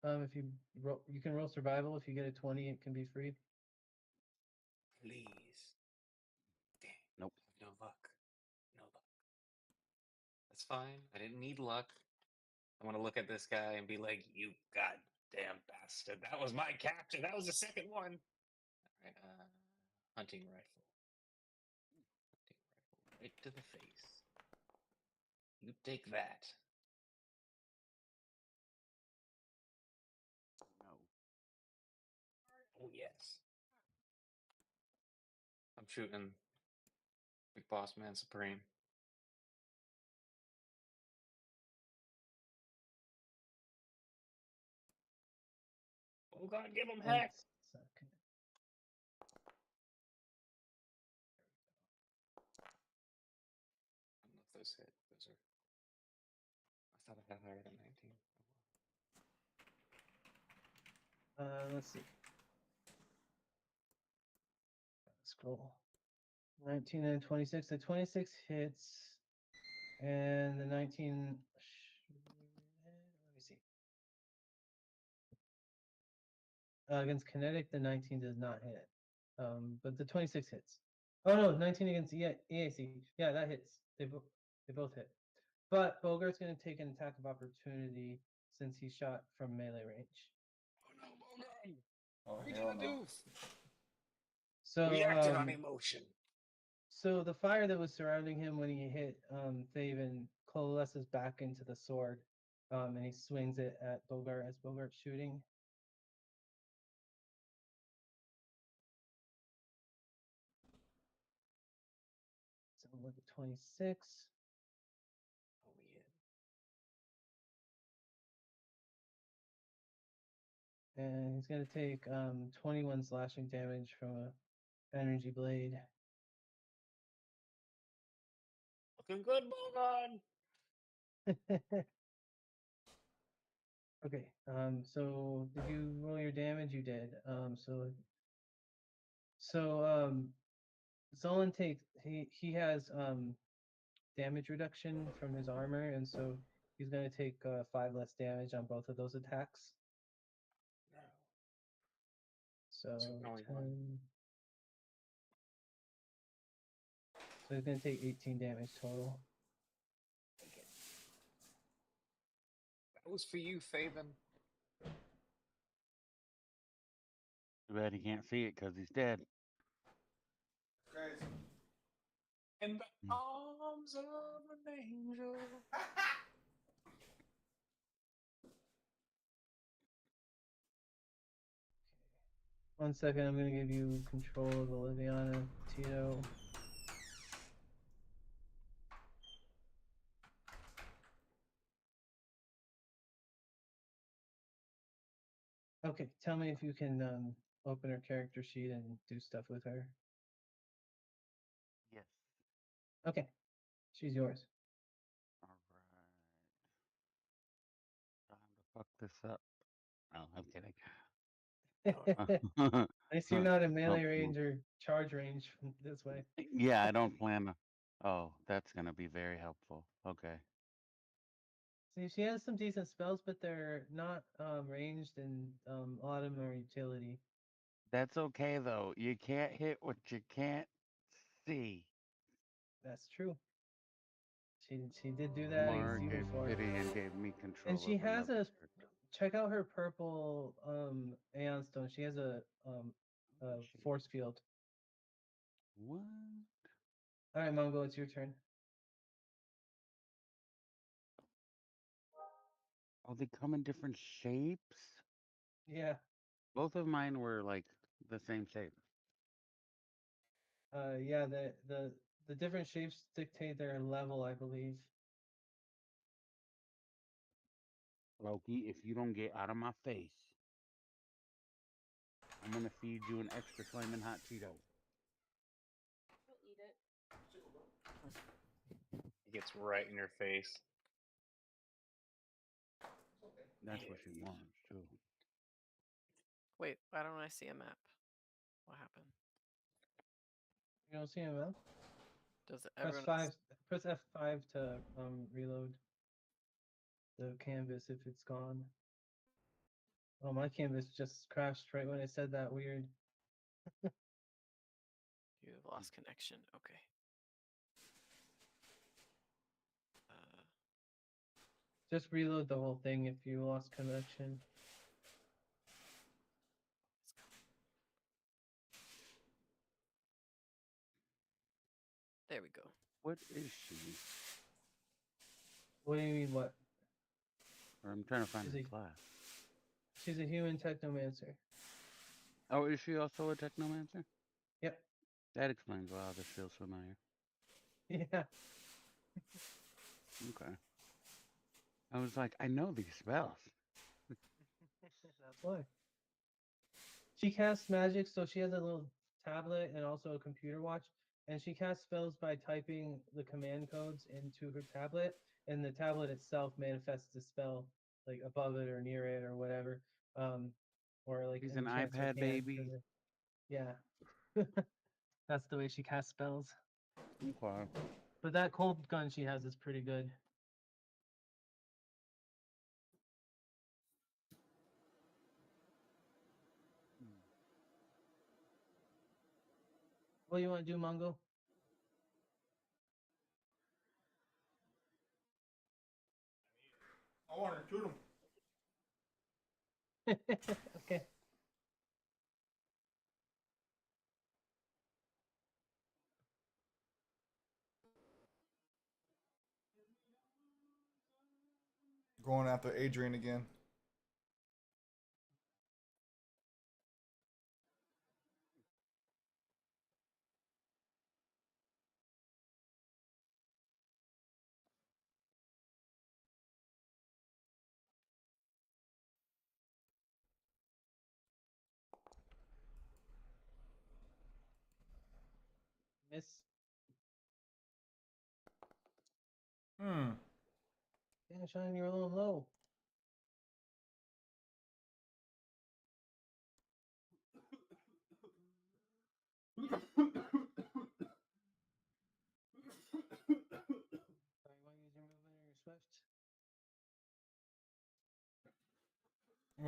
E: If you you can roll survival. If you get a 20, it can be free.
C: Please. Damn.
A: Nope.
C: No luck. No luck. That's fine. I didn't need luck. I want to look at this guy and be like, "You goddamn bastard! That was my capture. That was the second one." All right. Hunting rifle. Hunting rifle. Right to the face. You take that.
A: No.
C: Oh yes. I'm shooting Big Boss Man Supreme. Oh God, give him
E: 1
C: heck!
E: second.
C: I don't know if those hit. Those are. I thought I had higher than 19.
E: Let's see. Scroll. 19 and 26. The 26 hits, and the 19. Let me see. Against kinetic, the 19 does not hit. But the 26 hits. Oh no, 19 against EAC. Yeah, that hits. They both hit. But Bogart's going to take an attack of opportunity since he shot from melee range.
C: Oh no, Bogey!
B: Oh,
C: What are you
B: hell
C: gonna
B: no.
C: do?
E: So
C: Reacted on emotion.
E: so the fire that was surrounding him when he hit Thaven coalesces back into the sword, and he swings it at Bogart as Bogart's shooting. So look at 26.
C: Oh yeah.
E: And he's going to take 21 slashing damage from a energy blade.
C: Looking good, Bogon!
E: Okay, so did you roll your damage? You did. So Zolan takes he has damage reduction from his armor, and so He's gonna take 5 less damage on both of those attacks.
C: No.
E: So
C: only
E: 10.
C: one.
E: So he's gonna take 18 damage total.
C: That was for you, Faven.
A: Too bad he can't see it because he's dead.
B: Crazy.
C: In the arms of an angel.
E: 1 second, I'm gonna give you control of Oliviana, Tito. Okay, tell me if you can open her character sheet and do stuff with her.
A: Yes.
E: Okay, she's yours.
A: All right. Time to fuck this up. Oh, I'm kidding.
E: At least you're not in melee
A: Oh,
E: range or charge range from this way.
A: yeah, I don't plan to. Oh, that's gonna be very helpful. Okay.
E: See, she has some decent spells, but they're not ranged, and a lot of them are utility.
A: That's okay though. You can't hit what you can't see.
E: That's true. She did do that
A: Mar
E: against you
A: gave
E: before.
A: pity and gave me
E: And
A: control
E: she
A: of
E: has
A: another
E: a
A: character.
E: check out her purple Aeon Stone. She has a force field.
A: What?
E: All right, Mongo, it's your turn.
A: Oh, they come in different shapes?
E: Yeah.
A: Both of mine were like the same shape.
E: Yeah. The different shapes dictate their level, I believe.
A: Loki, if you don't get out of my face, I'm gonna feed you an extra flaming hot Cheeto.
D: He'll eat it.
C: He gets right in your face.
A: That's what she wants too.
F: Wait, why don't I see a map? What happened?
E: You don't see him, man?
F: Does
E: Press
F: everyone
E: 5.
F: else-
E: Press F5 to reload the canvas if it's gone. Oh, my canvas just crashed right when I said that. Weird.
F: You have lost connection. Okay.
E: Just reload the whole thing if you lost connection.
F: Let's go. There we go.
A: What is she?
E: What do you mean, what?
A: Or I'm trying to find
E: She's
A: her
E: a,
A: class.
E: she's a human technomancer.
A: Oh, is she also a technomancer?
E: Yep.
A: That explains why this feels familiar.
E: Yeah.
A: Okay. I was like, I know these spells.
E: That's why. She casts magic, so she has a little tablet and also a computer watch. And she casts spells by typing the command codes into her tablet, and the tablet itself manifests the spell like above it or near it or whatever. Or like
A: She's an
E: enchants her
A: iPad
E: hand.
A: baby.
E: Yeah. That's the way she casts spells.
A: Okay.
E: But that cold gun she has is pretty good. What do you want to do, Mongo?
B: I want to shoot him.
E: Okay.
B: Going after Adrian again.
E: Miss.
B: Hmm.
E: Yeah, Shine, you're a little low. Sorry, you want to use your movement or your swift?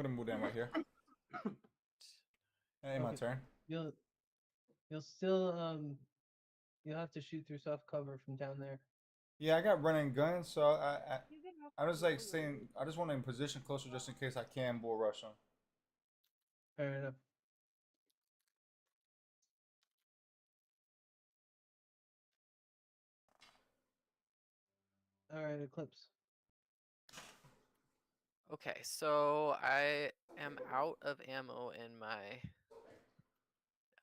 B: gonna move them right here. Hey, my
E: Okay.
B: turn.
E: You'll still you'll have to shoot through soft cover from down there.
B: Yeah, I got running guns, so
D: You can have
B: I was like
D: to
B: staying. I just want to in position closer just in case I can bull rush them.
E: Fair enough. All right, Eclipse.
F: Okay, so I am out of ammo in my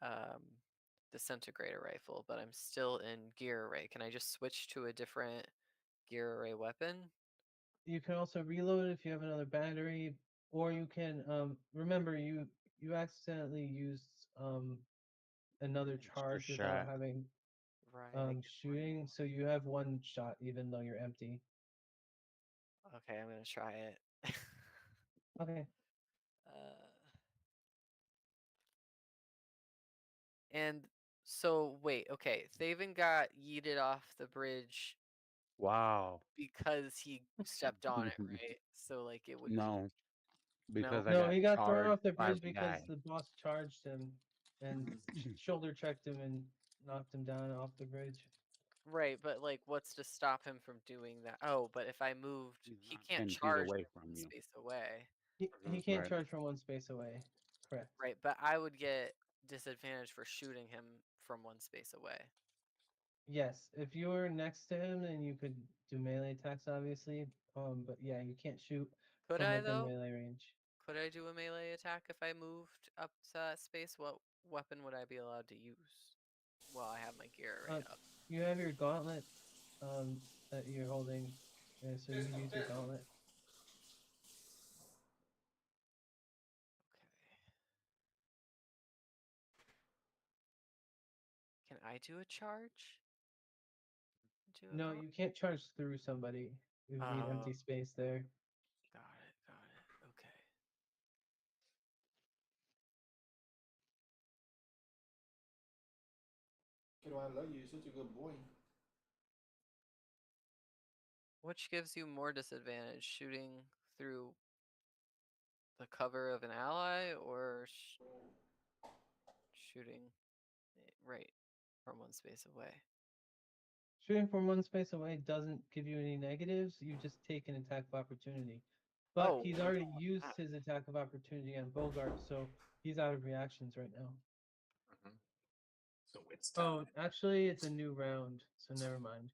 F: um, disintegrator rifle, but I'm still in gear array. Can I just switch to a different gear array weapon?
E: You can also reload if you have another battery, or you can remember you accidentally used another
A: Extra
E: charge without
A: shot.
E: having
F: Right. I get one
E: shooting,
F: more.
E: so you have one shot even though you're empty.
F: Okay, I'm gonna try it.
E: Okay.
F: And so wait, okay, Thaven got yeeted off the bridge
A: Wow.
F: because he stepped on it, right? So like it would
A: No,
F: no.
A: because I
E: No,
A: got
E: he got thrown
A: charged
E: off the
A: by
E: bridge
A: the
E: because
A: guy.
E: the boss charged him and shoulder checked him and knocked him down off the bridge.
F: Right, but like what's to stop him from doing that? Oh, but if I moved,
A: He's
F: he
A: not
F: can't
A: 10 feet
F: charge
A: away
F: from
A: from
F: one
A: you.
F: space away.
E: He can't
A: Right.
E: charge from one space away. Correct.
F: Right, but I would get disadvantage for shooting him from one space away.
E: Yes, if you were next to him, then you could do melee attacks, obviously. But yeah, you can't shoot
F: Could
E: from
F: I
E: within
F: though?
E: melee range.
F: Could I do a melee attack if I moved up to that space? What weapon would I be allowed to use? Well, I have my gear array up.
E: You have your gauntlet that you're holding, so you use your gauntlet.
F: Okay. Can I do a charge? Do a
E: No,
F: gauntlet?
E: you can't charge through somebody. You need empty space there.
F: Got it. Okay.
B: Kiddo, I love you. You're such a good boy.
F: Which gives you more disadvantage, shooting through the cover of an ally or shooting right from one space away?
E: Shooting from one space away doesn't give you any negatives. You just take an attack of opportunity. But
F: Oh,
E: he's already used his attack of opportunity on Bogart, so he's out of reactions right now.
C: So it's time.
E: Oh, actually, it's a new round, so never mind.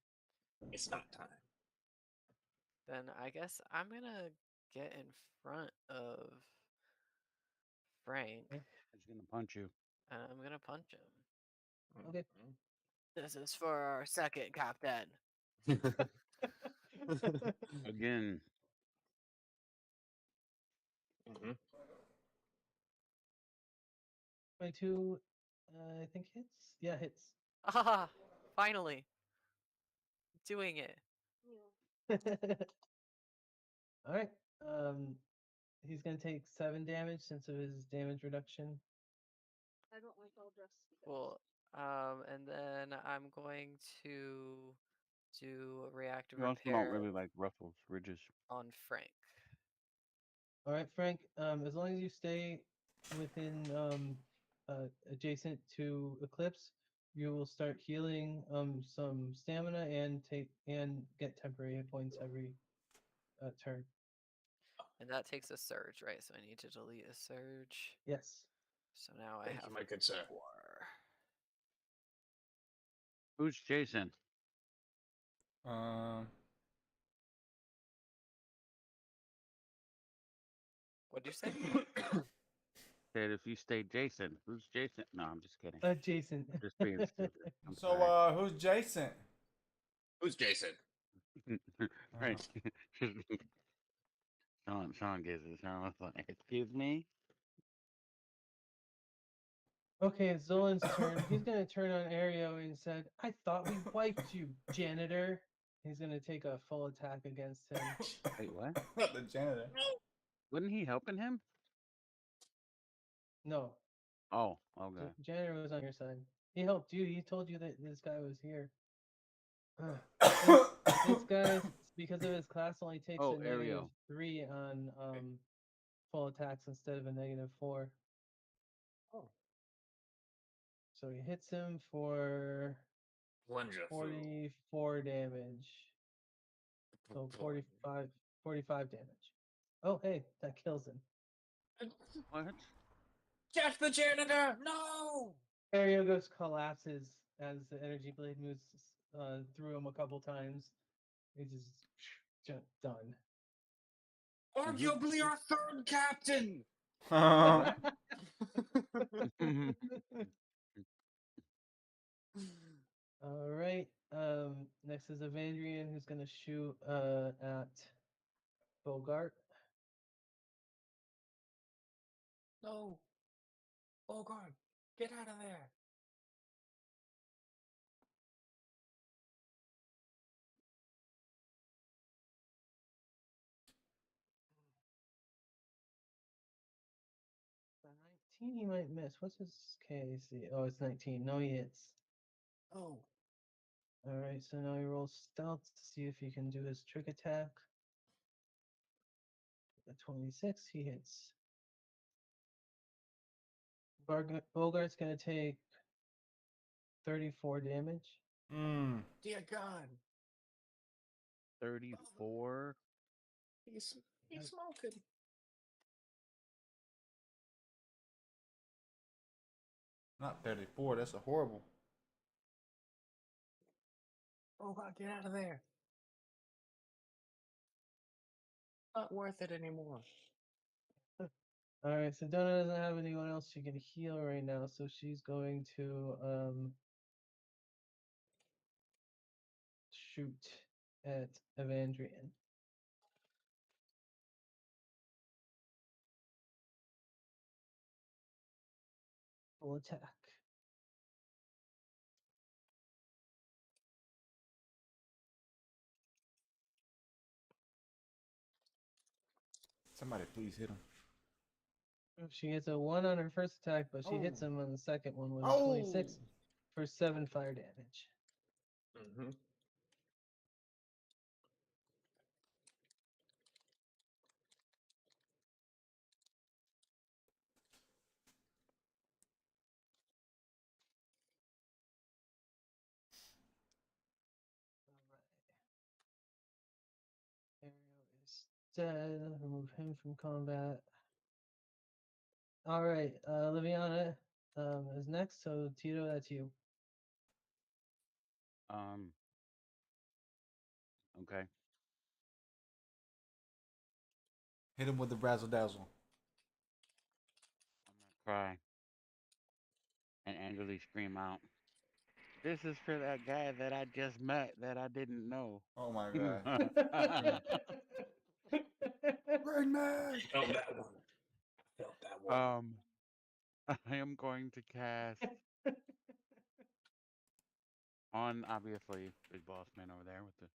C: It's not time.
F: then I guess I'm gonna get in front of Frank
E: Okay.
A: He's going to punch you.
F: and I'm gonna punch him.
E: Okay.
F: This is for our second captain.
A: Again.
E: 22, I think hits. Yeah, hits.
F: Ah, finally doing it.
E: All right. He's gonna take 7 damage since of his damage reduction.
D: I don't like all dress.
F: Cool. And then I'm going to do reactive
A: You also don't
F: repair
A: really like ruffles, ridges.
F: on Frank.
E: All right, Frank. As long as you stay within adjacent to Eclipse, you will start healing some stamina and get temporary hit points every turn.
F: And that takes a surge, right? So I need to delete a surge.
E: Yes.
F: So now I
C: Thank
F: have
C: you, my good sir.
F: 4.
A: Who's Jason?
B: Um,
F: What'd you say?
A: Said if you stay Jason. Who's Jason? No, I'm just kidding.
E: Jason.
A: Just being stupid. I'm
B: so
A: sorry.
B: who's Jason?
C: Who's Jason?
A: Right. Sean gives it. Sean was like, excuse me?
E: Okay, it's Zolan's turn. He's gonna turn on Ario and said, "I thought we wiped you, janitor." He's gonna take a full attack against him.
A: Wait, what?
B: Not the janitor.
A: Wasn't he helping him?
E: No,
A: Oh, okay.
E: janitor was on your side. He helped you. He told you that this guy was here. This guy, because of his class, only takes
A: Oh,
E: a
A: Ariel.
E: -3 on full attacks instead of a -4.
C: Oh,
E: So he hits him for
C: Plunger
E: 44 damage. So 45 damage. Oh, hey, that kills him.
A: What?
C: Catch the janitor! No!
E: Ariogos collapses as the energy blade moves through him a couple times. He's just done.
C: Arguably our third captain!
A: What?
E: All right. Next is Evandrian, who's gonna shoot at Bogart.
C: No! Oh god, get out of there!
E: 19, he might miss. What's his KAC? Oh, it's 19. No, he hits.
C: Oh.
E: All right, so now he rolls stealth to see if he can do his trick attack. At 26, he hits. Bogart's gonna take 34 damage.
B: Mm.
C: Dear god.
A: 34.
C: He's smoking.
B: Not 34. That's a horrible.
C: Oh god, get out of there. Not worth it anymore.
E: All right, so Donna doesn't have anyone else she can heal right now, so she's going to shoot at Evandrian. Full attack.
B: Somebody please hit him.
E: She gets a 1 on her first attack, but she hits
C: Oh.
E: him on the second one with a
B: Oh!
E: 26 for 7 fire damage.
C: Mm-hmm.
E: Ario is dead. Remove him from combat. All right, Liviana is next. So Tito, that's you.
A: Um. Okay.
B: Hit him with the razzle dazzle.
A: I'm gonna cry and angrily scream out. This is for that guy that I just met that I didn't know.
B: Oh my god. Bring me!
C: Felt that one. Felt that one.
A: I am going to cast on obviously big boss man over there with the.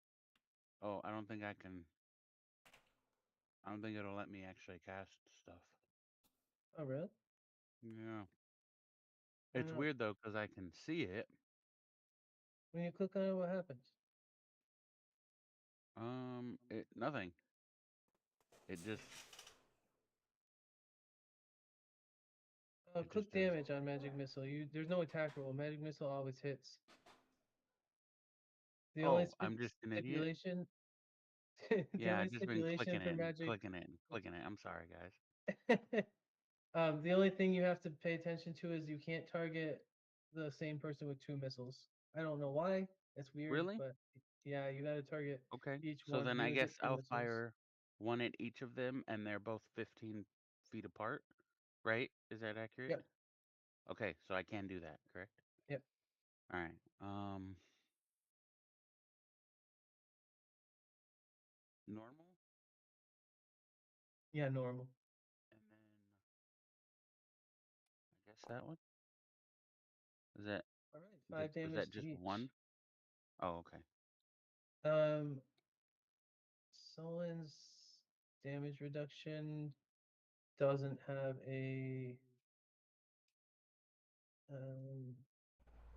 A: Oh, I don't think I can. I don't think it'll let me actually cast stuff.
E: Oh, really?
A: Yeah.
E: Why
A: It's
E: not?
A: weird though because I can see it.
E: When you click on it, what happens?
A: It nothing. It just
E: Click
A: does.
E: damage on magic missile. There's no attack roll. Magic missile always hits. The only
A: Oh, I'm just an idiot.
E: stipulation. The
A: Yeah,
E: only
A: I've just been
E: stipulation
A: clicking
E: for
A: it and
E: magic.
A: clicking it and clicking it. I'm sorry, guys.
E: The only thing you have to pay attention to is you can't target the same person with 2 missiles. I don't know why. It's weird,
A: Really?
E: but yeah, you got to target
A: Okay.
E: each
A: So
E: one.
A: then
E: You
A: I
E: only
A: guess
E: get 2
A: I'll
E: missiles.
A: fire one at each of them, and they're both 15 feet apart, right? Is that accurate?
E: Yep.
A: Okay, so I can do that, correct?
E: Yep.
A: All right. Normal,
E: Yeah, normal.
A: and then I guess that one. Is that
E: All right, 5
A: was
E: damage
A: that
E: to
A: just
E: each.
A: one? Oh, okay.
E: Um, Solon's damage reduction doesn't have a. I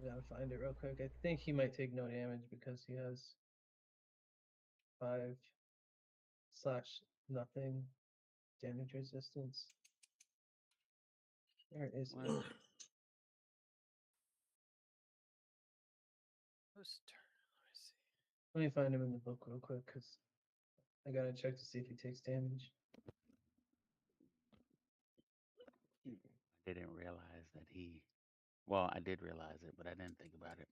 E: gotta find it real quick. I think he might take no damage because he has 5/nothing damage resistance. Where is
A: What?
E: it?
F: Post turn. Let me see.
E: Let me find him in the book real quick because I gotta check to see if he takes damage.
A: I didn't realize that he. Well, I did realize it, but I didn't think about it.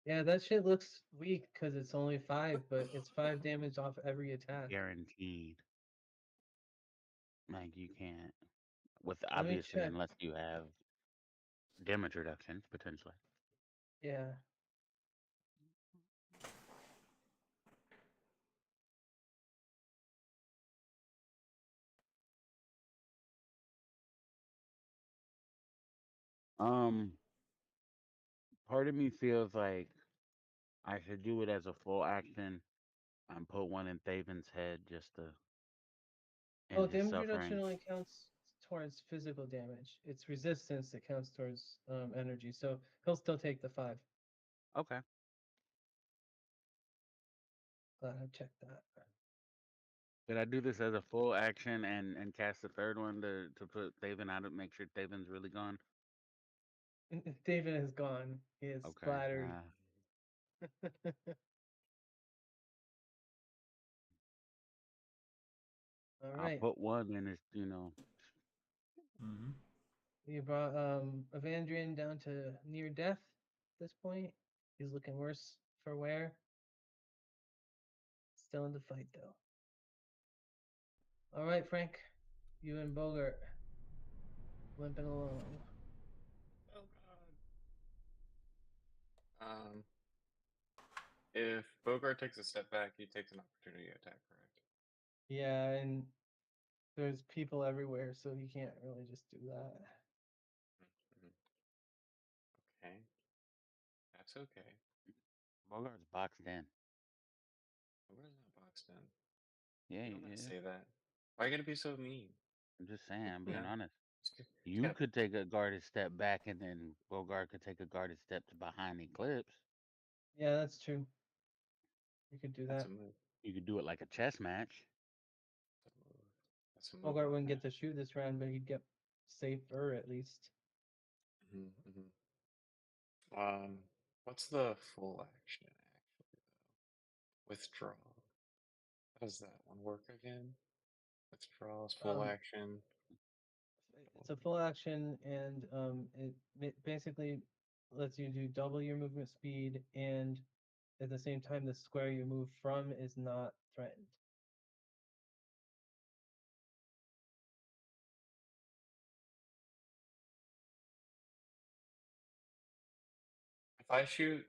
E: Yeah, that shit looks weak because it's only 5, but it's 5 damage off every attack.
A: Guaranteed. Like you can't. With
E: Let me
A: obviously,
E: check.
A: unless you have damage reductions potentially.
E: Yeah.
A: Um, part of me feels like I should do it as a full action and put one in Thaven's head just to
E: Oh,
A: end his
E: damage
A: suffering.
E: reduction only counts towards physical damage. It's resistance that counts towards energy. So he'll still take the 5.
A: Okay.
E: Glad I checked that.
A: Did I do this as a full action and cast the third one to put Thaven out of make sure Thaven's really gone?
E: David is gone. He is
A: Okay.
E: splattered. All
A: I'll
E: right.
A: put one in his.
B: Mm-hmm.
E: You brought Evandrian down to near death at this point. He's looking worse for wear. Still in the fight though. All right, Frank. You and Bogart limping along.
C: Oh God. If Bogart takes a step back, he takes an opportunity attack, correct?
E: Yeah, and there's people everywhere, so he can't really just do that.
C: Mm-hmm. Okay, that's okay.
A: Bogart's boxed in.
C: Bogart's not boxed in.
A: Yeah,
C: You
A: he
C: don't gotta
A: is.
C: say that. Why you gotta be so mean?
A: I'm just saying, I'm
C: You
A: being
C: know,
A: honest.
C: just
A: You
C: gotta.
A: could take a guarded step back and then Bogart could take a guarded step to behind Eclipse.
E: Yeah, that's true. You could do
C: That's
E: that.
C: a move.
A: You could do it like a chess match.
C: That's a move. That's a move
E: Bogart
C: right
E: wouldn't
C: there.
E: get to shoot this round, but he'd get safer at least.
C: Mm-hmm, mm-hmm. What's the full action actually though? Withdraw. How does that one work again? Withdrawals, full
E: Um,
C: action.
E: it's a full action, and basically lets you do double your movement speed, and at the same time, the square you move from is not threatened.
C: If I shoot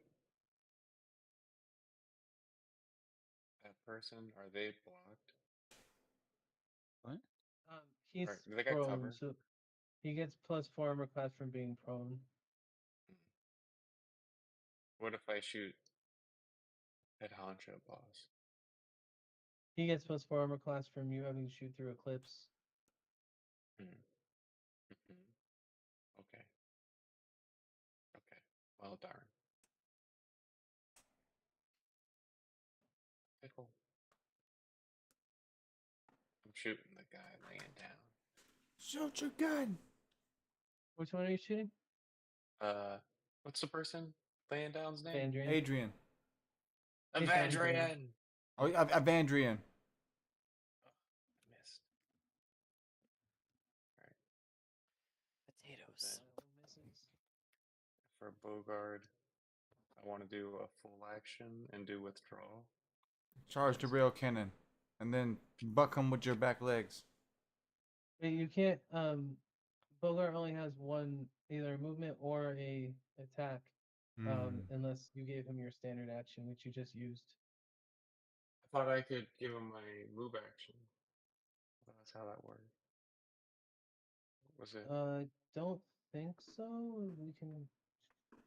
C: that person, are they blocked?
A: What?
E: He's
C: Or do they got
E: prone,
C: cover?
E: so he gets +4 armor class from being prone.
C: Hmm. What if I shoot head honcho boss?
E: He gets +4 armor class from you having to shoot through Eclipse.
C: Hmm. Mhm. Okay. Okay. Well, darn. Pickle. I'm shooting the guy laying down.
B: Shoot your gun.
E: Which one are you shooting?
C: Uh, what's the person laying down's name?
E: Evandrian.
B: Adrian.
C: Evandrian.
B: Oh, Avandrian.
C: Oh, I missed. All right.
F: Potatoes.
C: For Bogard, I want to do a full action and do withdrawal.
B: Charge the rail cannon, and then buck him with your back legs.
E: You can't. Bogart only has one, either a movement or a attack, unless you gave him your standard action, which you just used.
C: I thought I could give him my move action. I thought that's how that worked. Was it?
E: Don't think so. We can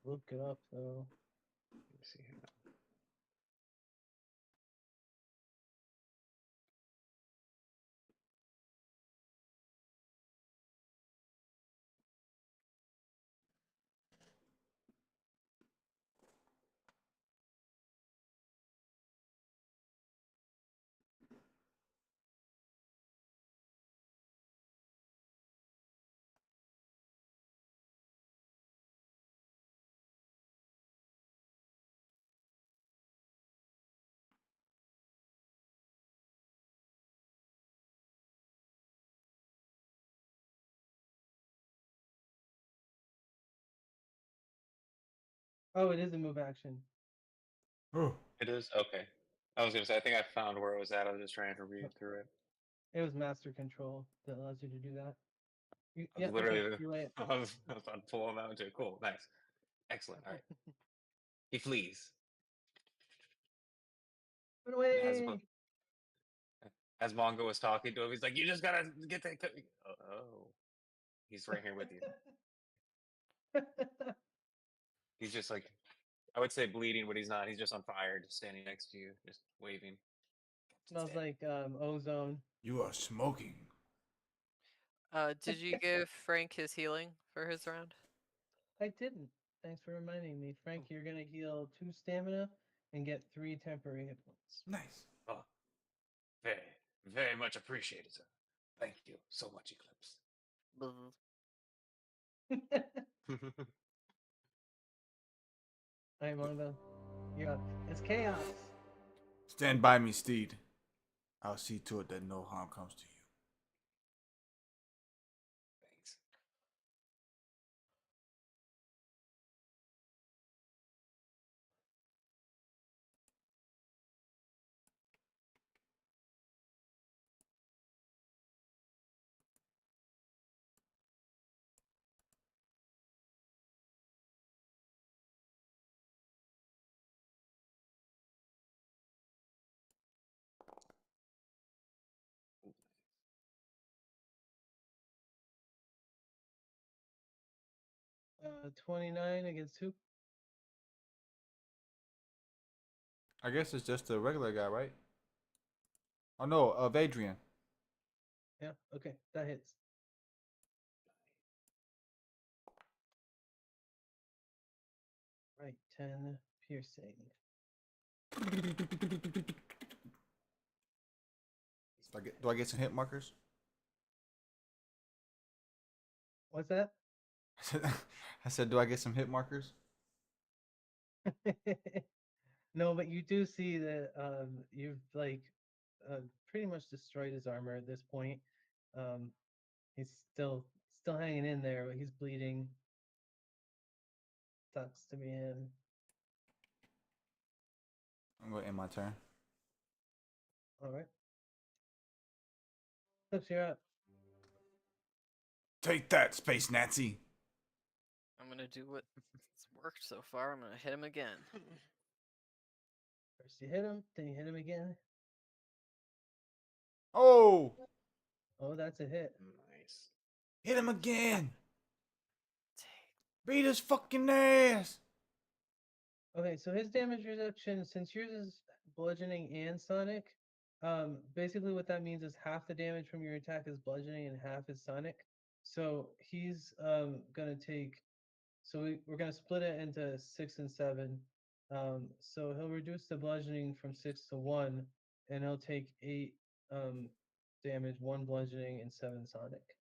E: look it up though.
C: Let me see here.
E: Oh, it is a move action.
B: Oh,
C: It is okay. I was gonna say I think I found where it was at. I was just trying to read through it.
E: It was master control that allows you to do that.
C: I
E: Yeah,
C: was
E: okay.
C: literally
E: You're right.
C: I was on pull him out too. Cool, nice, excellent. All right, he flees,
E: Run
C: and
E: away!
C: as Mongo was talking to him, he's like, "You just gotta get that." Oh, he's right here with you. He's just like, I would say bleeding, but he's not. He's just on fire, just standing next to you, just waving. Captain's
E: Smells
C: dead.
E: like ozone.
B: you are smoking.
F: Did you give Frank his healing for his round?
E: I didn't. Thanks for reminding me. Frank, you're gonna heal 2 stamina and get 3 temporary hit points.
B: Nice.
C: Oh, very, very much appreciated, sir. Thank you so much,
F: Bzz.
C: Eclipse.
E: Alright, Mongo. You're up. It's chaos.
B: Stand by me, steed. I'll see to it that no harm comes to you.
C: Thanks. Ooh,
E: 29 against who?
B: I guess it's just a regular guy, right? Oh no, of Adrian.
E: Yeah, okay, that hits. Right, 10 piercing.
B: Do I get some hit markers?
E: What's that?
B: I said, do I get some hit markers?
E: No, but you do see that you've like pretty much destroyed his armor at this point. Um, he's still hanging in there, but he's bleeding. Sucks to be him.
B: I'm going to end my turn.
E: All right. Clips, you're up.
B: Take that, Space Nazi.
F: I'm gonna do what's worked so far. I'm gonna hit him again.
E: First you hit him, then you hit him again.
B: Oh,
E: Oh, that's a hit.
C: nice.
B: hit him again.
F: Take.
B: Beat his fucking ass.
E: Okay, so his damage reduction, since yours is bludgeoning and sonic, basically what that means is half the damage from your attack is bludgeoning and half is sonic. So he's gonna take. So we're gonna split it into 6 and 7. So he'll reduce the bludgeoning from 6 to 1, and he'll take 8 damage, 1 bludgeoning and 7 sonic.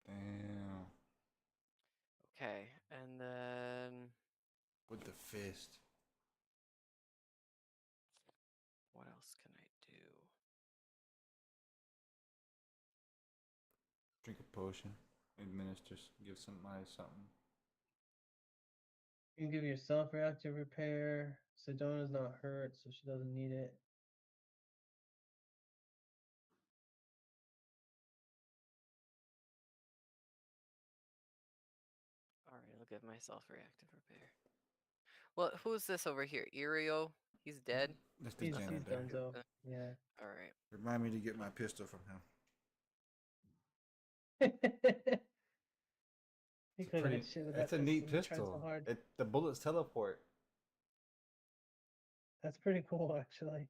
B: Damn.
F: Okay, and then
B: With the fist.
F: what else can I do?
B: Drink a potion. Administers. Give somebody something.
E: You can give yourself reactive repair. Sedona's not hurt, so she doesn't need it.
F: All right, I'll give myself reactive repair. Well, who's this over here? Irio? He's dead.
B: That's the
E: He's
B: janitor.
E: Dunzo.
F: Uh,
E: Yeah.
F: All right.
B: Remind me to get my pistol from him.
E: He
B: It's a
E: could have
B: pretty.
E: had shit with that
B: It's a neat
E: pistol. He tried so
B: pistol.
E: hard.
B: The bullets teleport.
E: That's pretty cool, actually.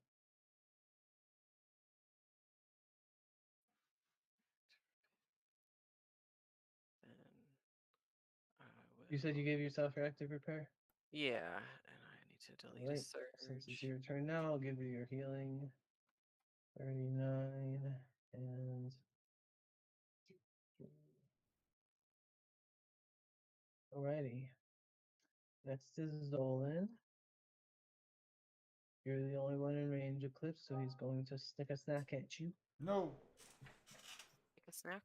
F: And I
E: You said you
F: will.
E: gave yourself reactive repair?
F: Yeah, and I need to delete a
E: Alright, since it's
F: surge.
E: your turn now, I'll give you your healing. 39 and alrighty. Next is Zolan. You're the only one in range, Eclipse, so he's going to stick a snack at you.
B: No.
F: Take a snack.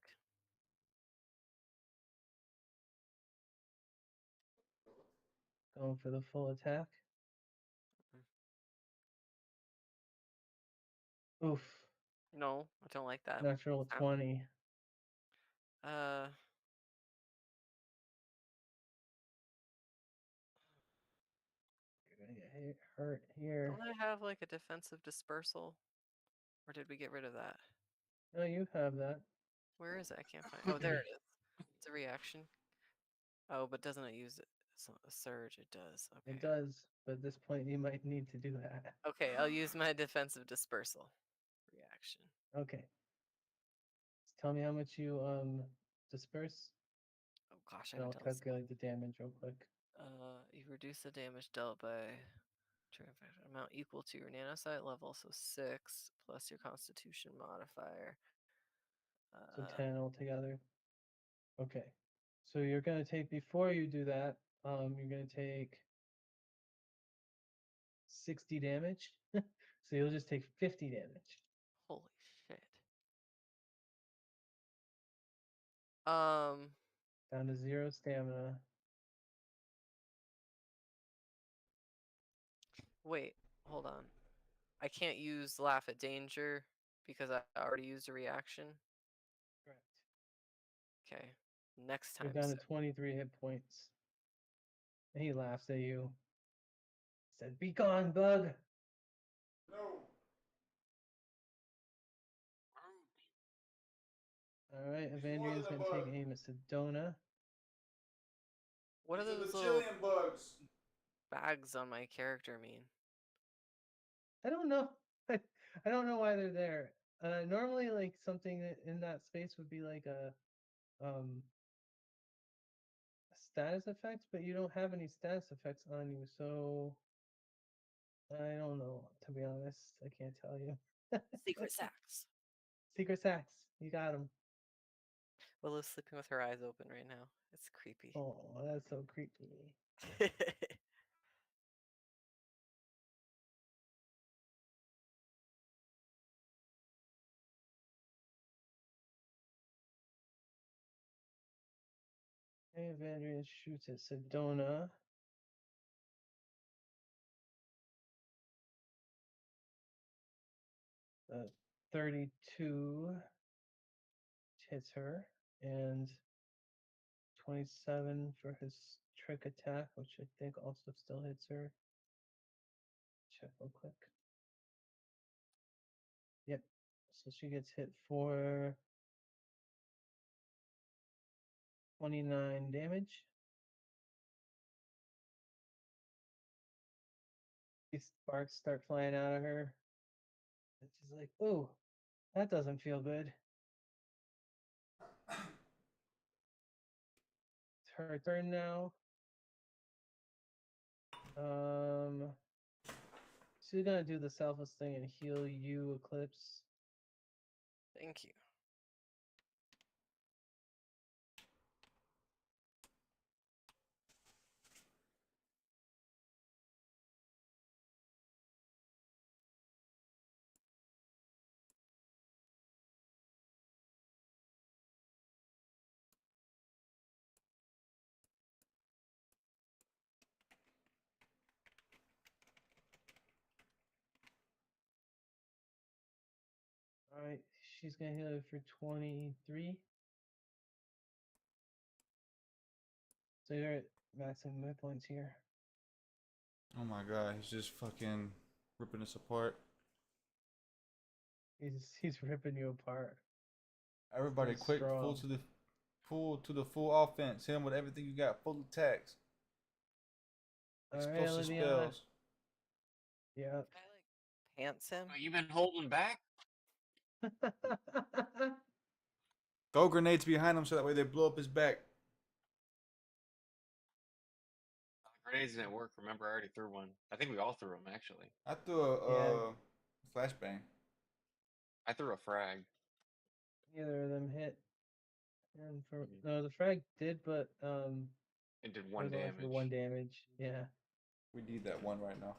E: Going for the full attack. Oof.
F: No, I don't like that.
E: Natural
F: Ow.
E: 20.
F: Uh,
E: You're gonna get hurt here.
F: don't I have like a defensive dispersal? Or did we get rid of that?
E: No, you have that.
F: Where is it? I can't find. Oh, there it is. It's a reaction. Oh, but doesn't it use it? It's not a surge. It does. Okay.
E: It does, but at this point you might need to do that.
F: Okay, I'll use my defensive dispersal reaction.
E: Okay. Just tell me how much you disperse,
F: Oh gosh, I
E: and I'll
F: haven't done this.
E: calculate the damage real quick.
F: You reduce the damage dealt by amount equal to your nanosite level, so 6 plus your Constitution modifier.
E: So 10 altogether. Okay. So you're gonna take, before you do that, you're gonna take 60 damage. So you'll just take 50 damage.
F: Holy shit. Um,
E: Down to 0 stamina.
F: wait, hold on. I can't use Laugh at Danger because I already used a reaction.
E: Correct.
F: Okay, next
E: You're
F: time.
E: down
F: So.
E: to 23 hit points. And he laughs at you. He said, "Be gone, bug."
B: No.
E: All right,
B: He's more
E: Evandria's
B: than a
E: gonna take
B: bug.
E: aim at Sedona.
F: What do
B: These are
F: those
B: the
F: little
B: Chilean bugs.
F: bags on my character mean?
E: I don't know. I don't know why they're there. Normally, like something in that space would be like a status effect, but you don't have any status effects on you, so I don't know. To be honest, I can't tell you.
F: Secret sacks.
E: Secret sacks, you got them.
F: Willow's sleeping with her eyes open right now. It's creepy.
E: Oh, that's so creepy. Hey, Evandria shoots at Sedona. Uh, 32 hits her, and 27 for his trick attack, which I think also still hits her. Check real quick. Yep. So she gets hit for 29 damage. These sparks start flying out of her. And she's like, "Ooh, that doesn't feel good." It's her turn now. She's gonna do the selfless thing and heal you, Eclipse.
F: Thank you.
E: All right, she's gonna heal her for 23. So you're at maximum hit points here.
B: Oh my god, he's just fucking ripping us apart.
E: He's ripping you apart.
B: Everybody,
E: He's
B: quick,
E: strong.
B: full full offense. Hit him with everything you got. Full attacks.
E: All right,
B: Explosive
E: Olivia.
B: spells.
E: Yeah.
F: Can I like pants him?
C: Oh, you've been holding back?
B: Throw grenades behind him so that way they blow up his back.
C: Grenades didn't work. Remember, I already threw one. I think we all threw them, actually.
B: I threw a
E: Yeah.
B: flashbang.
C: I threw a frag.
E: Neither of them hit. And for no, the frag did, but
C: It did
E: it
C: one
E: was only for
C: damage.
E: 1 damage. Yeah.
B: We need that one right now.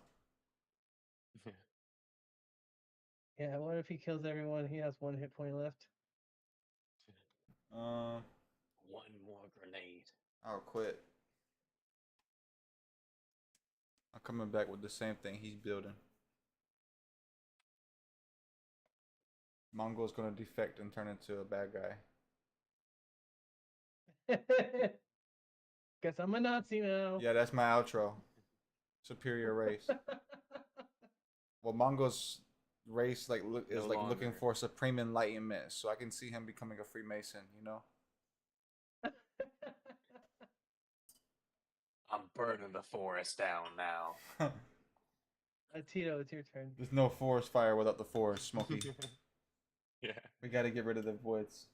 E: Yeah. What if he kills everyone? He has 1 hit point left.
C: One more grenade.
B: I'll quit. coming back with the same thing he's building. Mongo's gonna defect and turn into a bad guy.
E: Guess I'm a Nazi now.
B: Yeah, that's my outro. Superior race. Well, Mongo's race is
C: No
B: like looking
C: longer.
B: for supreme enlightenment, so I can see him becoming a Freemason. You know.
C: I'm burning the forest down now.
E: Tito, it's your turn.
B: There's no forest fire without the forest, Smokey.
C: Yeah.
B: We gotta get rid of the woods.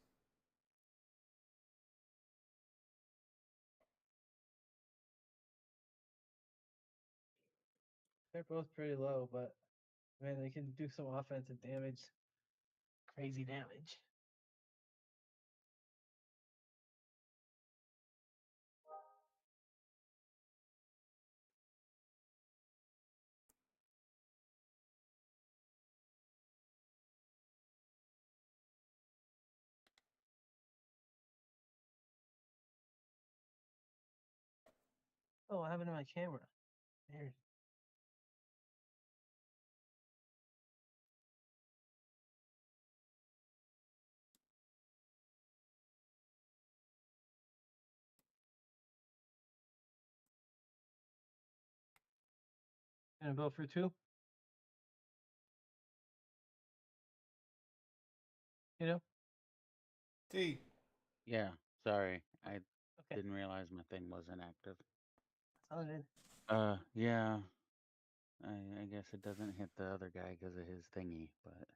E: They're both pretty low, but man, they can do some offensive damage. Crazy damage. Oh, what happened to my camera? There. Gonna go for 2. You know?
B: T.
A: Yeah, sorry. I
E: Okay.
A: didn't realize my thing wasn't active.
E: All good.
A: Yeah. I guess it doesn't hit the other guy because of his thingy, but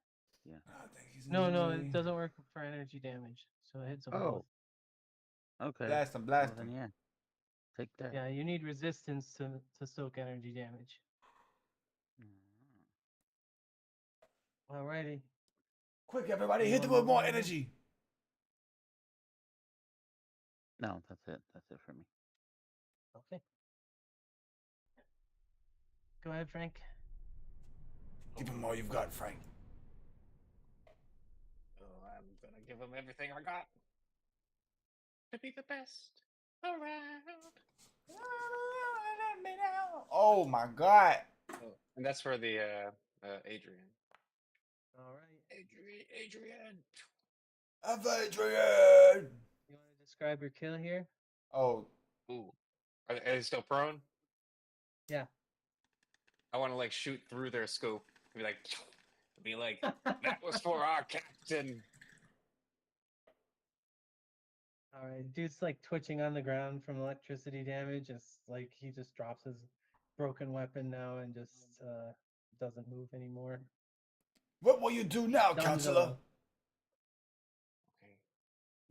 A: yeah.
B: I think he's
E: No, it doesn't work for energy damage, so it hits them both.
A: Oh, okay.
B: Blast him,
A: Well
B: blast
A: then,
B: him.
A: yeah. Take that.
E: Yeah, you need resistance to soak energy damage. Alrighty.
B: Quick, everybody,
E: You
B: hit them
E: wanna
B: with more
E: roll over?
B: energy.
A: No, that's it. That's it for me.
E: Okay. Go ahead, Frank.
B: Give him all you've got, Frank.
C: Oh, I'm gonna give him everything I got to be the best around.
B: Oh my God.
C: Oh, and that's for the Adrian.
E: All right.
C: Adrian.
B: Adrian.
E: You want to describe your kill here?
B: Oh,
C: Ooh, are they still prone?
E: Yeah.
C: I want to like shoot through their scope and be like, that was for our captain.
E: All right, dude's like twitching on the ground from electricity damage. It's like he just drops his broken weapon now and just doesn't move anymore.
B: what will you do now, counselor?
E: Dunzo.
C: Okay,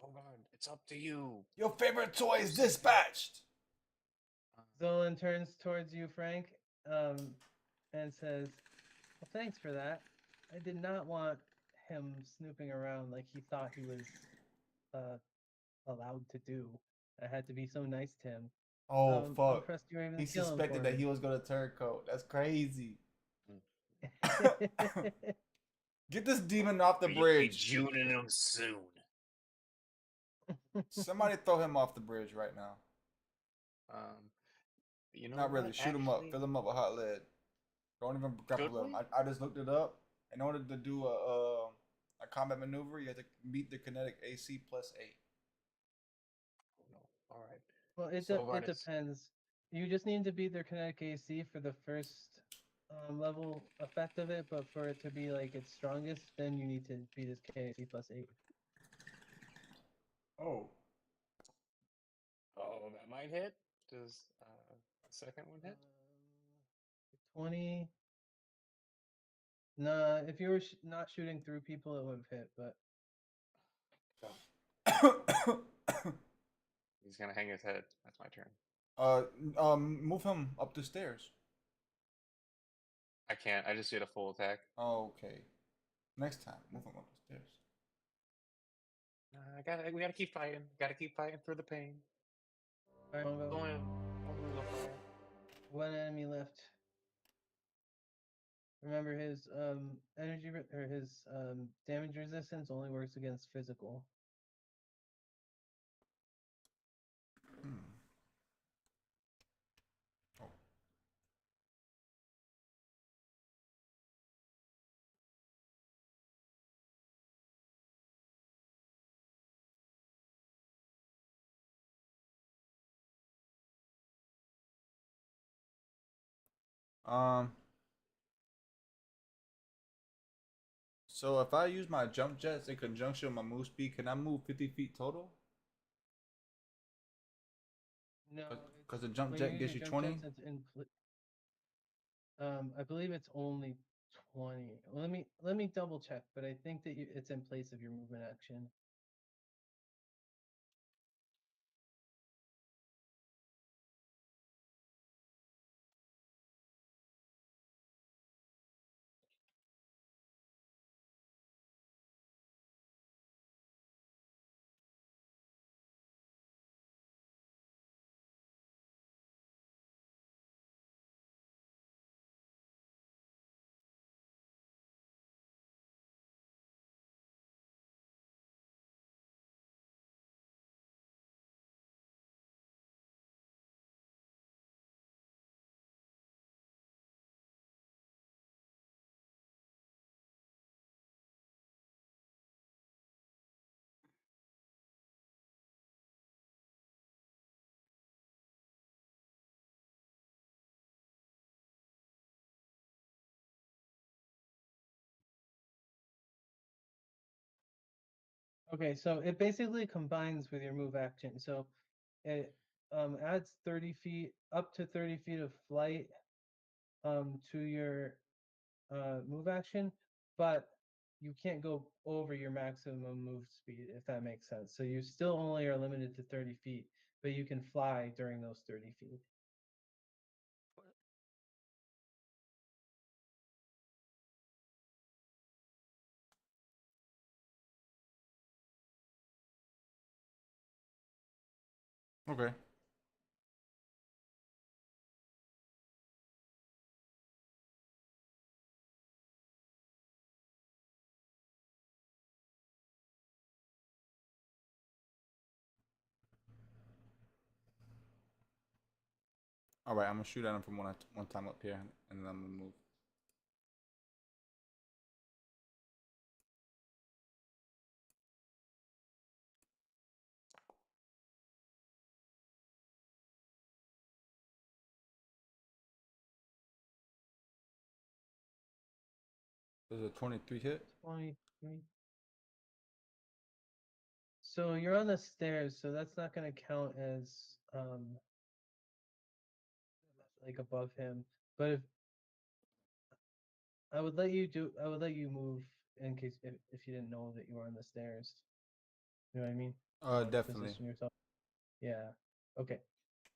C: Bogard, it's up to you.
B: Your favorite toy is
C: Say it.
B: dispatched.
E: Zolan turns towards you, Frank, and says, "Well, thanks for that. I did not want him snooping around like he thought he was uh, allowed to do. I had to be so nice to him.
B: Oh
E: I'm
B: fuck.
E: impressed you were able
B: He
E: to kill him
B: suspected
E: for
B: that
E: me."
B: he was gonna turncoat. That's crazy. Get this demon off the
C: You'll be
B: bridge.
C: juning him soon.
B: Somebody throw him off the bridge right now.
C: You know
B: Not
C: what?
B: really. Shoot him up. Fill him up with hot lead. Don't even grapple him.
C: we?
B: I just looked it up. In order to do a combat maneuver, you have to meet the kinetic AC +8.
C: No. All right.
E: Well,
C: So,
E: it
C: Vardis,
E: depends. You just need to beat their kinetic AC for the first level effect of it, but for it to be like its strongest, then you need to beat its kinetic AC +8.
B: Oh.
C: oh, that might hit. Does the second one hit?
E: 20. Nah, if you were not shooting through people, it would have hit, but
C: Oh, he's gonna hang his head. That's my turn.
B: Move him up the stairs.
C: I can't. I just did a full attack.
B: Okay. Next time, move him up the stairs.
C: We gotta keep fighting. Gotta keep fighting through the pain.
E: Alright, Mongo.
C: Don't lose a fire.
E: One enemy left. Remember his or his damage resistance only works against physical.
B: Hmm. Oh. Um. So if I use my jump jets in conjunction with my move speed, can I move 50 feet total?
E: No,
B: Cause
E: it's
B: the jump
E: when you
B: jet
E: use
B: gives
E: your
B: you
E: jump
B: 20.
E: jets, I believe it's only 20. Let me double check, but I think that it's in place of your movement action. Okay, so it basically combines with your move action. So it adds 30 feet, up to 30 feet of flight to your move action, but you can't go over your maximum move speed, if that makes sense. So you still only are limited to 30 feet, but you can fly during those 30 feet.
B: Okay. All right. I'm gonna shoot at him from one time up here, and then I'm gonna move. There's a 23 hit.
E: 23. So you're on the stairs, so that's not going to count as like above him. But if I would let you move in case if you didn't know that you were on the stairs. You know what I mean? Like
B: Definitely.
E: position yourself. Yeah. Okay.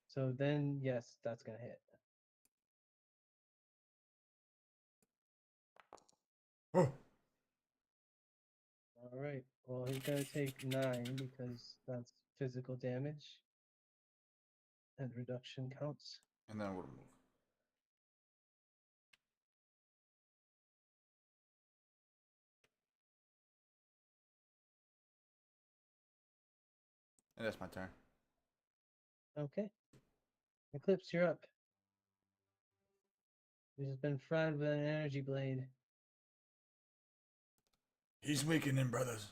E: So then yes, that's gonna hit.
B: Oh.
E: All right. Well, he's gonna take 9 because that's physical damage and reduction counts.
B: And then I'm gonna move. And that's my turn.
E: Okay. Eclipse, you're up. He's been fried with an energy blade.
B: He's weakening, brothers.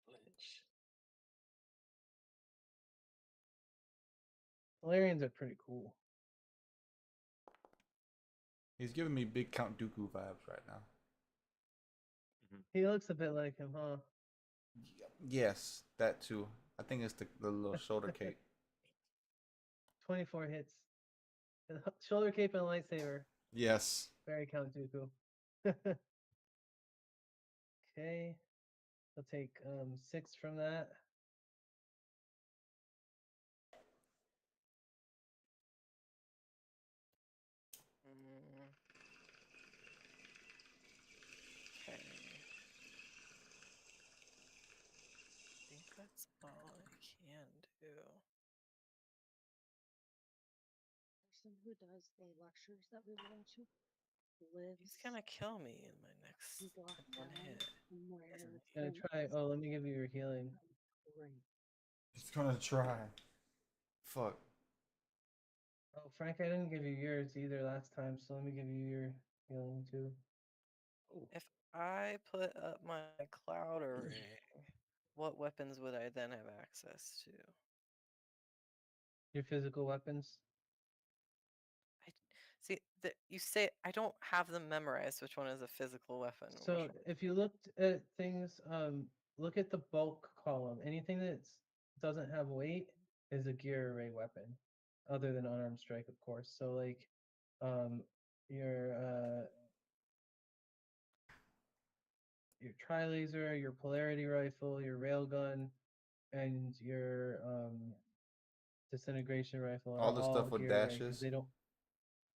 C: Lynch.
E: Valerians are pretty cool.
B: He's giving me big Count Dooku vibes right now.
E: He looks a bit like him, huh?
B: Yes, that too. I think it's the little shoulder cape.
E: 24 hits. Shoulder cape and lightsaber.
B: Yes.
E: Very Count Dooku. Okay. I'll take 6 from that.
F: Mm, okay. I think that's all I can do.
D: Person who does the lectures that we were watching lives.
F: He's gonna kill me in my next
D: He's locked
F: one
D: down
F: hit.
D: somewhere.
E: Gonna try. Oh, let me give you your healing.
D: Great.
B: He's gonna try. Fuck.
E: Oh, Frank, I didn't give you yours either last time, so let me give you your healing too.
F: If I put up my cloud array, what weapons would I then have access to?
E: Your physical weapons.
F: See, you say I don't have them memorized. Which one is a physical weapon? And which
E: So if you looked at things, look at the bulk column. Anything that doesn't have weight is a gear array weapon, other than unarmed strike, of course. So like, um, your uh, your tri laser, your polarity rifle, your railgun, and your disintegration rifle are
B: All the
E: all
B: stuff with
E: gear array because
B: dashes.
E: they don't.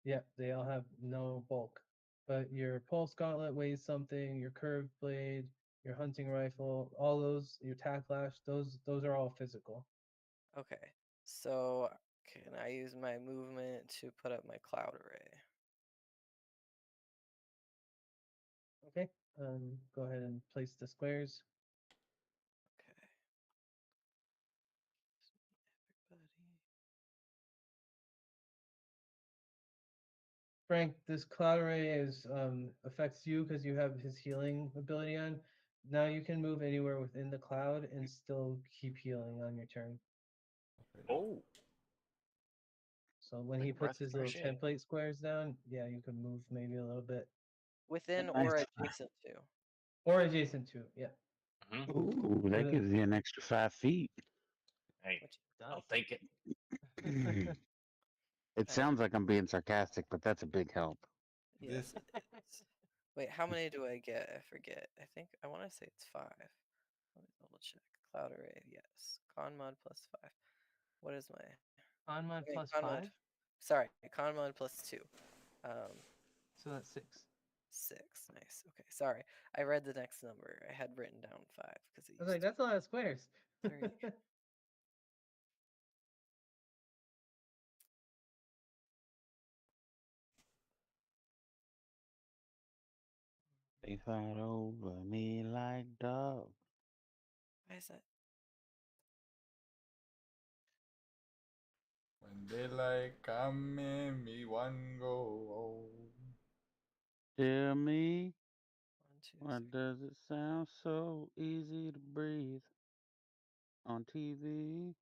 E: Yeah, they all have no bulk. But your pulse gauntlet weighs something. Your curved blade, your hunting rifle, all those, your tack lash, those are all physical.
F: Okay, so can I use my movement to put up my cloud array?
E: Okay. Go ahead and place the squares.
F: Okay. Everybody.
E: Frank, this cloud array is affects you because you have his healing ability on. Now you can move anywhere within the cloud and still keep healing on your turn.
A: Oh,
E: So when
F: Like
E: he puts
F: breath
E: his little
F: fresh air.
E: template squares down, yeah, you can move maybe a little bit.
F: Within
A: nice.
F: or adjacent to.
E: Or adjacent to, yeah.
C: Mhm.
A: Ooh, that
E: With a-
A: gives you an extra 5 feet.
C: Hey,
F: Which
C: I'll take it.
A: It
F: I mean,
A: sounds like I'm being sarcastic, but that's a big help.
F: yes,
B: This
F: it is. Wait, how many do I get? I forget. I think I want to say it's 5. Let me double check. Cloud array, yes. Con mod plus 5. What is my
E: On mod
F: okay,
E: plus
F: con mod?
E: 5,
F: Sorry, con mod plus 2. Um,
E: so that's 6.
F: 6. Nice. Okay, sorry. I read the next number. I had written down 5 because it
E: I was
F: used
E: like,
F: to
E: that's a lot of squares.
F: be 3.
A: They fight over me like dogs.
F: Why is that?
B: when daylight come in, me one go home.
A: Tell me,
F: 1, 2,
A: why
F: 3.
A: does it sound so easy to breathe on TV?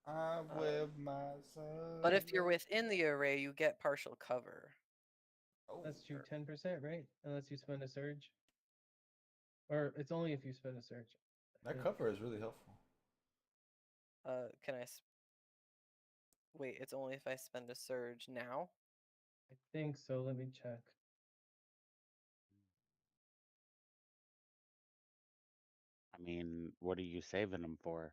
B: I
F: Um,
B: wear my
F: but if you're
B: sunglasses.
F: within the array, you get partial cover.
B: Oh,
E: That's true, 10%, right? Unless you spend a surge. Or it's only if you spend a surge. I
B: that
E: think.
B: cover is really helpful.
F: Can I wait? It's only if I spend a surge now.
E: I think so. Let me check.
A: I mean, what are you saving them for?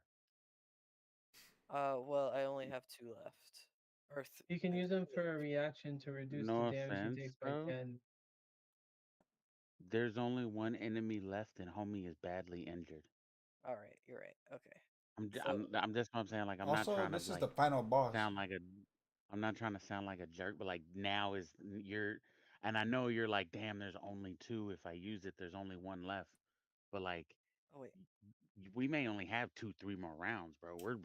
F: Well, I only have 2 left. Or
E: You can
F: I
E: use them
F: think
E: for a reaction to reduce the
A: No
E: damage he
A: offense,
E: takes by
A: bro.
E: 10.
A: There's only one enemy left, and homie is badly injured.
F: all right. You're right. Okay.
A: I'm,
F: So
A: I'm just what I'm saying. Like, I'm not
B: Also,
A: trying to
B: this is the
A: like
B: final boss.
A: sound like a, I'm not trying to sound like a jerk, but like now is you're, and I know you're like, damn, there's only two. If I use it, there's only one left. But like,
F: oh wait.
A: we may only have 2, 3 more rounds, bro. We're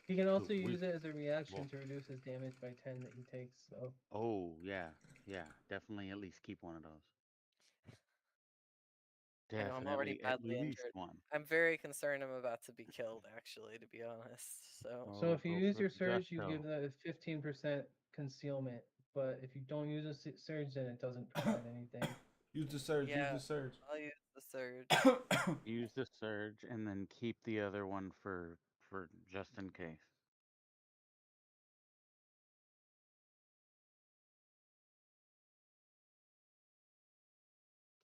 E: He can also
A: we.
E: use it as a
A: Well,
E: reaction to reduce his damage by 10 that he takes. So
A: oh yeah, yeah. Definitely at least keep one of those.
F: I know I'm already
A: Definitely at
F: badly
A: least
F: injured.
A: one.
F: I'm very concerned I'm about to be killed. Actually, to be honest. So
E: so
A: Oh,
E: if you
A: go
E: use
A: for
E: your
A: the
E: surge, you
A: gusto.
E: give the 15% concealment. But if you don't use a surge, then it doesn't provide anything.
B: use the surge. Use
F: yeah,
B: the surge.
F: I'll use the surge.
A: Use the surge and then keep the other one for just in case.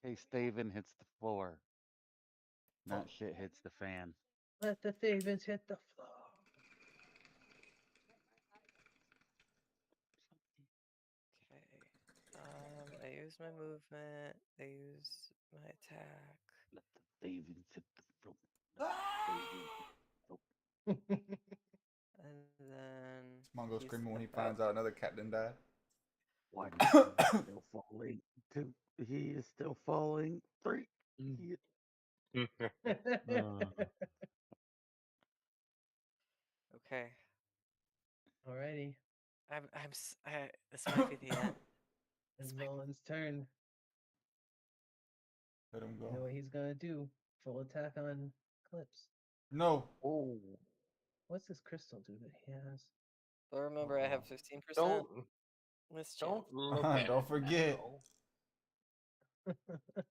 A: In case Steven hits the floor,
B: Fuck.
A: not shit hits the fan.
E: Let the Thavens hit the floor.
F: Okay. I use my movement. I use my attack.
A: Let the Stevens hit the floor. Let the Stevens hit the floor.
F: And then
B: Mongo
F: he's
B: screaming when he
F: about
B: finds out another cat didn't die.
A: One, he is still falling. Two, he is still falling. Three, he is. Uh,
F: okay.
E: Alrighty.
F: This might be the end.
E: It's
F: This might
E: Nolan's turn.
B: Let him
E: You
B: go.
E: know what he's gonna do. Full attack on Clips.
B: No.
C: Oh,
E: What's this crystal do that he has?
F: But remember, I have
B: Uh-oh.
F: 15%
C: don't
F: mischance.
C: don't look at
B: Don't
C: it
B: forget.
C: now.
E: All right.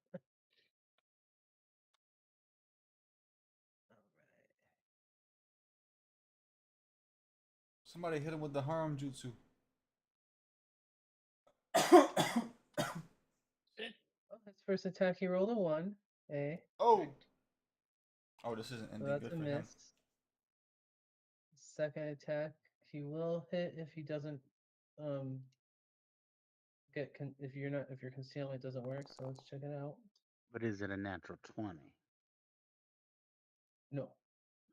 B: Somebody hit him with the harm jutsu.
C: Shit.
E: Well, his first attack, he rolled a 1. A.
B: Oh. Oh, this isn't
E: So
B: ending
E: that's
B: good
E: a
B: for him.
E: miss. Second attack, he will hit if he doesn't um if your concealment doesn't work. So let's check it out.
A: But is it a natural 20?
E: No.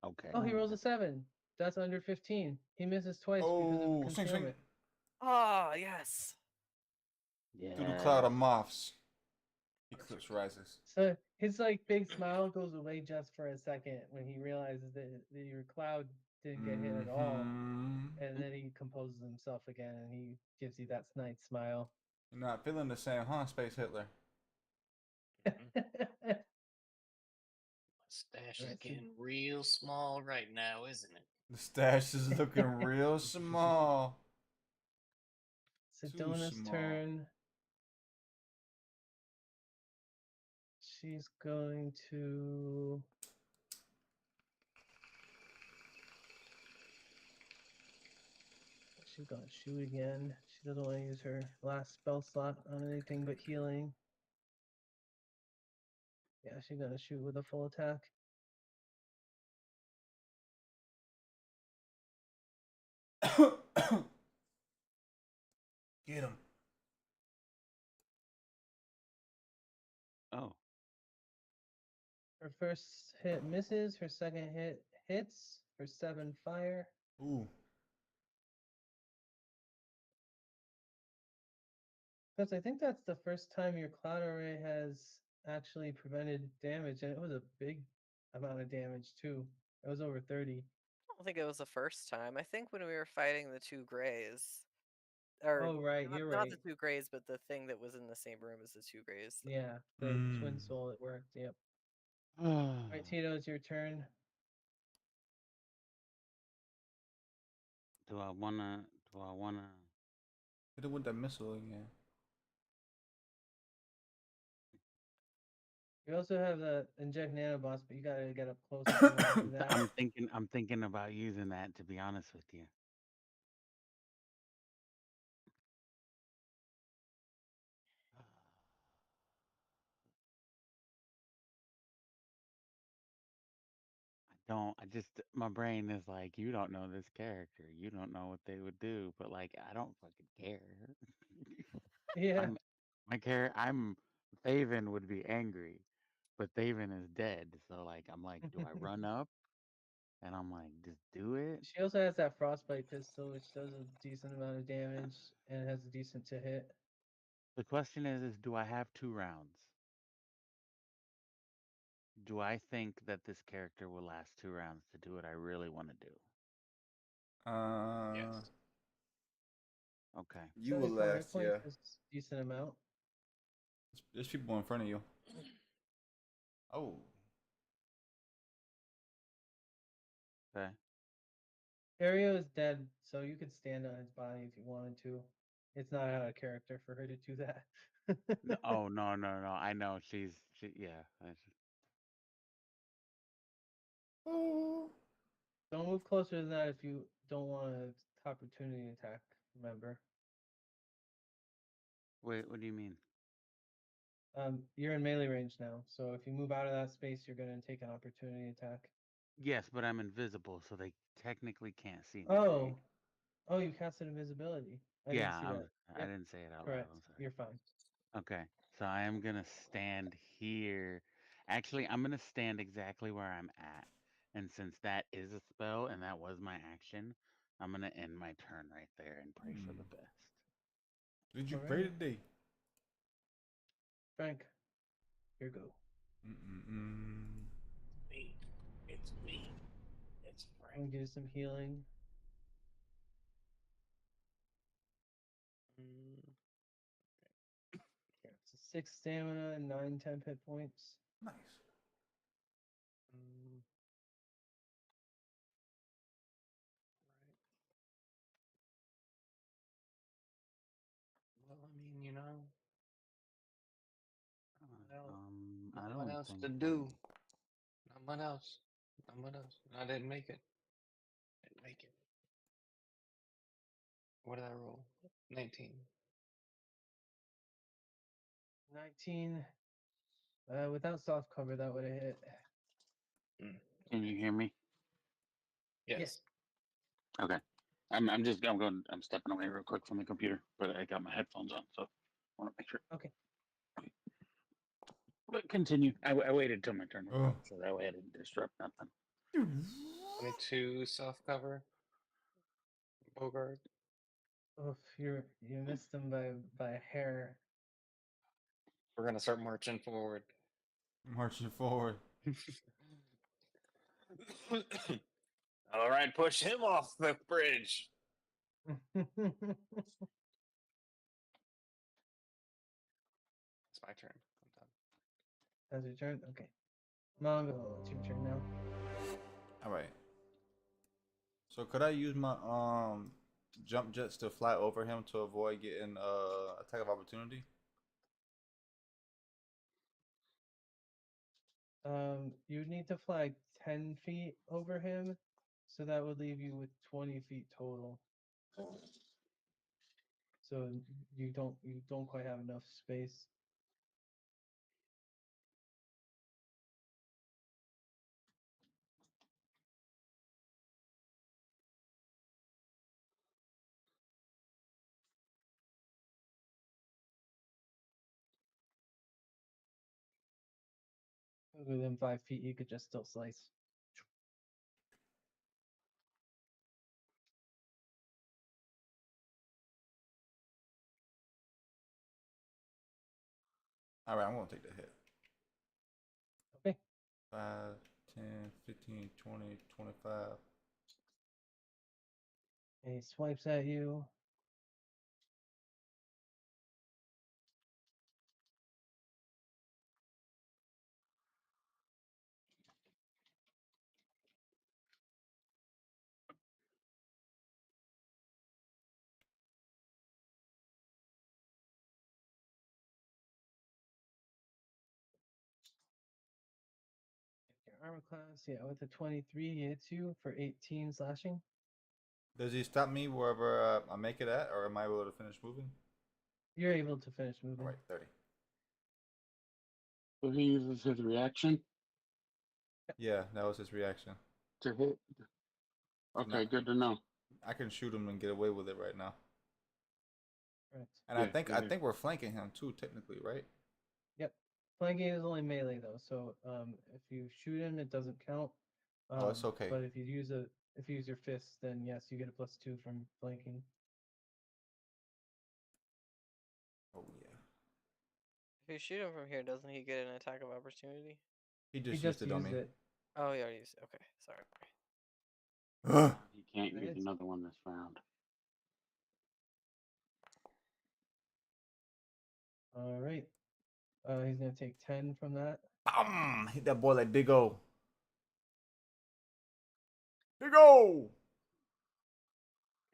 A: Okay.
E: Oh, he
B: Ooh.
E: rolls a 7. That's under 15. He misses twice because of
B: Oh, swing, swing.
E: concealment.
F: Ah, yes.
B: Through the cloud
A: Yes.
B: of moths,
C: That's
B: Eclipse
C: right.
B: rises.
E: So his like big smile goes away just for a second when he realizes that your cloud didn't get hit at all,
B: Mm-hmm.
E: and then he composes himself again and he gives you that snide smile.
B: You're not feeling the same, huh, Space Hitler?
C: Mhm. My stash is
E: Alright, so
C: getting real small right now, isn't it?
B: The stash is looking real small. Too
E: Sedona's
B: small.
E: turn. She's going to. She's gonna shoot again. She doesn't want to use her last spell slot on anything but healing. Yeah, she's gonna shoot with a full attack.
B: Get him.
A: Oh.
E: Her first hit misses. Her second hit hits for 7 fire.
B: Ooh.
E: Because I think that's the first time your cloud array has actually prevented damage, and it was a big amount of damage too. It was over 30.
F: I don't think it was the first time. I think when we were fighting the two grays, or
E: Oh right, you're
F: not
E: right.
F: the two grays, but the thing that was in the same room as the two grays.
E: Yeah, the twin
B: Mm.
E: soul, it worked. Yep.
A: do
E: All right, Tito, it's your turn.
A: I wanna? Do I wanna?
B: Hit him with that missile again.
E: You also have the inject nanobots, but you gotta get up close if you want to do that.
A: I'm thinking. I'm thinking about using that. To be honest with you. Don't. I just. My brain is like, you don't know this character. You don't know what they would do. But like, I don't fucking care.
E: Yeah.
A: I'm. My care. I'm. Thaven would be angry, but Thaven is dead. So like, I'm like, do I run up? And I'm like, just do it.
E: She also has that frostbite pistol, which does a decent amount of damage and has a decent to hit.
A: The question is do I have 2 rounds? Do I think that this character will last 2 rounds to do what I really want to do?
B: Uh,
C: Yes.
A: Okay.
B: you will
E: 74 hit
B: last, yeah.
E: points is a decent amount.
B: There's people in front of you. Oh.
A: Okay.
E: Ario is dead, so you could stand on his body if you wanted to. It's not out of character for her to do that.
A: No, oh no no no! I know yeah.
B: Oh.
E: Don't move closer than that if you don't want an opportunity attack, remember.
A: Wait, what do you mean?
E: You're in melee range now, so if you move out of that space, you're going to take an opportunity attack.
A: Yes, but I'm invisible, so they technically can't see me, right?
E: Oh, oh, you casted invisibility. I
A: Yeah,
E: didn't see that.
A: I
E: Yep,
A: didn't say it out loud.
E: correct.
A: I'm sorry.
E: You're fine.
A: Okay, so I am gonna stand here. Actually, I'm gonna stand exactly where I'm at. And since that is a spell and that was my action, I'm gonna end my turn right there and pray for the best.
B: Did you pray
E: Alrighty.
B: today?
E: Frank, here go.
B: Mm-mm-mm.
C: Me. It's me. It's
E: I'm going
C: Frank.
E: to give you some healing.
F: Mm,
E: Yeah, it's a 6 stamina and 9 temp hit points.
B: Nice.
C: else
A: Something
C: to do. Not much else. Not much else. I didn't make it. Didn't make it. What did I roll? 19.
E: 19. Without soft cover, that would have hit.
C: Mm.
A: Can you hear me?
C: Yes.
A: Okay. I'm stepping away real quick from the computer, but I got my headphones on, so I want to make sure.
E: Okay.
A: But continue. I waited till my turn was
B: Oh.
A: up, so that way I didn't disrupt nothing.
C: 22 soft cover. Bogart.
E: Oh, you missed him by a hair.
C: We're gonna start marching forward.
B: Marching forward.
C: All right, push him off the bridge. It's my turn. I'm done.
E: That's your turn? Okay. Mongo, it's your turn now.
B: All right. So could I use my jump jets to fly over him to avoid getting attack of opportunity?
E: You need to fly 10 feet over him, so that would leave you with 20 feet total. So you don't quite have enough space. Within 5 feet, you could just still slice.
B: All right, I'm gonna take the hit.
E: Okay.
B: 5, 10, 15, 20, 25.
E: And he swipes at you. Your armor class, yeah, with a 23, he hits you for 18 slashing.
B: Does he stop me wherever I make it at, or am I able to finish moving?
E: You're able to finish
B: All
E: moving.
B: right, 30.
A: So he uses his reaction
B: Yeah, that was his reaction.
A: to hit. Okay,
B: Nah,
A: good to know.
B: I can shoot him and get away with it right now.
E: Right.
B: And
A: Yeah,
B: I
A: yeah.
B: think we're flanking him too, technically, right?
E: Yep. Flanking is only melee though, so if you shoot him, it doesn't count.
B: Oh, it's okay.
E: But if you use your fists, then yes, you get a +2 from flanking.
B: Oh yeah.
F: If you shoot him from here, doesn't he get an attack of opportunity?
B: He
E: He
B: just
E: just
B: used it on
E: used
B: me.
E: it.
F: Oh, he already used it. Okay, sorry.
A: He can't
E: That
A: use
E: hits.
A: another one this round.
E: All right. He's gonna take 10 from that.
B: Bam! Hit that boy like Big O. Big O!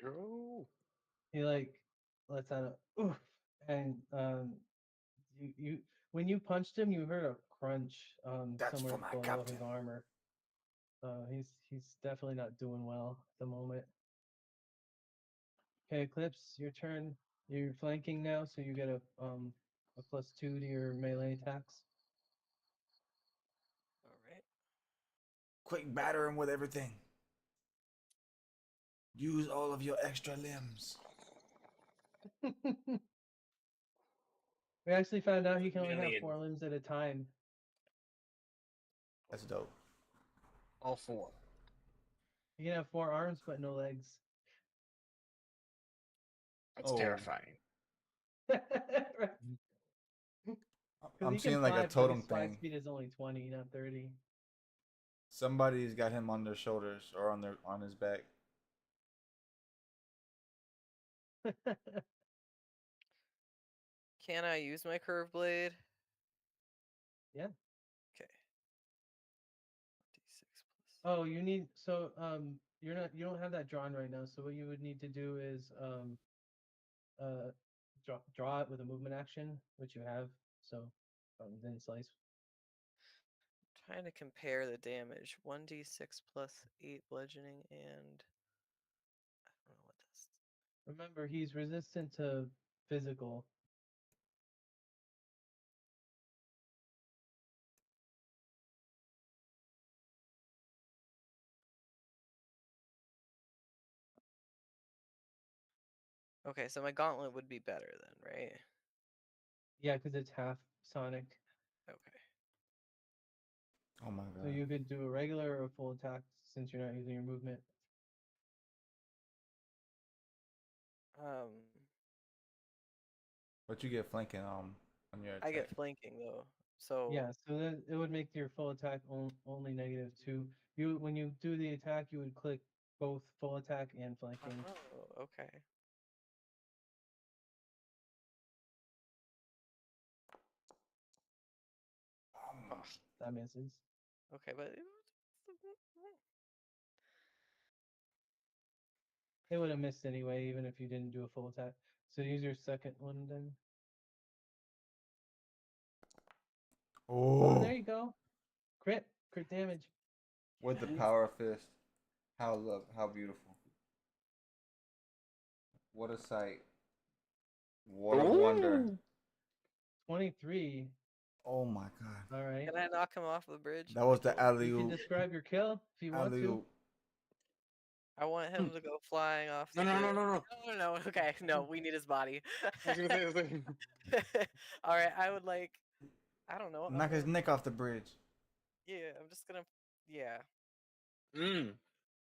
C: Oh.
E: He like lets out a oof, and you when you punched him, you heard a crunch
B: That's
E: somewhere
B: for my
E: below
B: captain.
E: his armor. He's definitely not doing well at the moment. Okay, Eclipse, your turn. You're flanking now, so you get a +2 to your melee attacks.
F: All right.
B: Quick, batter him with everything. Use all of your extra limbs.
E: We actually found out he can only have
C: Million.
E: 4 limbs at a time.
B: That's dope.
C: All 4.
E: He can have 4 arms but no legs.
C: That's
B: Oh.
C: terrifying.
E: Because
B: I'm
E: he can
B: seeing like a
E: fly, but
B: totem
E: his fly
B: thing.
E: speed is only 20, not 30.
B: Somebody's got him on their shoulders or on his back.
F: Can I use my curve blade?
E: Yeah.
F: Okay. D6 plus.
E: Oh, you don't have that drawn right now. So what you would need to do is draw it with a movement action, which you have. So then slice.
F: trying to compare the damage. 1d6 plus 8 bludgeoning and I don't know what this.
E: Remember, he's resistant to physical.
F: Okay, so my gauntlet would be better then, right?
E: Yeah, because it's half sonic.
F: Okay.
B: Oh my
E: So
B: god.
E: you could do a regular or a full attack since you're not using your movement.
F: Um,
B: But you get flanking on your
F: I
B: attack.
F: get flanking though, so
E: Yeah, so then it would make your full attack only -2. You when you do the attack, you would click both full attack and flanking.
F: oh, okay. Oh,
E: That misses.
F: okay, but
E: It would have missed anyway, even if you didn't do a full attack. So use your second one then. Oh, there
B: Oh,
E: you go. Crit damage.
B: with the power fist. How beautiful. What a sight. What a wonder.
C: Ooh.
E: 23.
B: Oh my god.
E: All right.
F: can I knock him off the bridge?
B: That was the alley
E: You can
B: oop.
E: describe your kill if you want
B: Alley
E: to.
B: oop.
F: I want him to go flying off
C: No,
F: the
C: no,
F: bridge.
C: no, no, no.
F: No, no, okay, no, we need his body.
C: I was gonna say, I was like,
F: All right, I would like, I don't know.
B: Knock his neck off the bridge.
F: Yeah, I'm just gonna, yeah,
C: mm.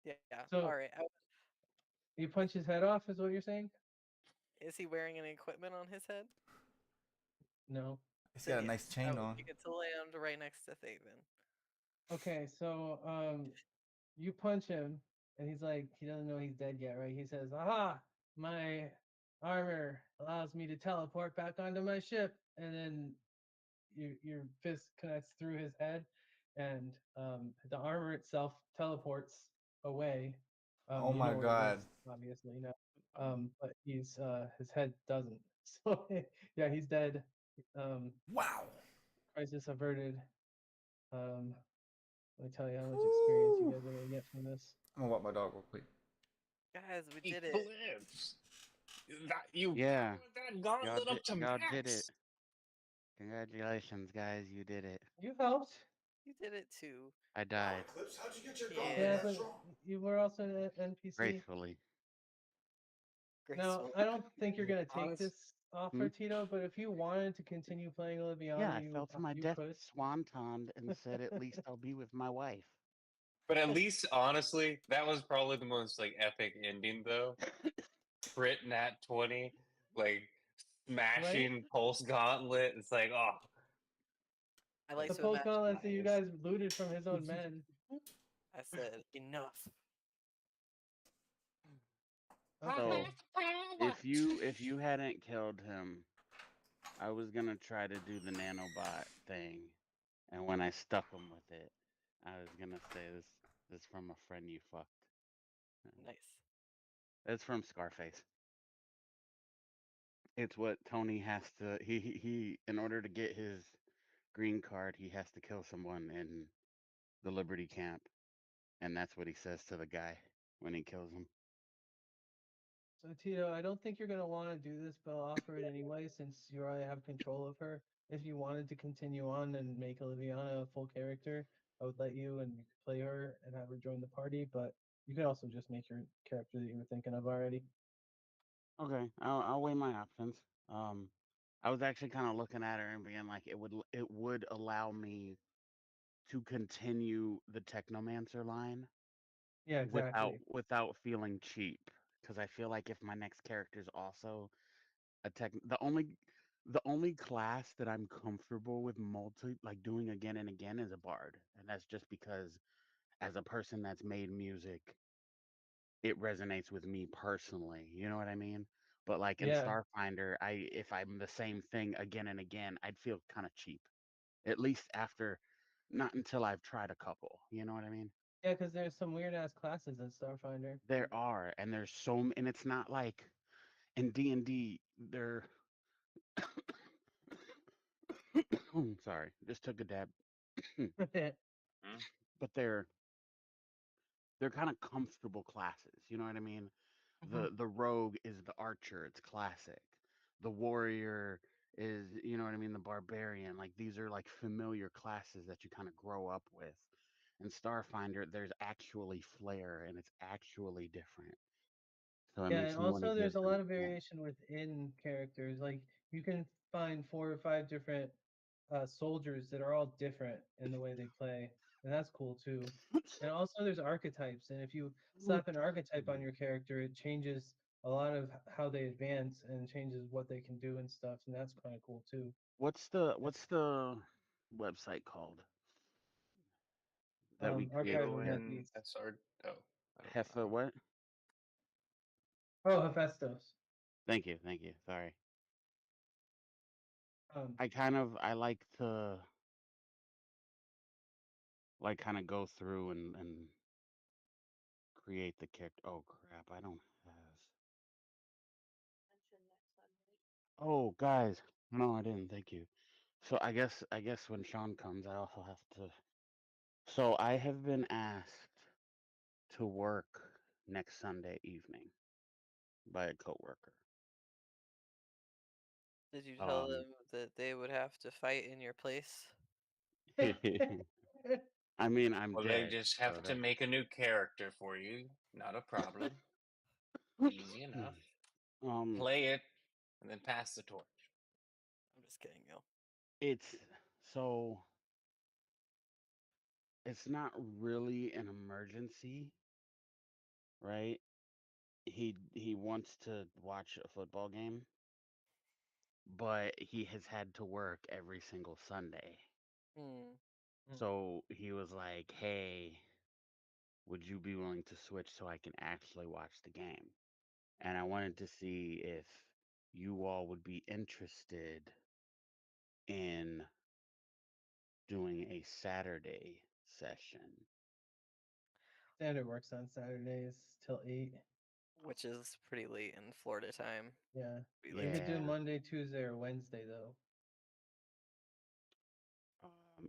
F: yeah. All
E: So
F: right.
E: you punch his head off, is what you're saying?
F: Is he wearing any equipment on his head?
E: No.
B: He's
F: Then
B: got a
F: yes,
B: nice
F: I
B: chain
F: would
B: on.
F: like it to land right next to Thaven.
E: Okay, so you punch him, and he's like, he doesn't know he's dead yet, right? He says, "Aha! My armor allows me to teleport back onto my ship," and then your fist connects through his head, and the armor itself teleports away.
B: Oh
E: You
B: my
E: know where it is,
B: god.
E: obviously, you know. But his head doesn't. So yeah, he's dead. Um,
B: Wow.
E: crisis averted. Um, let me tell you how much experience you
C: Woo.
E: guys are gonna get from this.
B: I'm gonna walk my dog real quick.
F: Guys, we did it.
C: Eclipse. That you
A: Yeah,
C: powered that gauntlet up to
A: y'all did it.
C: max.
A: Congratulations, guys, you did it.
E: You helped.
F: You did it too.
A: I died
B: Eclipse, how'd you get your
E: Yeah,
F: Yeah,
E: but you were also an NPC.
A: gracefully.
E: Now,
F: graceful.
E: I don't think you're gonna take
C: Honest.
E: this
A: Hmm?
E: offer, Tito, but if you wanted to continue playing
A: Yeah,
E: Oliviana,
A: I fell to my
E: you
A: death
E: could.
A: swantoned and said, "At least I'll be with my wife."
C: But at least, honestly, that was probably the most like epic ending, though. Crit nat 20, like
E: Right?
C: smashing pulse gauntlet. It's like, oh,
F: I
C: like,
F: like
E: The
F: to
E: post
F: imagine.
E: gauntlet that you
C: nice.
E: guys looted from his own men.
F: I said enough.
E: Okay.
A: So if you hadn't killed him, I was gonna try to do the nanobot thing, and when I stuck him with it, I was gonna say this from a friend you fucked.
F: Nice.
A: It's from Scarface. It's what Tony has to he in order to get his green card, he has to kill someone in the Liberty camp, and that's what he says to the guy when he kills him.
E: So Tito, I don't think you're gonna want to do this, but I'll offer it anyway since you already have control of her. If you wanted to continue on and make Oliviana a full character, I would let you and you could play her and have her join the party, but you could also just make your character that you were thinking of already.
A: Okay, I'll weigh my options. Um, I was actually kind of looking at her and being like, it would allow me to continue the Technomancer line
E: Yeah, exactly.
A: without feeling cheap, because I feel like if my next character is also a tech, the only class that I'm comfortable with doing again and again is a bard, and that's just because as a person that's made music, it resonates with me personally. You know what I mean? But like in
E: Yeah.
A: Starfinder, if I'm the same thing again and again, I'd feel kind of cheap. At least after, not until I've tried a couple. You know what I mean?
E: Yeah, because there's some weird ass classes in Starfinder.
A: There are, and there's and it's not like in D&D. They're sorry, just took a dab.
C: Hmm?
A: but they're kind of comfortable classes. You know what I mean?
E: Mhm.
A: The rogue is the archer. It's classic. The warrior is, you know what I mean, the barbarian. Like these are like familiar classes that you kind of grow up with. In Starfinder, there's actually flair and it's actually different. So it
E: Yeah,
A: makes
E: and
A: me want to
E: also
A: give
E: there's a
A: them
E: lot
A: a
E: of variation within characters. Like you can find 4 or 5 different soldiers that are all different in the way they play, and that's cool too. And also there's archetypes, and if you slap an archetype on
A: chance.
E: your character, it changes a lot of how they advance and changes what they can do and stuff, and that's kind of cool too.
A: What's the website called that we create
E: Archive
A: for
E: of
A: Hef
E: Mythics.
C: ONSR. Oh, I don't
A: Hefa
C: know.
A: what?
E: Oh, Hephaestus.
A: Thank you. Sorry.
E: Um,
A: I like to like kind of go through and create the character. Oh crap, I don't have. Oh guys, no, I didn't. Thank you. So I guess when Sean comes, I also have to. So I have been asked to work next Sunday evening by a coworker.
F: Did you tell
A: Um,
F: them that they would have to fight in your place?
A: I mean I'm
C: Well, they
A: dead,
C: just
A: so
C: have to
A: that.
C: make a new character for you. Not a problem. Easy enough.
A: um,
C: Play it and then pass the torch.
F: I'm just kidding, yo.
A: it's so it's not really an emergency, right? He wants to watch a football game, but he has had to work every single Sunday.
F: Hmm.
A: So he was like, "Hey, would you be willing to switch so I can actually watch the game?" And I wanted to see if you all would be interested in doing a Saturday session.
E: Standard works on Saturdays till 8.
F: Which is pretty late in Florida time.
E: Yeah.
F: Be
E: We
F: like
E: could do
A: Yeah.
E: Monday, Tuesday, or Wednesday though.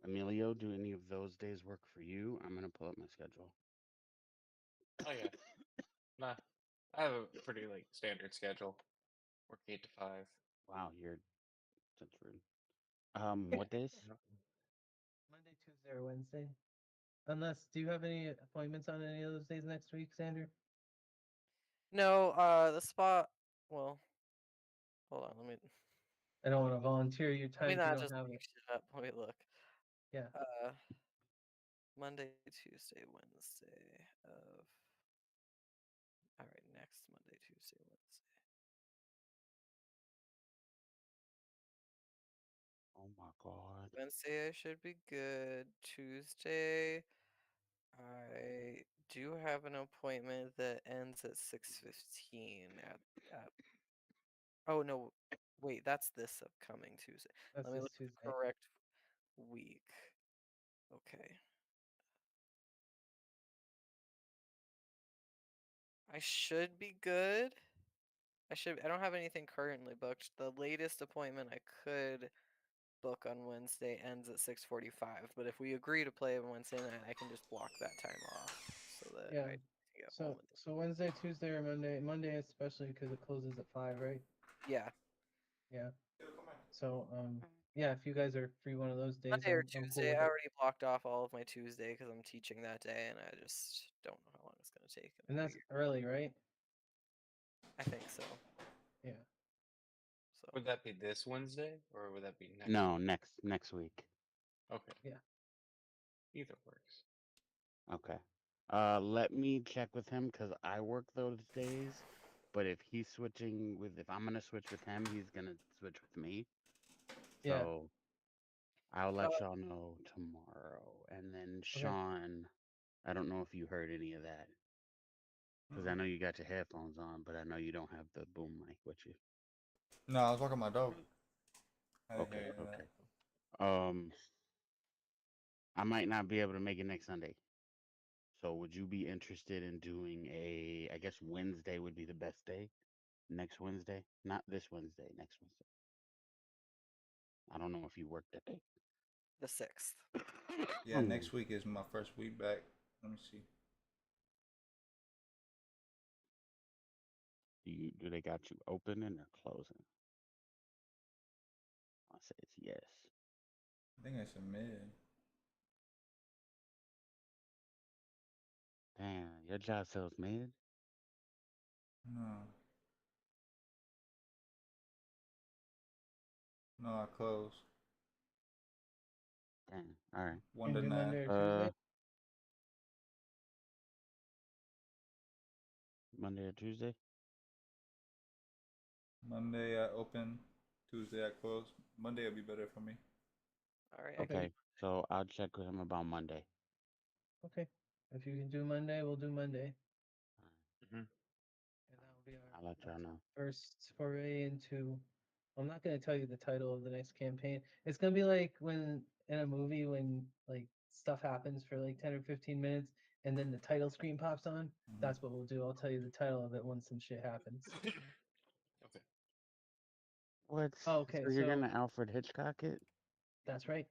A: Emilio, do any of those days work for you? I'm gonna pull up my schedule.
C: Oh yeah. Nah. I have a pretty like standard schedule. Work 8 to 5.
A: Wow, that's rude. What days?
C: You know.
E: Monday, Tuesday, or Wednesday. Unless, do you have any appointments on any of those days next week, Xander?
F: no, the spot. Well, hold on.
E: I don't want to volunteer your
F: Let me
E: time if you
F: not
E: don't
F: just
E: have
F: make
E: it.
F: shit up. Let me look.
E: Yeah.
F: Uh, Monday, Tuesday, Wednesday of. All right, next Monday, Tuesday, Wednesday.
A: Oh my god.
F: Wednesday I should be good. Tuesday I do have an appointment that ends at 6:15 at oh no, wait, that's this upcoming Tuesday.
E: That's
F: Let me
E: this
F: look at the
E: Tuesday.
F: correct week. Okay. I should be good. I don't have anything currently booked. The latest appointment I could book on Wednesday ends at 6:45, but if we agree to play on Wednesday night, I can just block that time off so that
E: Yeah.
F: I can get home
E: So
F: with it.
E: so Wednesday, Tuesday, or Monday. Monday especially because it closes at 5, right?
F: Yeah,
E: Yeah. So yeah, if you guys are free one of those days,
F: Monday or
E: I'm cool
F: Tuesday.
E: with
F: I
E: it.
F: already blocked off all of my Tuesday because I'm teaching that day, and I just don't know how long it's gonna take. And
E: And
F: I
E: that's
F: figured,
E: early, right?
F: I think so.
E: Yeah.
F: So
C: Would that be this Wednesday or would that be next
A: No,
C: week?
A: next week.
C: Okay.
E: Yeah.
C: Either works.
A: Okay. Let me check with him because I work those days. But if I'm gonna switch with him, he's gonna switch with me.
E: Yeah.
A: So I'll
F: uh,
A: let y'all know tomorrow. And then
E: Okay.
A: Sean, I don't know if you heard any of that because I
B: Mm-mm.
A: know you got your headphones on, but I know you don't have the boom mic with you.
B: No, I was walking my dog. I didn't hear
A: Okay,
B: any of that.
A: okay. Um, I might not be able to make it next Sunday. So would you be interested in doing I guess Wednesday would be the best day. Next Wednesday? Not this Wednesday, next Wednesday. I don't know if you work that day.
F: the 6th.
B: Yeah, next week is my first week back. Let me see.
A: Do they got you opening or closing? I say it's yes.
B: I think it's a mid.
A: Damn, your job sells mid?
B: No, no, I close
A: Damn. All right.
B: one
E: Can
B: to
E: do
B: nine.
E: Monday or
A: Uh,
E: Tuesday.
A: Monday or Tuesday?
B: Monday I open. Tuesday I close. Monday will be better for me.
F: All right, I can
E: Okay.
F: do.
A: Okay. So I'll check with him about Monday.
E: Okay. If you can do Monday, we'll do Monday.
A: All right.
C: Hmm.
E: And that will be
A: I'll let
E: our
A: y'all know.
E: first foray into. I'm not gonna tell you the title of the next campaign. It's gonna be like when in a movie when like stuff happens for like 10 or 15 minutes and then the title screen pops on.
B: Mm-hmm.
E: That's what we'll do. I'll tell you the title of it once some shit happens.
C: Okay.
A: What?
E: Oh, okay,
A: So you're
E: so
A: gonna Alfred Hitchcock it?
E: that's right.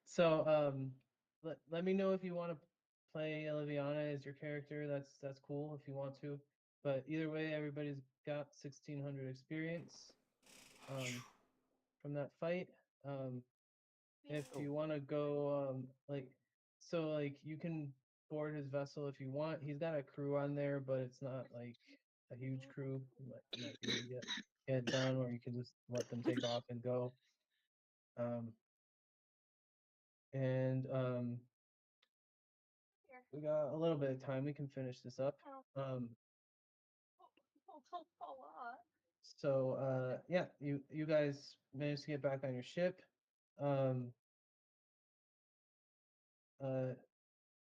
E: So let me know if you want to play Eliviana as your character. That's cool if you want to. But either way, everybody's got 1600 experience from that fight. Um, if
F: Oh,
E: you want to go like you can board his vessel if you want. He's got a crew on there, but it's not like a huge crew. You might be able to get it done, or you can just let them take off and go. Um, and we got a little bit of time. We can finish this up. Um, so yeah, you guys managed to get back on your ship. Um, uh,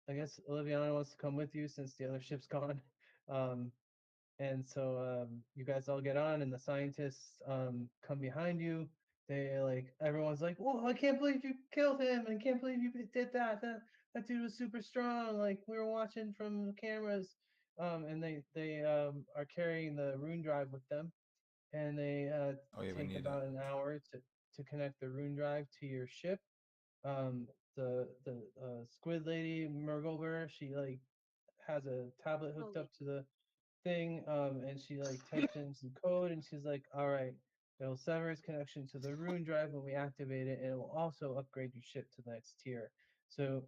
E: I guess Oliviana wants to come with you since the other ship's gone. Um, and so you guys all get on, and the scientists come behind you. They like everyone's like, "Whoa! I can't believe you killed him! I can't believe you did that! That dude was super strong! Like we were watching from the cameras." And they are carrying the rune drive with them, and they
B: Oh yeah, we
E: take
B: need it.
E: about an hour to connect the rune drive to your ship. The squid lady Murgulber, she like has a tablet hooked up to the thing, and she like types in some code, and she's like, "All right, it'll sever its connection to the rune drive when we activate it, and it will also upgrade your ship to the next tier." So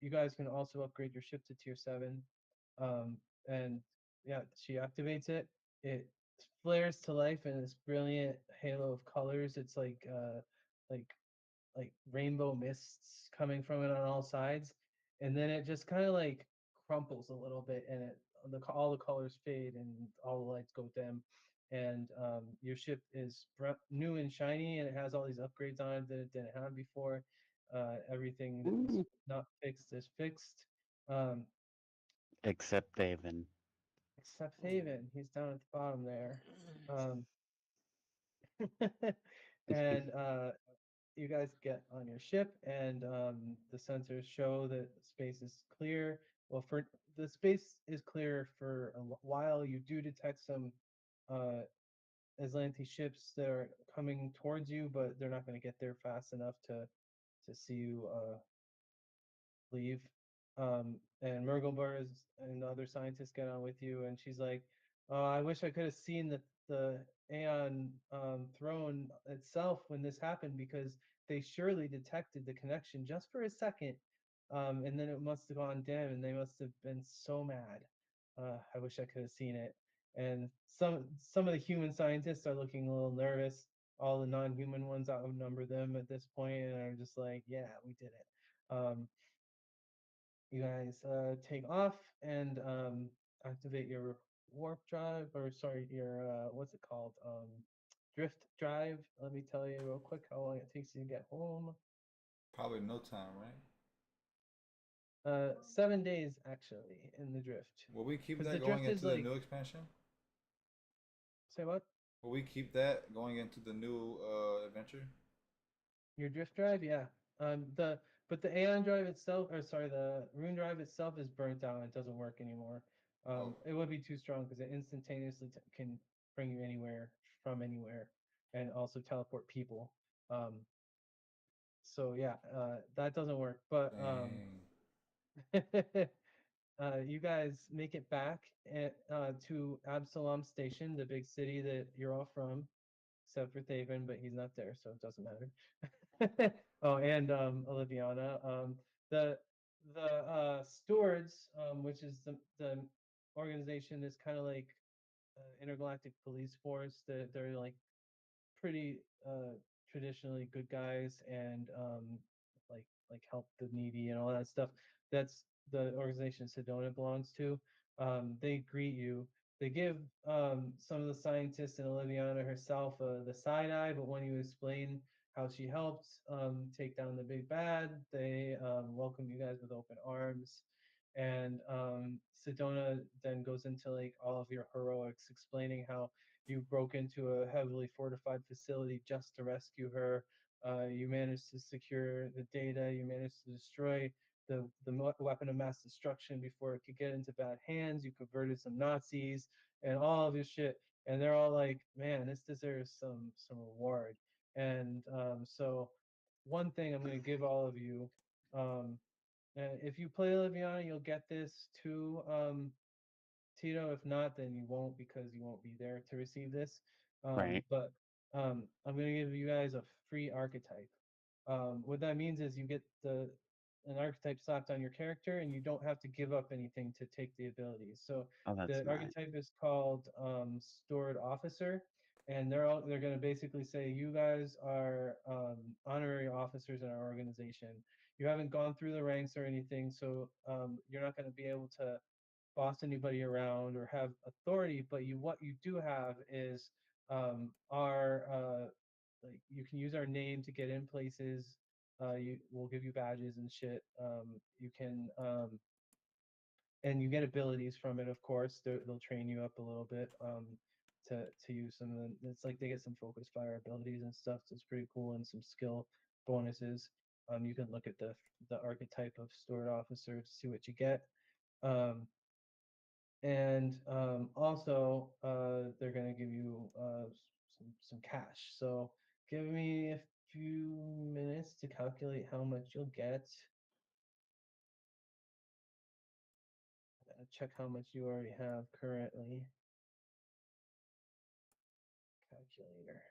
E: you guys can also upgrade your ship to tier 7, um, and yeah, she activates it. It flares to life in this brilliant halo of colors. It's like like rainbow mists coming from it on all sides, and then it just kind of like crumples a little bit, and all the colors fade and all the lights go dim, and your ship is new and shiny, and it has all these upgrades on it that it didn't have before. Everything that was
A: Ooh.
E: not fixed is fixed, um,
A: Except David.
E: except Haven. He's down at the bottom there. Um, and you guys get on your ship, and the sensors show that space is clear. Well, for the space is clear for a while. You do detect some uh, Aslanti ships that are coming towards you, but they're not going to get there fast enough to see you leave. And Murglebar and the other scientists get on with you, and she's like, "Oh, I wish I could have seen the Aeon throne itself when this happened, because they surely detected the connection just for a second, and then it must have gone dim, and they must have been so mad. I wish I could have seen it." And some of the human scientists are looking a little nervous. All the non-human ones outnumber them at this point, and are just like, "Yeah, we did it." You guys take off and activate your warp drive, or sorry, your what's it called? Drift drive. Let me tell you real quick how long it takes you to get home.
B: Probably no time, right?
E: 7 days actually in the drift,
B: Will we keep
E: because the
B: that going
E: drift is
B: into the
E: like,
B: new expansion?
E: say what?
B: Will we keep that going into the new adventure?
E: Your drift drive, yeah. The But the Aeon drive itself, or sorry, the rune drive itself is burnt out. It doesn't work anymore.
B: Oh,
E: It would be too strong because it instantaneously can bring you anywhere from anywhere, and also teleport people. Um, So yeah, that doesn't work. But
B: Dang.
E: you guys make it back to Absalom Station, the big city that you're all from, except for Thaven, but he's not there, so it doesn't matter. Oh, and Oliviana. The stewards, which is the organization, is kind of like intergalactic police force. That they're like pretty traditionally good guys and like help the needy and all that stuff. That's the organization Sedona belongs to. They greet you. They give some of the scientists and Oliviana herself the side eye, but when you explain how she helped take down the big bad, they welcome you guys with open arms. And Sedona then goes into like all of your heroics, explaining how you broke into a heavily fortified facility just to rescue her. You managed to secure the data. You managed to destroy the weapon of mass destruction before it could get into bad hands. You converted some Nazis and all of this shit. And they're all like, "Man, this deserves some reward." And so, one thing I'm going to give all of you, if you play Liviana, you'll get this too. Tito. If not, then you won't because you won't be there to receive this.
A: Right.
E: But I'm gonna give you guys a free archetype. What that means is you get the an archetype slapped on your character, and you don't have to give up anything to take the abilities. So
A: Oh, that's
E: the
A: nice.
E: archetype is called Stored Officer, and they're gonna basically say you guys are honorary officers in our organization. You haven't gone through the ranks or anything, so you're not going to be able to boss anybody around or have authority, but what you do have is our like you can use our name to get in places. You will give you badges and shit. You can and you get abilities from it, of course. They'll train you up a little bit to use some of them. It's like they get some focus fire abilities and stuff. So it's pretty cool and some skill bonuses. You can look at the archetype of stored officer to see what you get. Um, and also they're going to give you some cash. So give me a few minutes to calculate how much you'll get. Check how much you already have currently. Calculator.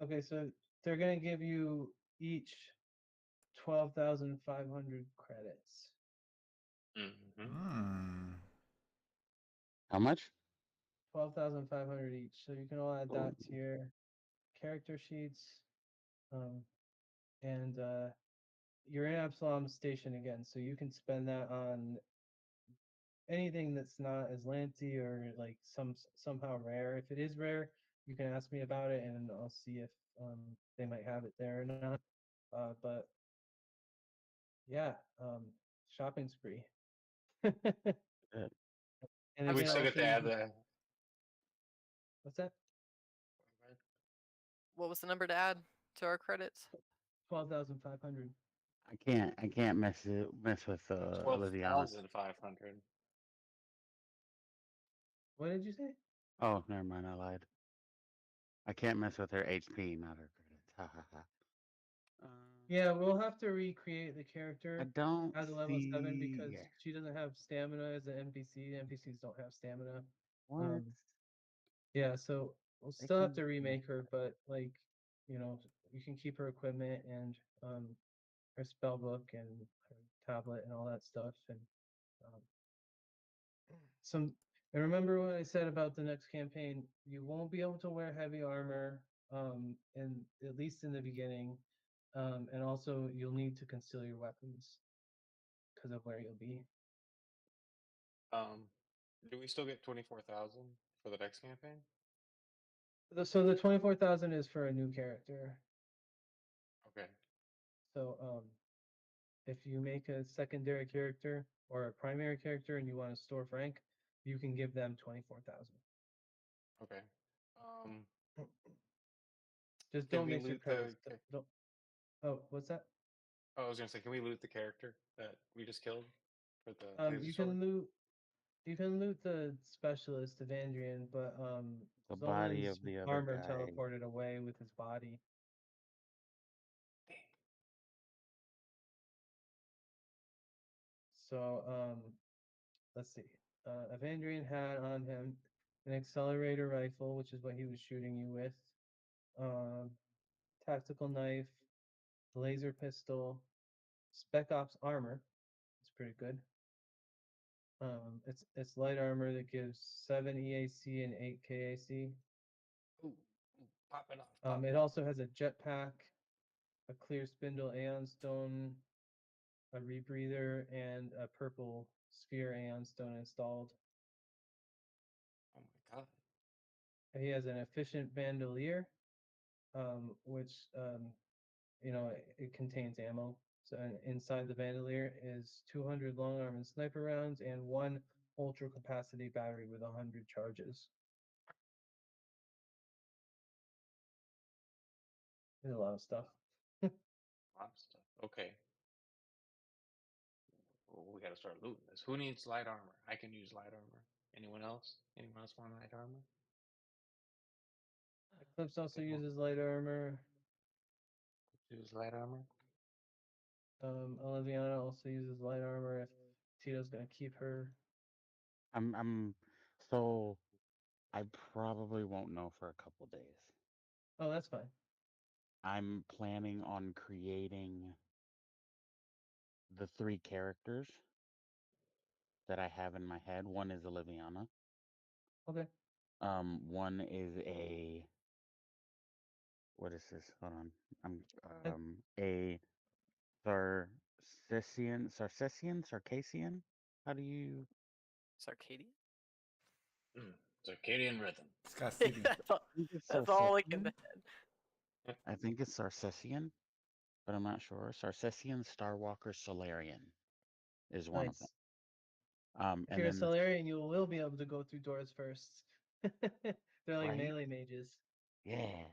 A: Okay.
E: Okay, so they're going to give you each 12,500 credits.
C: Mm-hmm.
B: Hmm.
A: How much?
E: 12,500 each. So you can all add that to your character sheets. Um, and you're in Absalom Station again, so you can spend that on anything that's not as lancy or like somehow rare. If it is rare, you can ask me about it, and I'll see if they might have it there or not. But yeah, shopping spree. And
A: Uh,
F: Have
C: We
E: again,
C: still
F: fun.
C: get
E: also
C: to add
E: uses
C: the.
E: what's that?
F: What was the number to add to our credits?
E: 12,500.
A: I can't mess with
C: Twelve
A: Liviana.
C: thousand 500.
E: What did you say?
A: Oh, never mind, I lied. I can't mess with her HP, not her credits. Ha ha ha.
E: Yeah, we'll have to recreate the
A: I
E: character
A: don't
E: at the level 7
A: see
E: because she doesn't have stamina as an NPC. NPCs don't have stamina.
A: what
E: Yeah, so we'll
A: they
E: still have
A: can.
E: to remake her, but like, you know, you can keep her equipment and her spell book and her tablet and all that stuff. And um, some and remember what I said about the next campaign. You won't be able to wear heavy armor, and at least in the beginning, and also you'll need to conceal your weapons because of where you'll be.
C: Um, do we still get 24,000 for the next campaign?
E: So the 24,000 is for a new character.
C: Okay.
E: So if you make a secondary character or a primary character and you want to store rank, you can give them 24,000.
C: Okay. Um,
E: Just
C: can
E: don't
C: we
E: mix your
C: loot the?
E: credits. Don't. Oh, what's that?
C: Oh, I was gonna say, can we loot the character that we just killed for the laser
E: You
C: sword?
E: can loot. You can loot the specialist Evandrian, but
A: The body
E: Zolan's
A: of the other
E: armor
A: guy.
E: teleported away with his body.
C: Dang.
E: So let's see. Evandrian had on him an accelerator rifle, which is what he was shooting you with. Um, tactical knife, laser pistol, Spec Ops armor. It's pretty good. It's light armor that gives 7 EAC and 8 KAC.
C: Ooh, ooh, popping off,
E: It
C: popping off.
E: also has a jetpack, a clear spindle Aeon Stone, a rebreather, and a purple sphere Aeon Stone installed.
C: Oh my god.
E: He has an efficient bandolier, which it contains ammo. So inside the bandolier is 200 long arm and sniper rounds and one ultra capacity battery with 100 charges. There's a lot of stuff.
C: A lot of stuff. Okay. Well, we gotta start looting this. Who needs light armor? I can use light armor. Anyone else? Anyone else want light armor?
E: Eclipse also
C: Okay, well,
E: uses light armor.
C: use light armor.
E: Oliviana also uses light armor if Tito's gonna keep her.
A: I'm so I probably won't know for a couple days.
E: Oh, that's fine.
A: I'm planning on creating the three characters that I have in my head. One is Oliviana.
E: Okay.
A: One is a what is this? Hold on. I'm
E: I-
A: a Sarcassian? How do you
F: Sarcadian?
C: Circadian rhythm.
B: Scott
F: Yeah,
B: City.
A: I think it's
F: that's all I can.
A: Sarcassian? I think it's Sarcassian, but I'm not sure. Sarcassian, Starwalker, Solarian is one of them.
E: Nice. If
A: And
E: you're a
A: then the
E: Solarian, you will be able to go through doors first. They're like
A: right?
E: melee mages.
A: Yeah.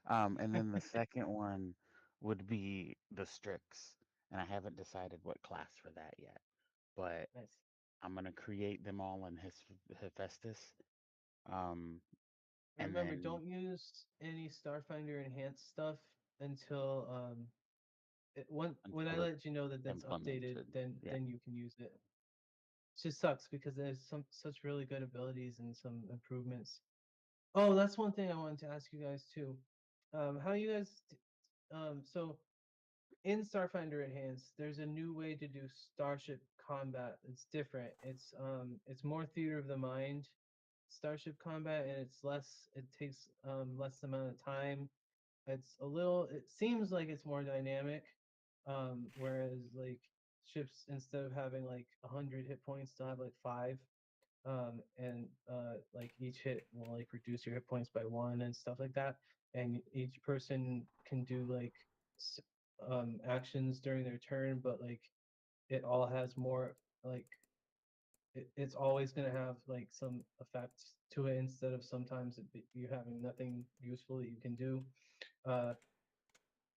A: And then the second one would be the Strix, and I haven't decided what class for that yet. But
E: Nice.
A: I'm gonna create them all in his Hephaestus. Um, and
E: Remember,
A: then
E: don't use any Starfinder enhanced stuff until when I
A: until it's
E: let you know that that's updated,
A: implemented.
E: then
A: Yeah.
E: then you can use it. It just sucks because there's some such really good abilities and some improvements. Oh, that's one thing I wanted to ask you guys too. How you guys so in Starfinder Enhanced, there's a new way to do starship combat. It's different. It's more theater of the mind starship combat, and it takes less amount of time. It seems like it's more dynamic, whereas like ships, instead of having like 100 hit points, they'll have like 5. And like each hit will like reduce your hit points by 1 and stuff like that. and each person can do like actions during their turn, but like it all has more like it's always going to have like some effects to it instead of sometimes you having nothing useful that you can do. Uh,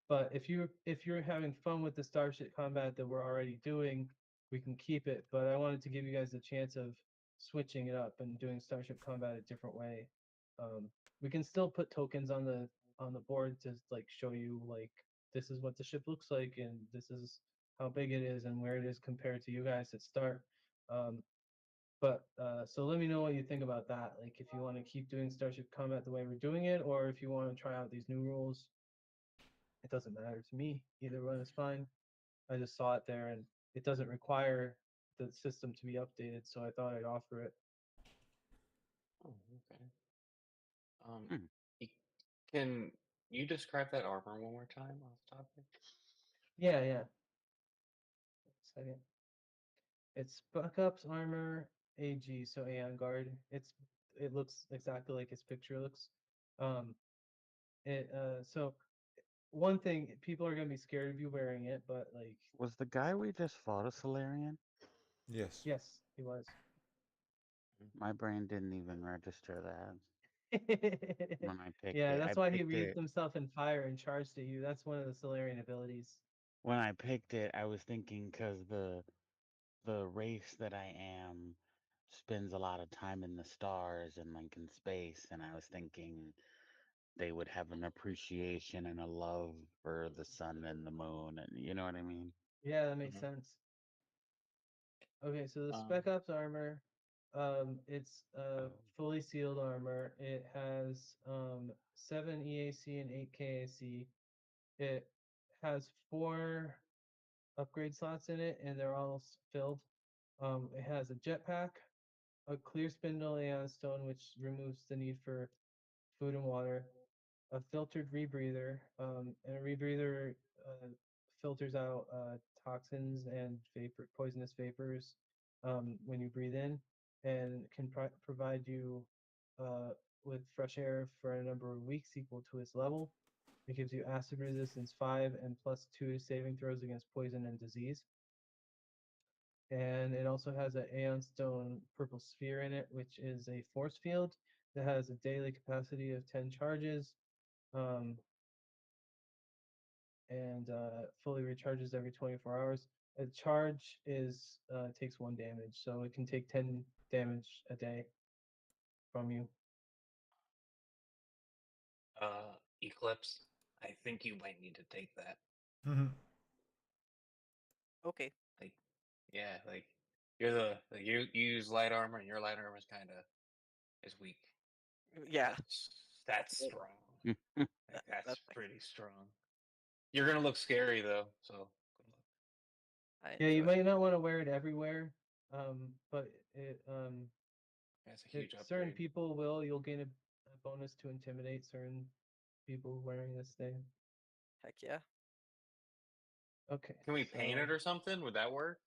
E: but if you're having fun with the starship combat that we're already doing, we can keep it. But I wanted to give you guys a chance of switching it up and doing starship combat a different way. Um, we can still put tokens on the board to like show you like this is what the ship looks like and this is how big it is and where it is compared to you guys at start. Um, so let me know what you think about that. Like if you want to keep doing Starship Combat the way we're doing it, or if you want to try out these new rules. It doesn't matter to me. Either one is fine. I just saw it there and it doesn't require the system to be updated, so I thought I'd offer it.
C: Oh, okay. Um,
A: Hmm.
C: y- can you describe that armor one more time off topic?
E: Yeah, yeah. Second. It's Buckup's armor AG, so Aeon Guard. It looks exactly like its picture looks. Um so one thing, people are gonna be scared of you wearing it, but like
A: Was the guy we just fought a Solarian?
B: Yes.
E: yes, he was.
A: My brain didn't even register that when I picked
E: Yeah,
A: it. I
E: that's why he
A: picked
E: wreathed
A: it
E: himself in fire and charged at you. That's one of the Solarian abilities.
A: when I picked it. I was thinking because the race that I am spends a lot of time in the stars and like in space, and I was thinking they would have an appreciation and a love for the sun and the moon, and you know what I mean.
E: Yeah, that makes
C: Mm-hmm.
E: sense. Okay, so the
C: Um,
E: Spec Ops armor, it's
A: Oh,
E: fully sealed armor. It has 7 EAC and 8 KAC. It has 4 upgrade slots in it, and they're all filled. It has a jetpack, a clear spindle Aeon Stone, which removes the need for food and water, a filtered rebreather, and a rebreather filters out toxins and poisonous vapors when you breathe in, and can provide you uh, with fresh air for a number of weeks equal to its level. It gives you acid resistance 5 and +2 to saving throws against poison and disease. And it also has an Aeon Stone purple sphere in it, which is a force field that has a daily capacity of 10 charges, um, and fully recharges every 24 hours. A charge is takes 1 damage, so it can take 10 damage a day from you.
C: Eclipse. I think you might need to take that.
B: Mhm.
F: Okay.
C: Like, yeah, like you use light armor, and your light armor is kind of is weak.
F: Yeah.
C: That's strong. Like
F: That
C: that's pretty strong. You're gonna look scary though, so good luck.
F: I
E: Yeah, you
F: enjoy.
E: might not want to wear it everywhere, but
C: That's a
E: it
C: huge
E: certain
C: upgrade.
E: people will. You'll gain a bonus to intimidate certain people wearing this thing.
F: Heck yeah.
E: Okay,
C: Can we paint
E: so
C: it or something? Would that work?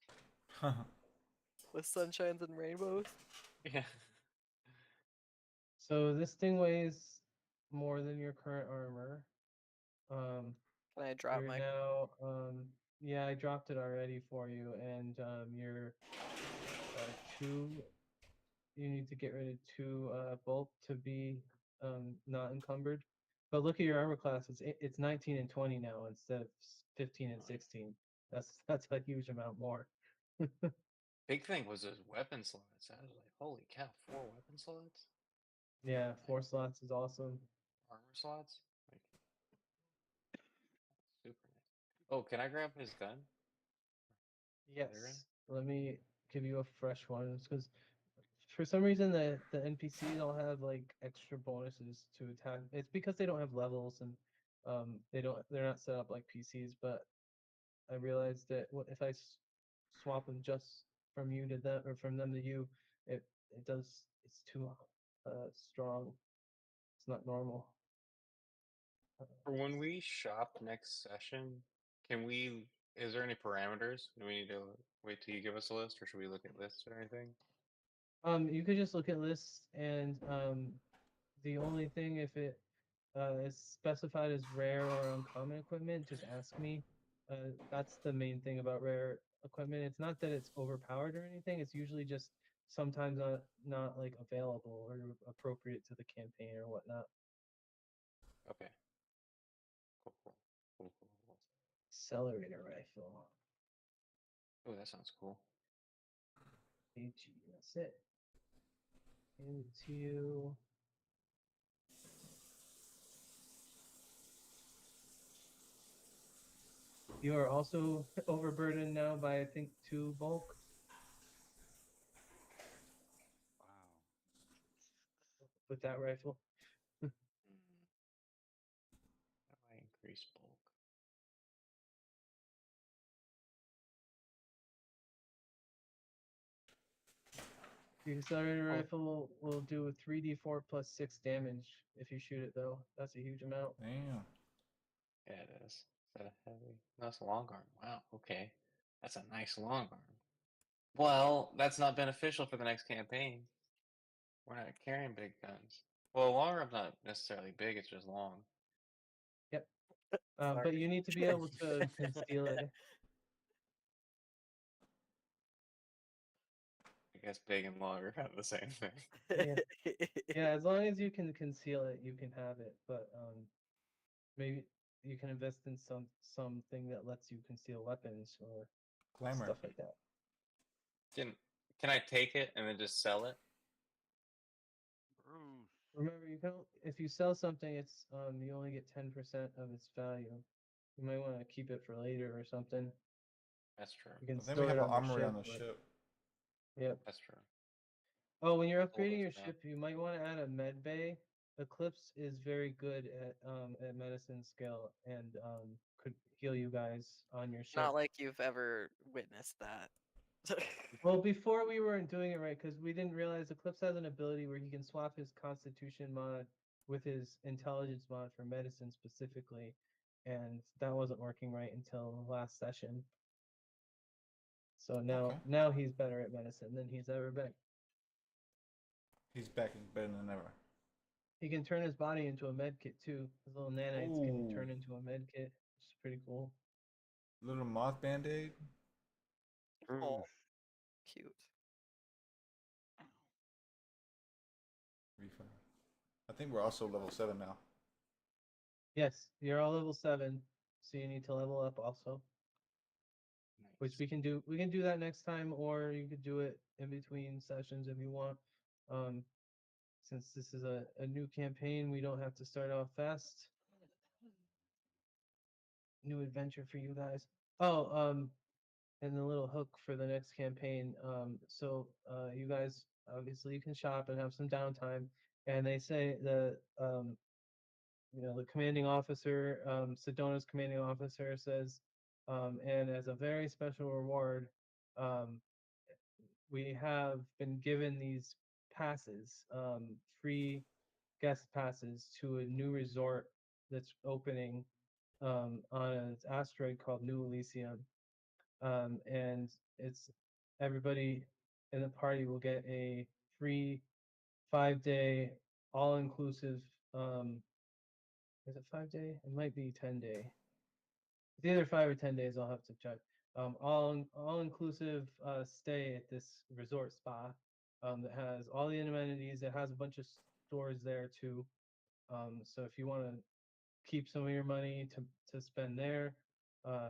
F: With sunshines and rainbows.
C: Yeah.
E: this thing weighs more than your current armor. Um,
F: Can I drop
E: you're
F: my?
E: now yeah, I dropped it already for you, and you're 2. You need to get rid of 2 bulk to be not encumbered. But look at your armor class. It's 19 and 20 now instead of 15 and
C: Oh, yeah.
E: 16. That's a huge amount more.
C: Big thing was those weapon slots. I was like, holy cow, 4 weapon slots?
E: Yeah,
C: Like
E: 4 slots is awesome.
C: armor slots? Like super nice. Oh, can I grab his gun? Later in?
E: Yes. Let me give you a fresh one because for some reason the NPCs all have like extra bonuses to attack. It's because they don't have levels and they're not set up like PCs. But I realized that if I swap them just from you to them or from them to you, it does it's too strong. It's not normal.
C: For when we shop next session, can we? Is there any parameters? Do we need to wait till you give us a list, or should we look at lists or anything?
E: You could just look at lists and the only thing if it is specified as rare or uncommon equipment, just ask me. That's the main thing about rare equipment. It's not that it's overpowered or anything. It's usually just sometimes not like available or appropriate to the campaign or whatnot.
C: Okay. Cool, cool, cool, cool, cool.
E: Accelerator rifle.
C: Oh, that sounds cool.
E: AG, that's it. Hand it to you. You are also overburdened now by I think 2 bulk
A: Wow.
E: with that rifle.
C: Mm. How do I increase bulk?
E: The accelerator
C: Oh,
E: rifle will do a 3d4 plus 6 damage if you shoot it though. That's a huge amount.
B: Damn.
C: yeah, it is. Is that a heavy? No, it's a long arm. Wow. Okay, that's a nice long arm. Well, that's not beneficial for the next campaign. We're not carrying big guns. Well, long arm's not necessarily big; it's just long.
E: Yep.
F: Sorry.
E: But you need to be able to conceal it.
C: I guess big and long are kind of the same thing.
E: Yeah. Yeah, as long as you can conceal it, you can have it. But maybe you can invest in something that lets you conceal weapons or
B: Glamour.
E: stuff like that.
C: Can can I take it and then just sell it?
A: Bruce.
E: Remember, if you sell something, it's you only get 10% of its value. You might want to keep it for later or something.
C: That's true.
E: You can
B: I think we
E: store
B: have
E: it
B: an
E: on your
B: armory
E: ship.
B: on the
E: But,
B: ship.
E: yep.
C: That's true.
E: Oh, when you're
C: Hold
E: upgrading
C: us
E: your
C: down.
E: ship, you might want to add a med bay. Eclipse is very good at medicine skill and could heal you guys on your ship.
F: Not like you've ever witnessed that.
E: Well, before we weren't doing it right because we didn't realize Eclipse has an ability where he can swap his Constitution mod with his Intelligence mod for medicine specifically, and that wasn't working right until last session. So
B: Okay.
E: now he's better at medicine than he's ever been.
B: He's back better than ever.
E: He can turn his body into a med kit too. His little nanites can
B: Ooh.
E: turn into a med kit, which is pretty cool.
B: Little moth band-aid.
F: Oh,
A: Bruce.
F: cute.
B: Refund. I think we're also level 7 now.
E: Yes, you're all level 7, so you need to level up also. Which
C: Nice.
E: we can do. We can do that next time, or you could do it in between sessions if you want. Since this is a new campaign, we don't have to start off fast. New adventure for you guys. Oh, and the little hook for the next campaign. You guys obviously you can shop and have some downtime. And they say the commanding officer, Sedona's commanding officer says, and as a very special reward, um, we have been given these passes, free guest passes to a new resort that's opening on an asteroid called New Elysium. And it's everybody in the party will get a free 5 day all inclusive. Is it 5 day? It might be 10 day. It's either 5 or 10 days. I'll have to check. All inclusive stay at this resort spa that has all the amenities. It has a bunch of stores there too. So if you want to keep some of your money to spend there, uh,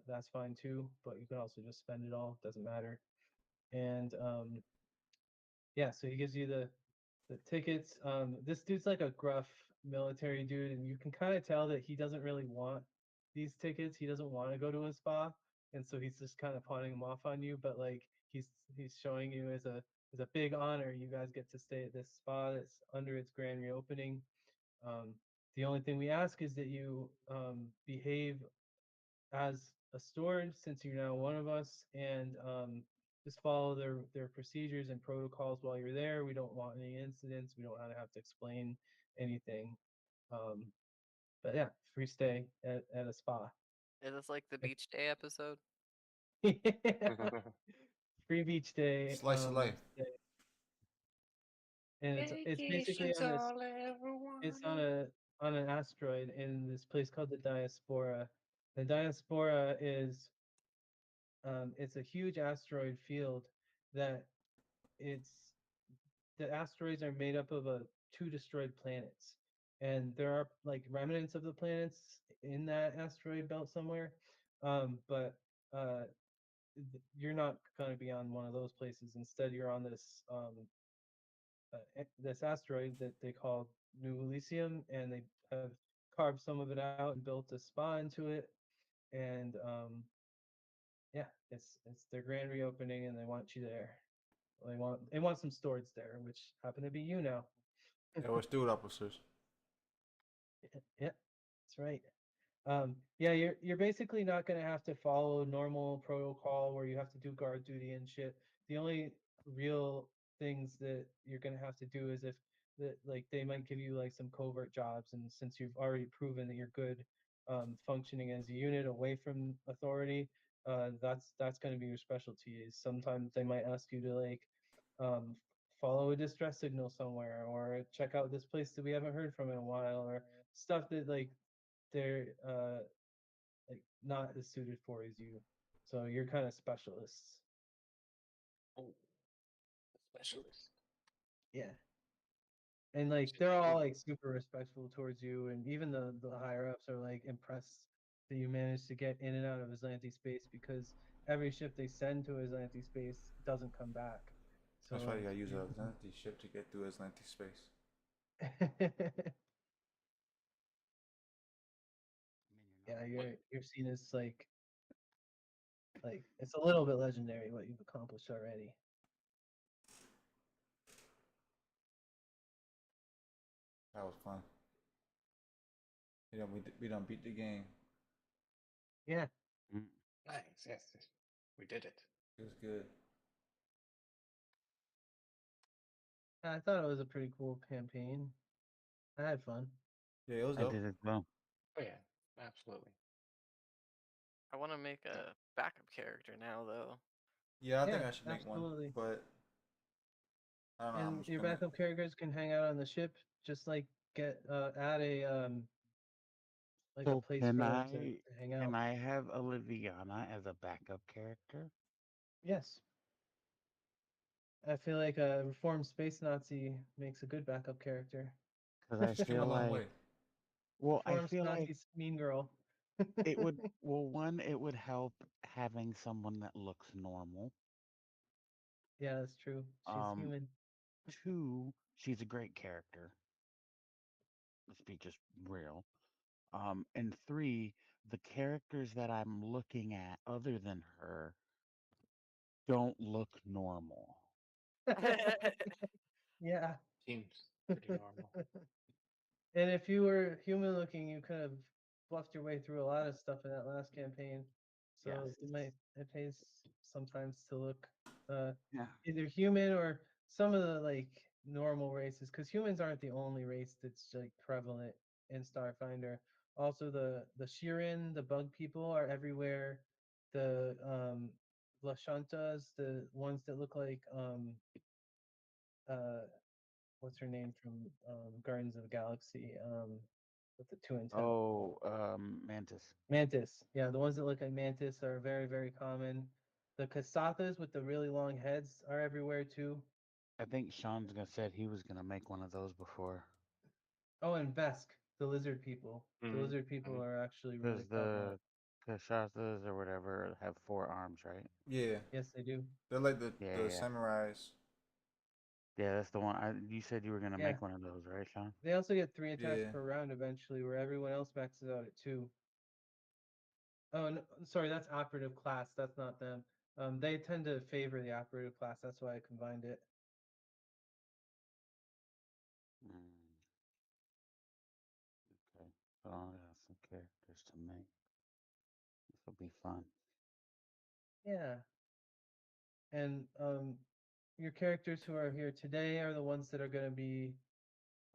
E: that's fine too. But you can also just spend it all. Doesn't matter. And yeah, so he gives you the tickets. This dude's like a gruff military dude, and you can kind of tell that he doesn't really want these tickets. He doesn't want to go to a spa, and so he's just kind of pawning them off on you. But like he's showing you as a big honor, you guys get to stay at this spa that's under its grand reopening. Um, the only thing we ask is that you behave as a steward since you're now one of us, and just follow their procedures and protocols while you're there. We don't want any incidents. We don't want to have to explain anything. Um, but yeah, free stay at a spa.
F: Is this like the beach day episode?
E: Free beach day.
B: Slice of life.
E: And it's basically
C: Vacation's
E: on this.
C: all I ever
E: It's on
C: wanted.
E: a on an asteroid in this place called the Diaspora. The Diaspora is it's a huge asteroid field that it's the asteroids are made up of two destroyed planets, and there are like remnants of the planets in that asteroid belt somewhere. But you're not going to be on one of those places. Instead, you're on this asteroid that they call New Elysium, and they have carved some of it out and built a spa into it. And yeah, it's their grand reopening, and they want you there. They want some storage there, which happen to be you now.
B: Yeah, let's do it, officers.
E: Yeah, that's right. Yeah, you're basically not gonna have to follow normal protocol where you have to do guard duty and shit. The only real things that you're gonna have to do is if that like they might give you like some covert jobs, and since you've already proven that you're good functioning as a unit away from authority, that's gonna be your specialty. Is sometimes they might ask you to like um, follow a distress signal somewhere, or check out this place that we haven't heard from in a while, or stuff that like they're like not as suited for as you. So you're kind of specialists.
C: Oh, specialist.
E: Yeah. And like
C: Should
E: they're
C: be
E: all
C: Google.
E: like super respectful towards you, and even the higher ups are like impressed that you managed to get in and out of Atlantic space, because every ship they send to Atlantic space doesn't come back.
B: That's why
E: So
B: you gotta use
E: you're
B: a Atlantic ship to get through Atlantic space.
A: I
E: yeah,
A: mean, you're
C: What?
E: you're seen as like it's a little bit legendary what you've accomplished already.
B: That was fun. We don't beat the game.
E: Yeah,
A: not.
C: Nice. Yes, yes. We did it.
B: It was good.
E: I thought it was a pretty cool campaign. I had fun.
B: Yeah, it was
A: I
B: dope.
A: did as well.
C: Oh yeah, absolutely.
F: I want to make a backup character now, though.
B: Yeah, I
E: Yeah,
B: think I should make one,
E: absolutely.
B: but I don't know how
E: And
B: much
E: your
B: gonna.
E: backup characters can hang out on the ship, just like get add a like a
A: So
E: place for them to hang
A: can
E: out.
A: I have Oliviana as a backup character?
E: Yes. I feel like a reformed space Nazi makes a good backup character.
A: Because I
B: She's come a
A: feel
B: long
A: like,
B: way.
A: well, I
E: Reformed
A: feel like
E: Nazi's mean girl.
A: it would, well, one, it would help having someone that looks normal.
E: Yeah, that's true. She's
A: Um,
E: human.
A: two, she's a great character. Let's be just real. And three, the characters that I'm looking at other than her don't look normal.
E: Yeah.
C: Seems pretty normal.
E: And if you were human looking, you could have bluffed your way through a lot of stuff in that last campaign.
A: Yes.
E: So it pays sometimes to look uh
A: Yeah.
E: either human or some of the like normal races, because humans aren't the only race that's like prevalent in Starfinder. Also the Shirin, the bug people are everywhere. The Lashantas, the ones that look like uh what's her name from Guardians of the Galaxy, with the two antennas.
A: Oh, Mantis.
E: Mantis. Yeah, the ones that look like Mantis are very, very common. The Kasathas with the really long heads are everywhere too.
A: I think Sean's gonna said he was gonna make one of those before.
E: Oh, and Vesk, the lizard people. The
C: Mm-hmm.
E: lizard people are actually really
A: Because
E: prevalent.
A: the Kashasas or whatever have 4 arms, right?
B: Yeah,
E: Yes, they do.
B: they're like the
A: Yeah,
B: the
A: yeah, yeah.
B: samurais.
A: Yeah, that's the one. You said you were gonna
E: Yeah.
A: make one of those, right, Sean?
E: They also get 3 attacks
B: Yeah,
E: per round eventually, where everyone else maxes out at 2. Oh, no, sorry, that's operative class. That's not them. They tend to favor the operative class. That's why I combined it.
A: Mm, okay. So I got some characters to make. This will be fun.
E: Yeah. And your characters who are here today are the ones that are going to be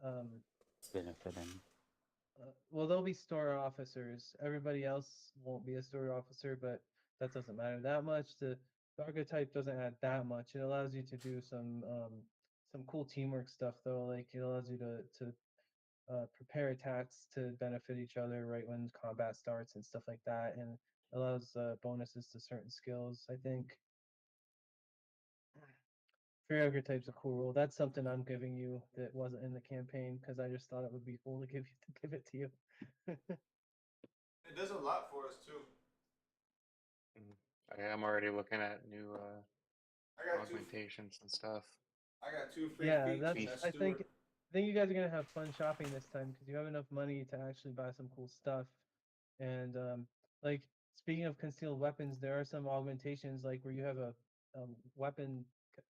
E: um,
A: Benefiting.
E: well, they'll be store officers. Everybody else won't be a store officer, but that doesn't matter that much. The archetype doesn't add that much. It allows you to do some cool teamwork stuff though. Like it allows you to prepare attacks to benefit each other right when combat starts and stuff like that, and allows bonuses to certain skills. I think free archetype's a cool rule. That's something I'm giving you that wasn't in the campaign because I just thought it would be cool to give it to you.
B: It does a lot for us too.
C: Mm. I'm already looking at new
B: I got two.
C: augmentations and stuff.
B: I got two free
E: Yeah,
B: feats and
E: that's.
B: that
E: I think.
B: steward.
E: I think you guys are gonna have fun shopping this time because you have enough money to actually buy some cool stuff. And like speaking of concealed weapons, there are some augmentations like where you have a weapon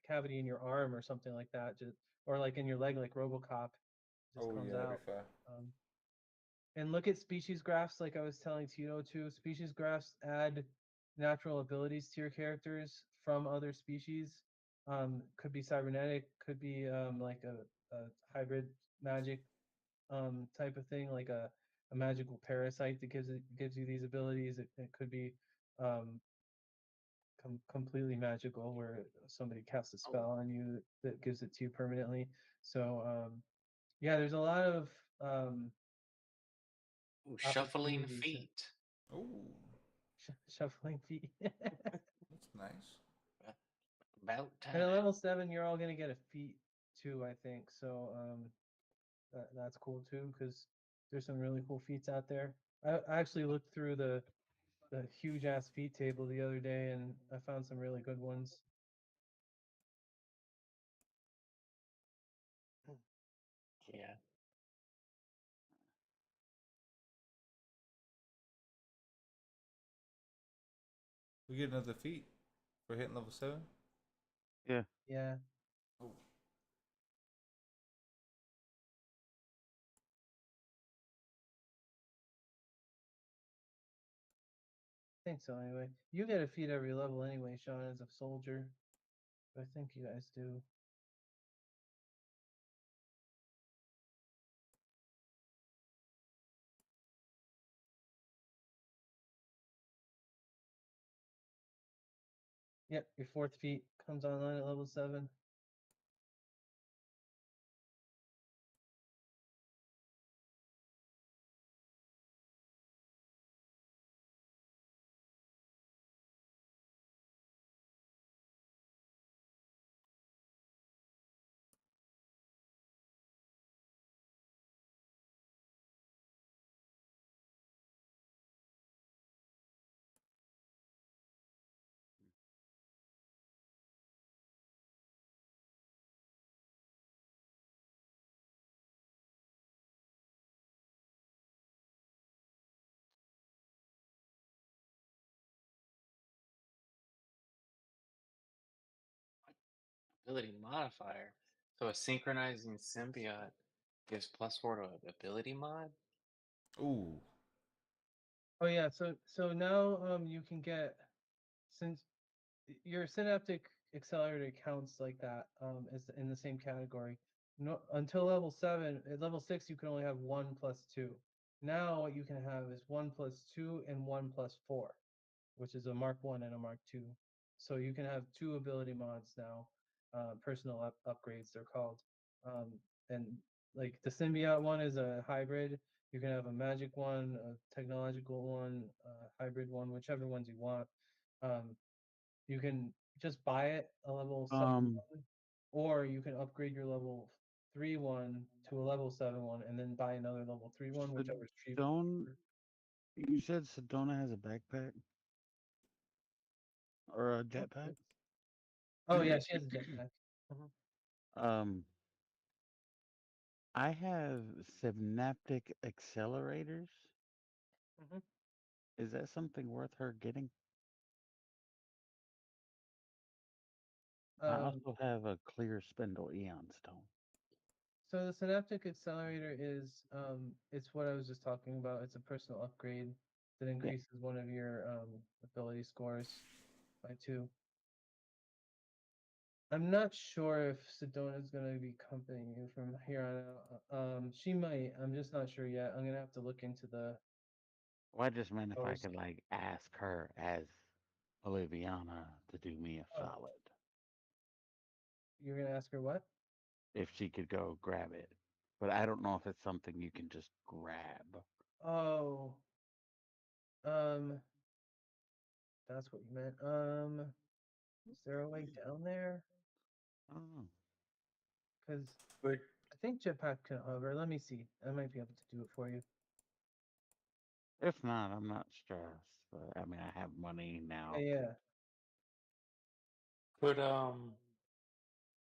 E: cavity in your arm or something like that, just or like in your leg, like RoboCop, just
B: Oh
E: comes
B: yeah, that'd be
E: out.
B: fun.
E: Um, and look at species graphs, like I was telling Tito too. Species graphs add natural abilities to your characters from other species. Could be cybernetic, could be like a hybrid magic type of thing, like a magical parasite that gives you these abilities. It could be um, completely magical, where somebody casts a
C: Oh,
E: spell on you that gives it to you permanently. So yeah, there's a lot of um,
C: ooh, shuffling
E: opportunities.
C: feet.
B: Oh,
E: Shuffling feet.
B: that's nice.
C: Uh, About
E: And
C: time.
E: at level 7, you're all gonna get a feat too, I think. So that's cool too, because there's some really cool feats out there. I actually looked through the huge ass feat table the other day, and I found some really good ones.
C: Yeah.
B: We get another feat for hitting level 7.
A: Yeah.
E: Yeah,
B: Oh,
E: I think so. Anyway, you get a feat every level anyway, Sean, as a soldier. I think you guys do. Yep, your fourth feat comes online at level 7.
C: Ability modifier. So a synchronizing symbiote gives +4 to ability mod.
B: ooh,
E: Oh yeah, so now you can get, since your synaptic accelerator counts like that as in the same category. No, until level 7, at level 6 you can only have 1 plus 2. Now what you can have is 1 plus 2 and 1 plus 4, which is a Mark 1 and a Mark 2. So you can have 2 ability mods now, personal upgrades they're called. Um, and like the symbiote one is a hybrid. You can have a magic one, a technological one, a hybrid one, whichever ones you want. Um, you can just buy it a level 7
A: Um,
E: one, or you can upgrade your level 3 one to a level 7 one, and then buy another level 3 one, whichever is cheaper.
A: Sedona, you said Sedona has a backpack or a jetpack?
E: Oh yeah, she has a jetpack. Mhm.
A: Um, I have synaptic accelerators.
E: Mhm.
A: Is that something worth her getting? I
E: Um,
A: also have a clear spindle eon stone.
E: so the synaptic accelerator is it's what I was just talking about. It's a personal upgrade that
A: Yeah.
E: increases one of your ability scores by 2. I'm not sure if Sedona's gonna be accompanying you from here on out. She might. I'm just not sure yet. I'm gonna have to look into the
A: Well, I just meant if I
E: hours.
A: could like ask her as Oliviana to do me a
E: Oh,
A: solid.
E: you're gonna ask her what?
A: If she could go grab it. but I don't know if it's something you can just grab.
E: Oh, um, that's what you meant. Is there a way down there?
A: I don't know.
E: Because
C: But
E: I think jetpack can hover. Let me see. I might be able to do it for you.
A: If not, I'm not stressed. But I mean, I have money now to.
E: Yeah.
C: but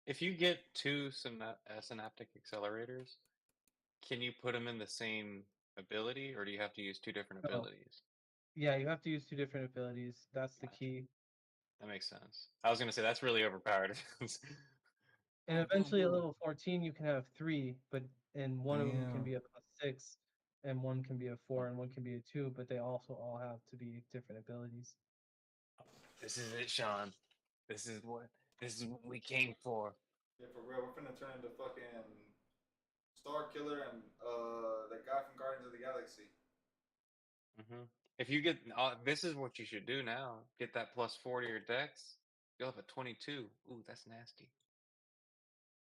C: if you get two synaptic accelerators, can you put them in the same ability, or do you have to use two different
E: Oh,
C: abilities?
E: yeah. You have to use two different abilities. That's the
C: Gotcha.
E: key.
C: That makes sense. I was gonna say that's really overpowered.
E: And
C: Boom, boom,
E: eventually, at
C: boom.
E: level 14, you can have three, but and one of them can
B: Damn.
E: be a +6, and one can be a 4, and one can be a 2. But they also all have to be different abilities.
C: This is it, Sean. This is what we came for.
B: Yeah, for real. We're finna turn into fucking Star Killer and the guy from Guardians of the Galaxy.
C: Hmm. If you get, this is what you should do now. Get that +4 to your dex. You'll have a 22. Ooh, that's nasty.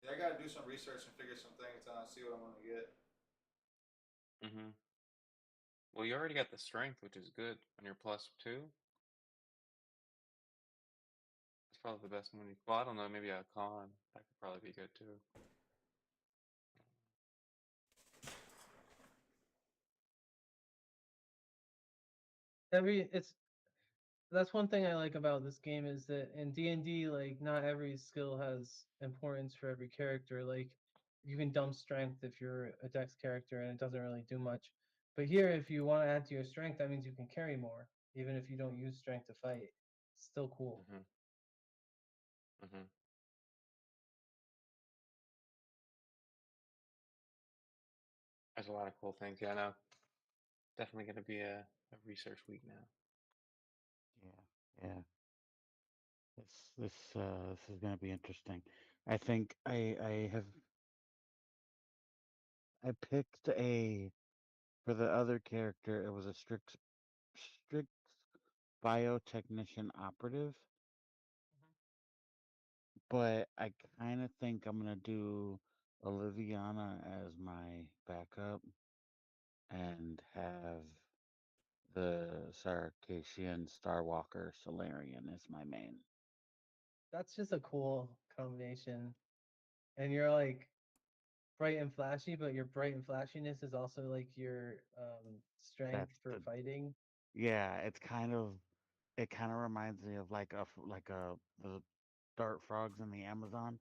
B: Yeah, I gotta do some research and figure some things out. See what I'm gonna get.
C: Hmm. Well, you already got the strength, which is good on your +2. That's probably the best one. Well, I don't know. Maybe a con. That could probably be good too.
E: It's that's one thing I like about this game is that in D&D, like not every skill has importance for every character. Like you can dump strength if you're a dex character and it doesn't really do much. But here, if you want to add to your strength, that means you can carry more, even if you don't use strength to fight. It's still cool.
C: Hmm. Hmm. There's a lot of cool things. Yeah, I know. Definitely going to be a research week now.
A: Yeah, yeah. This is gonna be interesting. I think I picked a for the other character. It was a strict biotechnician operative, but I kind of think I'm gonna do Oliviana as my backup and have the Sarkisian Starwalker Solarian as my main.
E: That's just a cool combination. And you're like bright and flashy, but your bright and flashiness is also like your strength
A: That's
E: for
A: the
E: fighting.
A: yeah. It kind of reminds me of like a the dart frogs in the Amazon.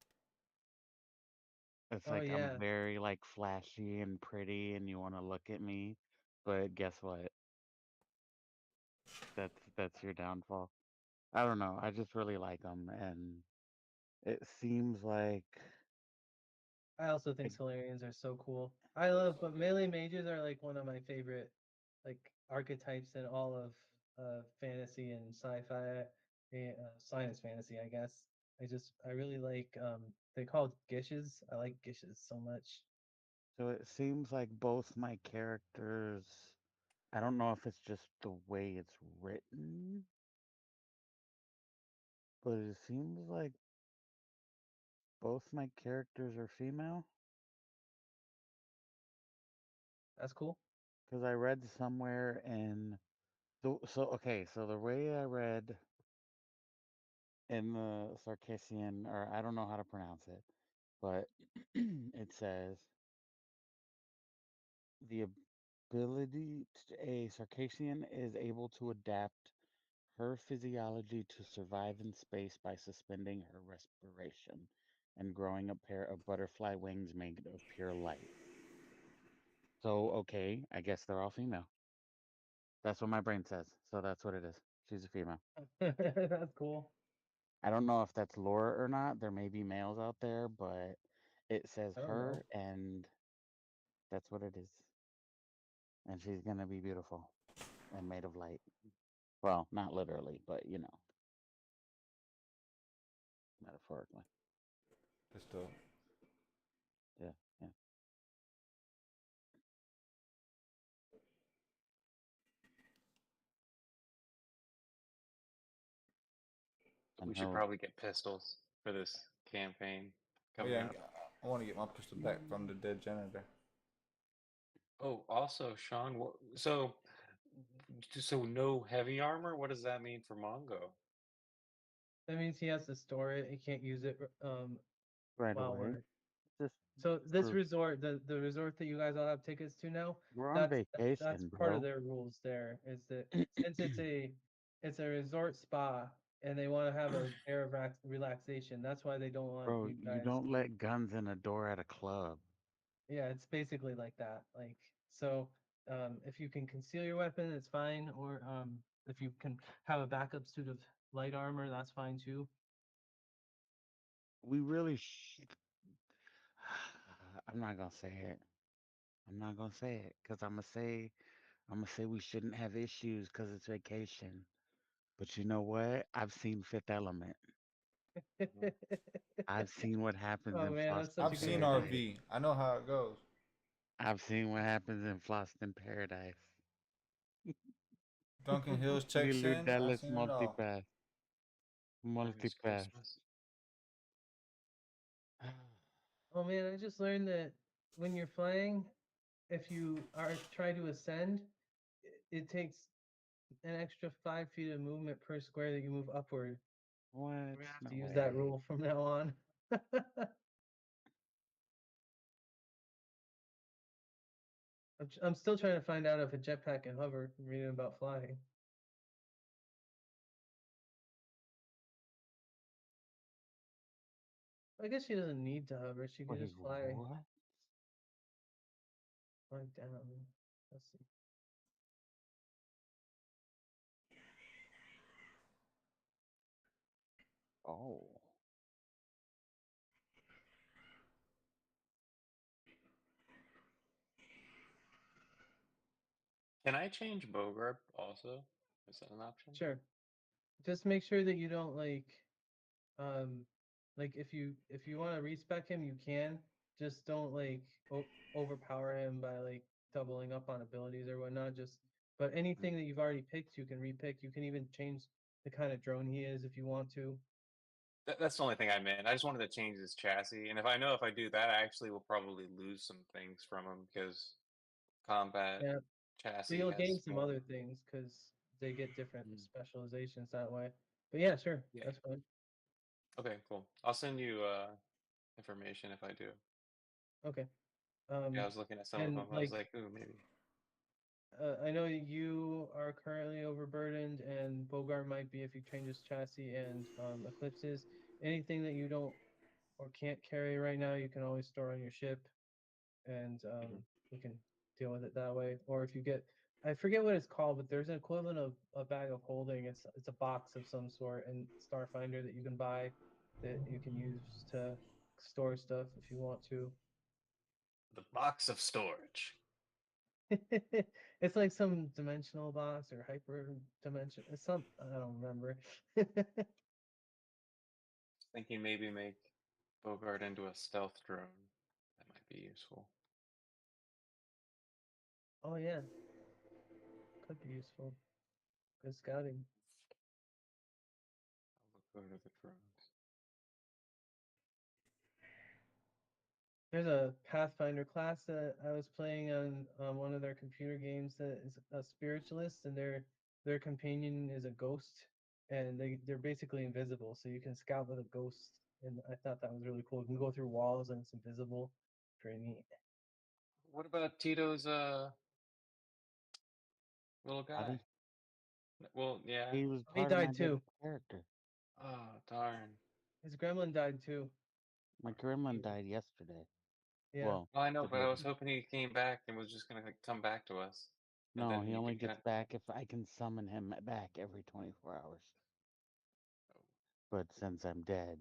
A: It's
E: Oh
A: like I'm
E: yeah,
A: very like flashy and pretty, and you want to look at me, but guess what? That's your downfall. I don't know. I just really like them, and it seems like
E: I also think
A: I,
E: Solarians are so cool. I love, but melee mages are like one of my favorite like archetypes in all of fantasy and sci-fi, science fantasy, I guess. I really like they call it gishes. I like gishes so much.
A: so it seems like both my characters. I don't know if it's just the way it's written, but it seems like both my characters are female.
E: That's cool.
A: Because I read somewhere in so the way I read in the Sarkassian, or I don't know how to pronounce it, but it says the ability a Sarkassian is able to adapt her physiology to survive in space by suspending her respiration and growing a pair of butterfly wings made of pure light. So, okay, I guess they're all female. That's what my brain says. So that's what it is. She's a female.
E: That's cool.
A: I don't know if that's lore or not. There may be males out there, but it says
E: I don't know.
A: her, and that's what it is. And she's gonna be beautiful and made of light. Well, not literally, but metaphorically.
B: That's dope.
A: Yeah, yeah. And
C: We should
A: her,
C: probably get pistols for this campaign
B: Oh
C: coming
B: yeah,
C: up.
B: I want to get my pistol back from the dead janitor.
C: Oh, also, Sean, so no heavy armor? What does that mean for Mongo?
E: That means he has to store it. He can't use it
A: Right
E: while
A: away.
E: we're
A: Just
E: so this
A: for
E: resort, the resort that you guys all have tickets to now,
A: we're on
E: that's
A: vacation,
E: part of
A: bro.
E: their rules. There is that since it's a resort spa and they want to have a air of relaxation. That's why they don't want
A: Bro,
E: you
A: you
E: guys.
A: don't let guns in a door at a club.
E: Yeah, it's basically like that. Like so, if you can conceal your weapon, it's fine. Or if you can have a backup suit of light armor, that's fine too.
A: We really I'm not gonna say it. I'm not gonna say it because I'm gonna say we shouldn't have issues because it's vacation. But you know what? I've seen Fifth Element.
C: Mhm.
A: I've seen what happens
E: Oh
A: in
E: man, that's such
A: Fhloston
E: a
B: I've
E: good
B: seen
A: Paradise.
E: movie.
B: RV. I know how it goes.
A: I've seen what happens in Fhloston Paradise.
B: Duncan Hills checks
A: Lilu
B: in. I've
A: Dallas
B: seen it all.
A: Multipass.
C: Brings
A: Multipass.
C: Christmas.
E: Oh man, I just learned that when you're flying, if you are try to ascend, it takes an extra 5 feet of movement per square that you move upward.
A: What?
E: We have
A: No
E: to use that
A: way.
E: rule from now on. I'm still trying to find out if a jetpack can hover. I'm reading about flying. I guess she doesn't need to hover. She could
A: Wait,
E: just fly
A: what?
E: down. Let's see.
A: Oh.
C: Can I change Bogart also? Is that an option?
E: Sure. Just make sure that you don't um if you want to respec him, you can. Just don't overpower him by like doubling up on abilities or whatnot. Just but
C: Mm.
E: anything that you've already picked, you can repick. You can even change the kind of drone he is if you want to.
C: That's the only thing I meant. I just wanted to change his chassis, and if I do that, I actually will probably lose some things from him because combat
E: Yeah, but
C: chassis
E: you'll gain
C: has
E: some
C: more.
E: other things because they get different
C: Mm.
E: specializations that way. But yeah, sure,
C: Yeah.
E: that's fine.
C: Okay. Cool. I'll send you information if I do.
E: Okay.
C: Yeah, I
E: Um,
C: was looking at some of
E: and
C: them. I was like, ooh, maybe.
E: I know you are currently overburdened, and Bogart might be if you change his chassis and eclipses. Anything that you don't or can't carry right now, you can always store on your ship, and
C: Mhm.
E: we can deal with it that way. Or if you get, I forget what it's called, but there's an equivalent of a bag of holding. It's a box of some sort in Starfinder that you can buy that you can use to store stuff if you want to.
C: The box of storage.
E: It's like some dimensional box or hyper dimension. It's some I don't remember.
C: Thinking maybe make Bogart into a stealth drone. That might be useful.
E: Oh yeah, could be useful. Good scouting.
C: I'll look over the drones.
E: There's a Pathfinder class that I was playing on one of their computer games that is a spiritualist, and their companion is a ghost, and they're basically invisible, so you can scout with a ghost. And I thought that was really cool. You can go through walls and it's invisible. Pretty neat.
C: What about Tito's little guy?
A: Buddy,
C: Well, yeah.
A: he was
E: He
A: part of my
E: died too.
A: dad's character.
C: Oh, darn.
E: His gremlin died too.
A: My gremlin died yesterday.
E: Yeah.
A: Well,
C: Oh, I know,
A: the
C: but
A: day
C: I was
A: before.
C: hoping he came back and was just gonna like come back to us, and
A: No,
C: then
A: he
C: you
A: only
C: can
A: gets
C: kind
A: back if I can summon him back every 24 hours.
C: of.
A: But since I'm dead,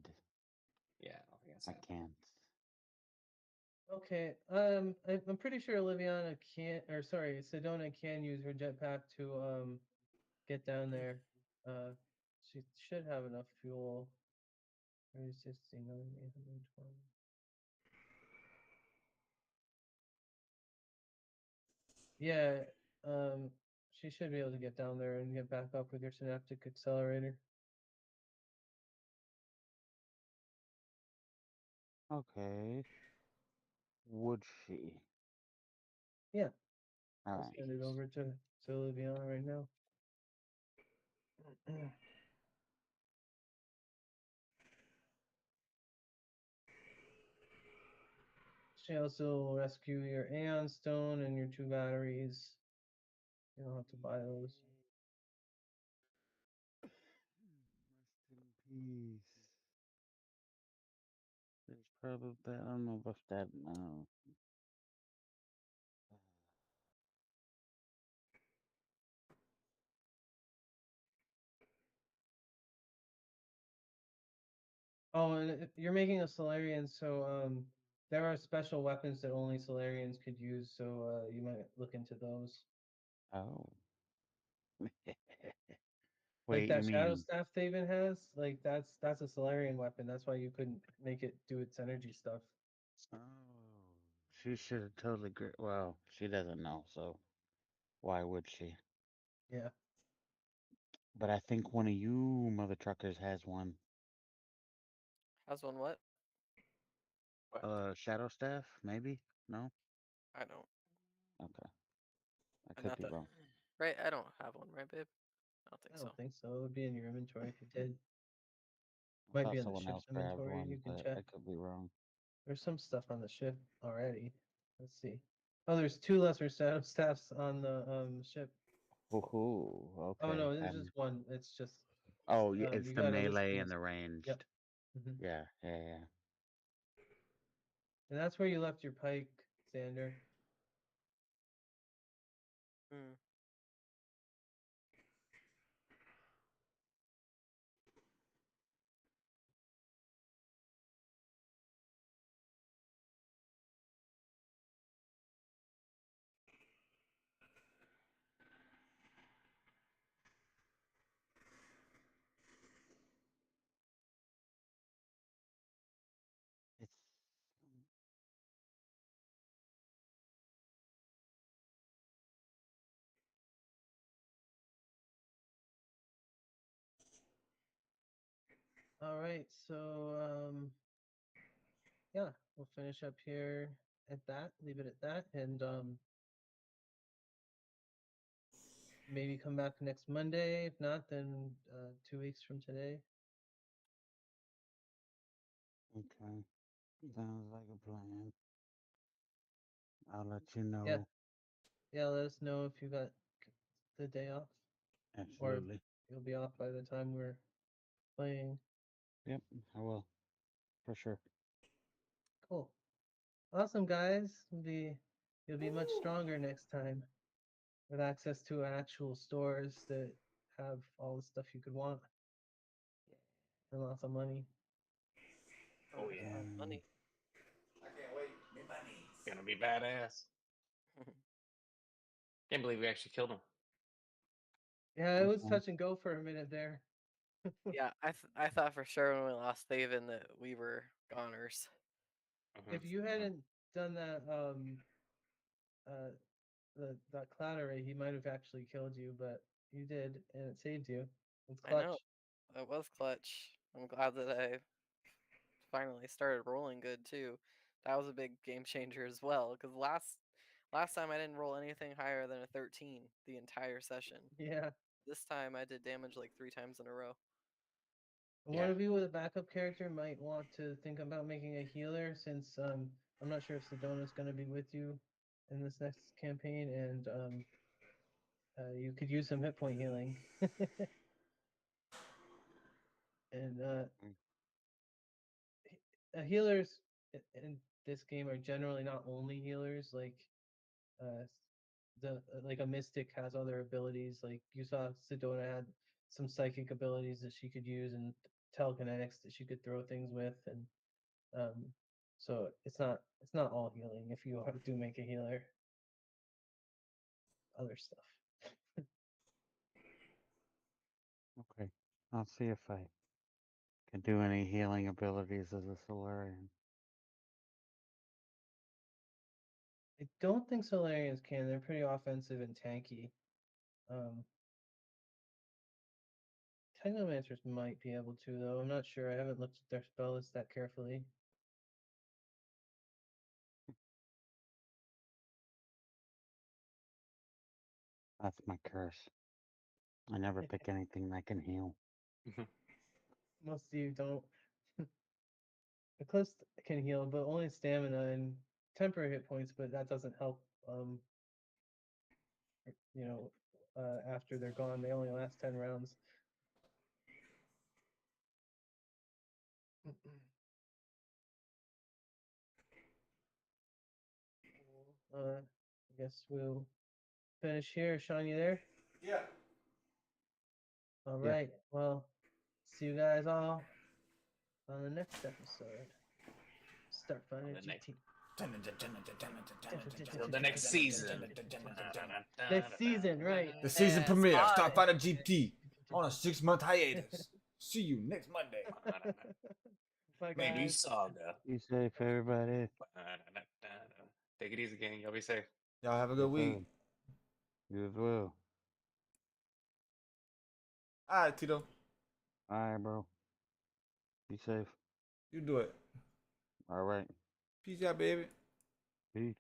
C: Yeah, I don't think that's
A: I
C: happening.
A: can't.
E: Okay. I'm pretty sure Liviana can, or sorry, Sedona can use her jetpack to get down there. She should have enough fuel. 369,820. Yeah. Um, she should be able to get down there and get back up with your synaptic accelerator.
A: Okay. would she?
E: Yeah,
A: All
E: I'll
A: right.
E: send it over to Liviana right now. She also will rescue your Aeon Stone and your 2 batteries. You don't have to buy those.
A: Rest in peace. There's probably I don't know about that now.
E: Oh, and you're making a Solarian, so there are special weapons that only Solarians could use, so you might look into those.
A: Oh.
E: Like
A: Wait, you
E: that Shadow
A: mean?
E: Staff Thaven has, like that's a Solarian weapon. That's why you couldn't make it do its energy stuff.
A: Oh, she should have totally. Well, she doesn't know, so why would she?
E: Yeah.
A: But I think one of you mother truckers has one.
F: Has one what?
C: What?
A: Shadow staff, maybe? No?
F: I don't.
A: Okay. I could
F: Not
A: be
F: that.
A: wrong.
F: Right? I don't have one, right, babe? I don't think
E: I
F: so.
E: don't think so. It would be in your inventory if you did.
A: I
E: Might
A: thought
E: be on the
A: someone else
E: ship's
A: grabbed
E: inventory.
A: one,
E: You can
A: but
E: check.
A: I could be wrong.
E: There's some stuff on the ship already. Let's see. Oh, there's 2 lesser Shadow Staffs on the ship.
A: Ooh,
E: Oh
A: okay.
E: no, there's just one. It's just
A: Oh, yeah, it's
E: you
A: the
E: gotta list
A: melee and
E: these.
A: the
E: Yep.
A: ranged. Yeah, yeah, yeah.
E: And that's where you left your pike, Xander.
F: Hmm.
A: It's
E: All right, so yeah, we'll finish up here at that. Leave it at that, and maybe come back next Monday. If not, then 2 weeks from today.
A: okay. Sounds like a plan. I'll let you
E: Yeah,
A: know.
E: yeah. Let us know if you got the day off, or
A: Absolutely.
E: you'll be off by the time we're playing.
A: Yep, I will. For sure.
E: Cool. Awesome, guys. You'll be much stronger next time with access to actual stores that have all the stuff you could want and lots of money.
C: Oh yeah,
A: Um,
F: Money.
B: I can't wait. Me money.
C: gonna be badass. Can't believe we actually killed him.
E: Yeah, it was
A: okay.
E: touch and go for a minute there.
F: Yeah, I thought for sure when we lost Thaven that we were goners.
E: If you hadn't done that, that cloud array, he might have actually killed you, but you did, and it saved you. It's
F: I know.
E: clutch.
F: It was clutch. I'm glad that I finally started rolling good too. That was a big game changer as well. Because last time I didn't roll anything higher than a 13 the entire session.
E: Yeah.
F: This time I did damage like 3 times in a row.
E: One
C: Yeah.
E: of you with a backup character might want to think about making a healer, since I'm not sure if Sedona's going to be with you in this next campaign, and you could use some hit point healing. And
A: Mm.
E: healers in this game are generally not only healers. Like uh, like a mystic has other abilities. Like you saw Sedona had some psychic abilities that she could use, and telekinetics that she could throw things with, and um, so it's not all healing. If you do make a healer, other stuff.
A: Okay. I'll see if I can do any healing abilities as a Solarian.
E: I don't think Solarians can. They're pretty offensive and tanky. Um, Technomancers might be able to, though. I'm not sure. I haven't looked at their spell list that carefully.
A: That's my curse. I never pick anything that can heal.
E: Most of you don't. Eclipse can heal, but only stamina and temporary hit points, but that doesn't help. You know, after they're gone, they only last 10 rounds. I guess we'll finish here. Sean, you there?
B: Yeah.
E: All
A: Yeah.
E: right. Well, see you guys all on the next episode. Starfinder
C: the next-
E: GT.
C: Till the next season.
E: Next season, right?
B: The season
F: Yes,
B: premiere of
F: bye.
B: Starfinder GT on a 6-month hiatus. See you next Monday.
E: Bye,
C: Maybe
E: guys.
C: Saga.
A: Be safe, everybody.
C: Take it easy, gang. Y'all be safe.
B: Y'all have a
A: Yes,
B: good week.
A: sir. You as well.
B: All right, Tito.
A: All right, bro. Be safe.
B: You do it.
A: All right.
B: Peace out, baby.
A: Peace.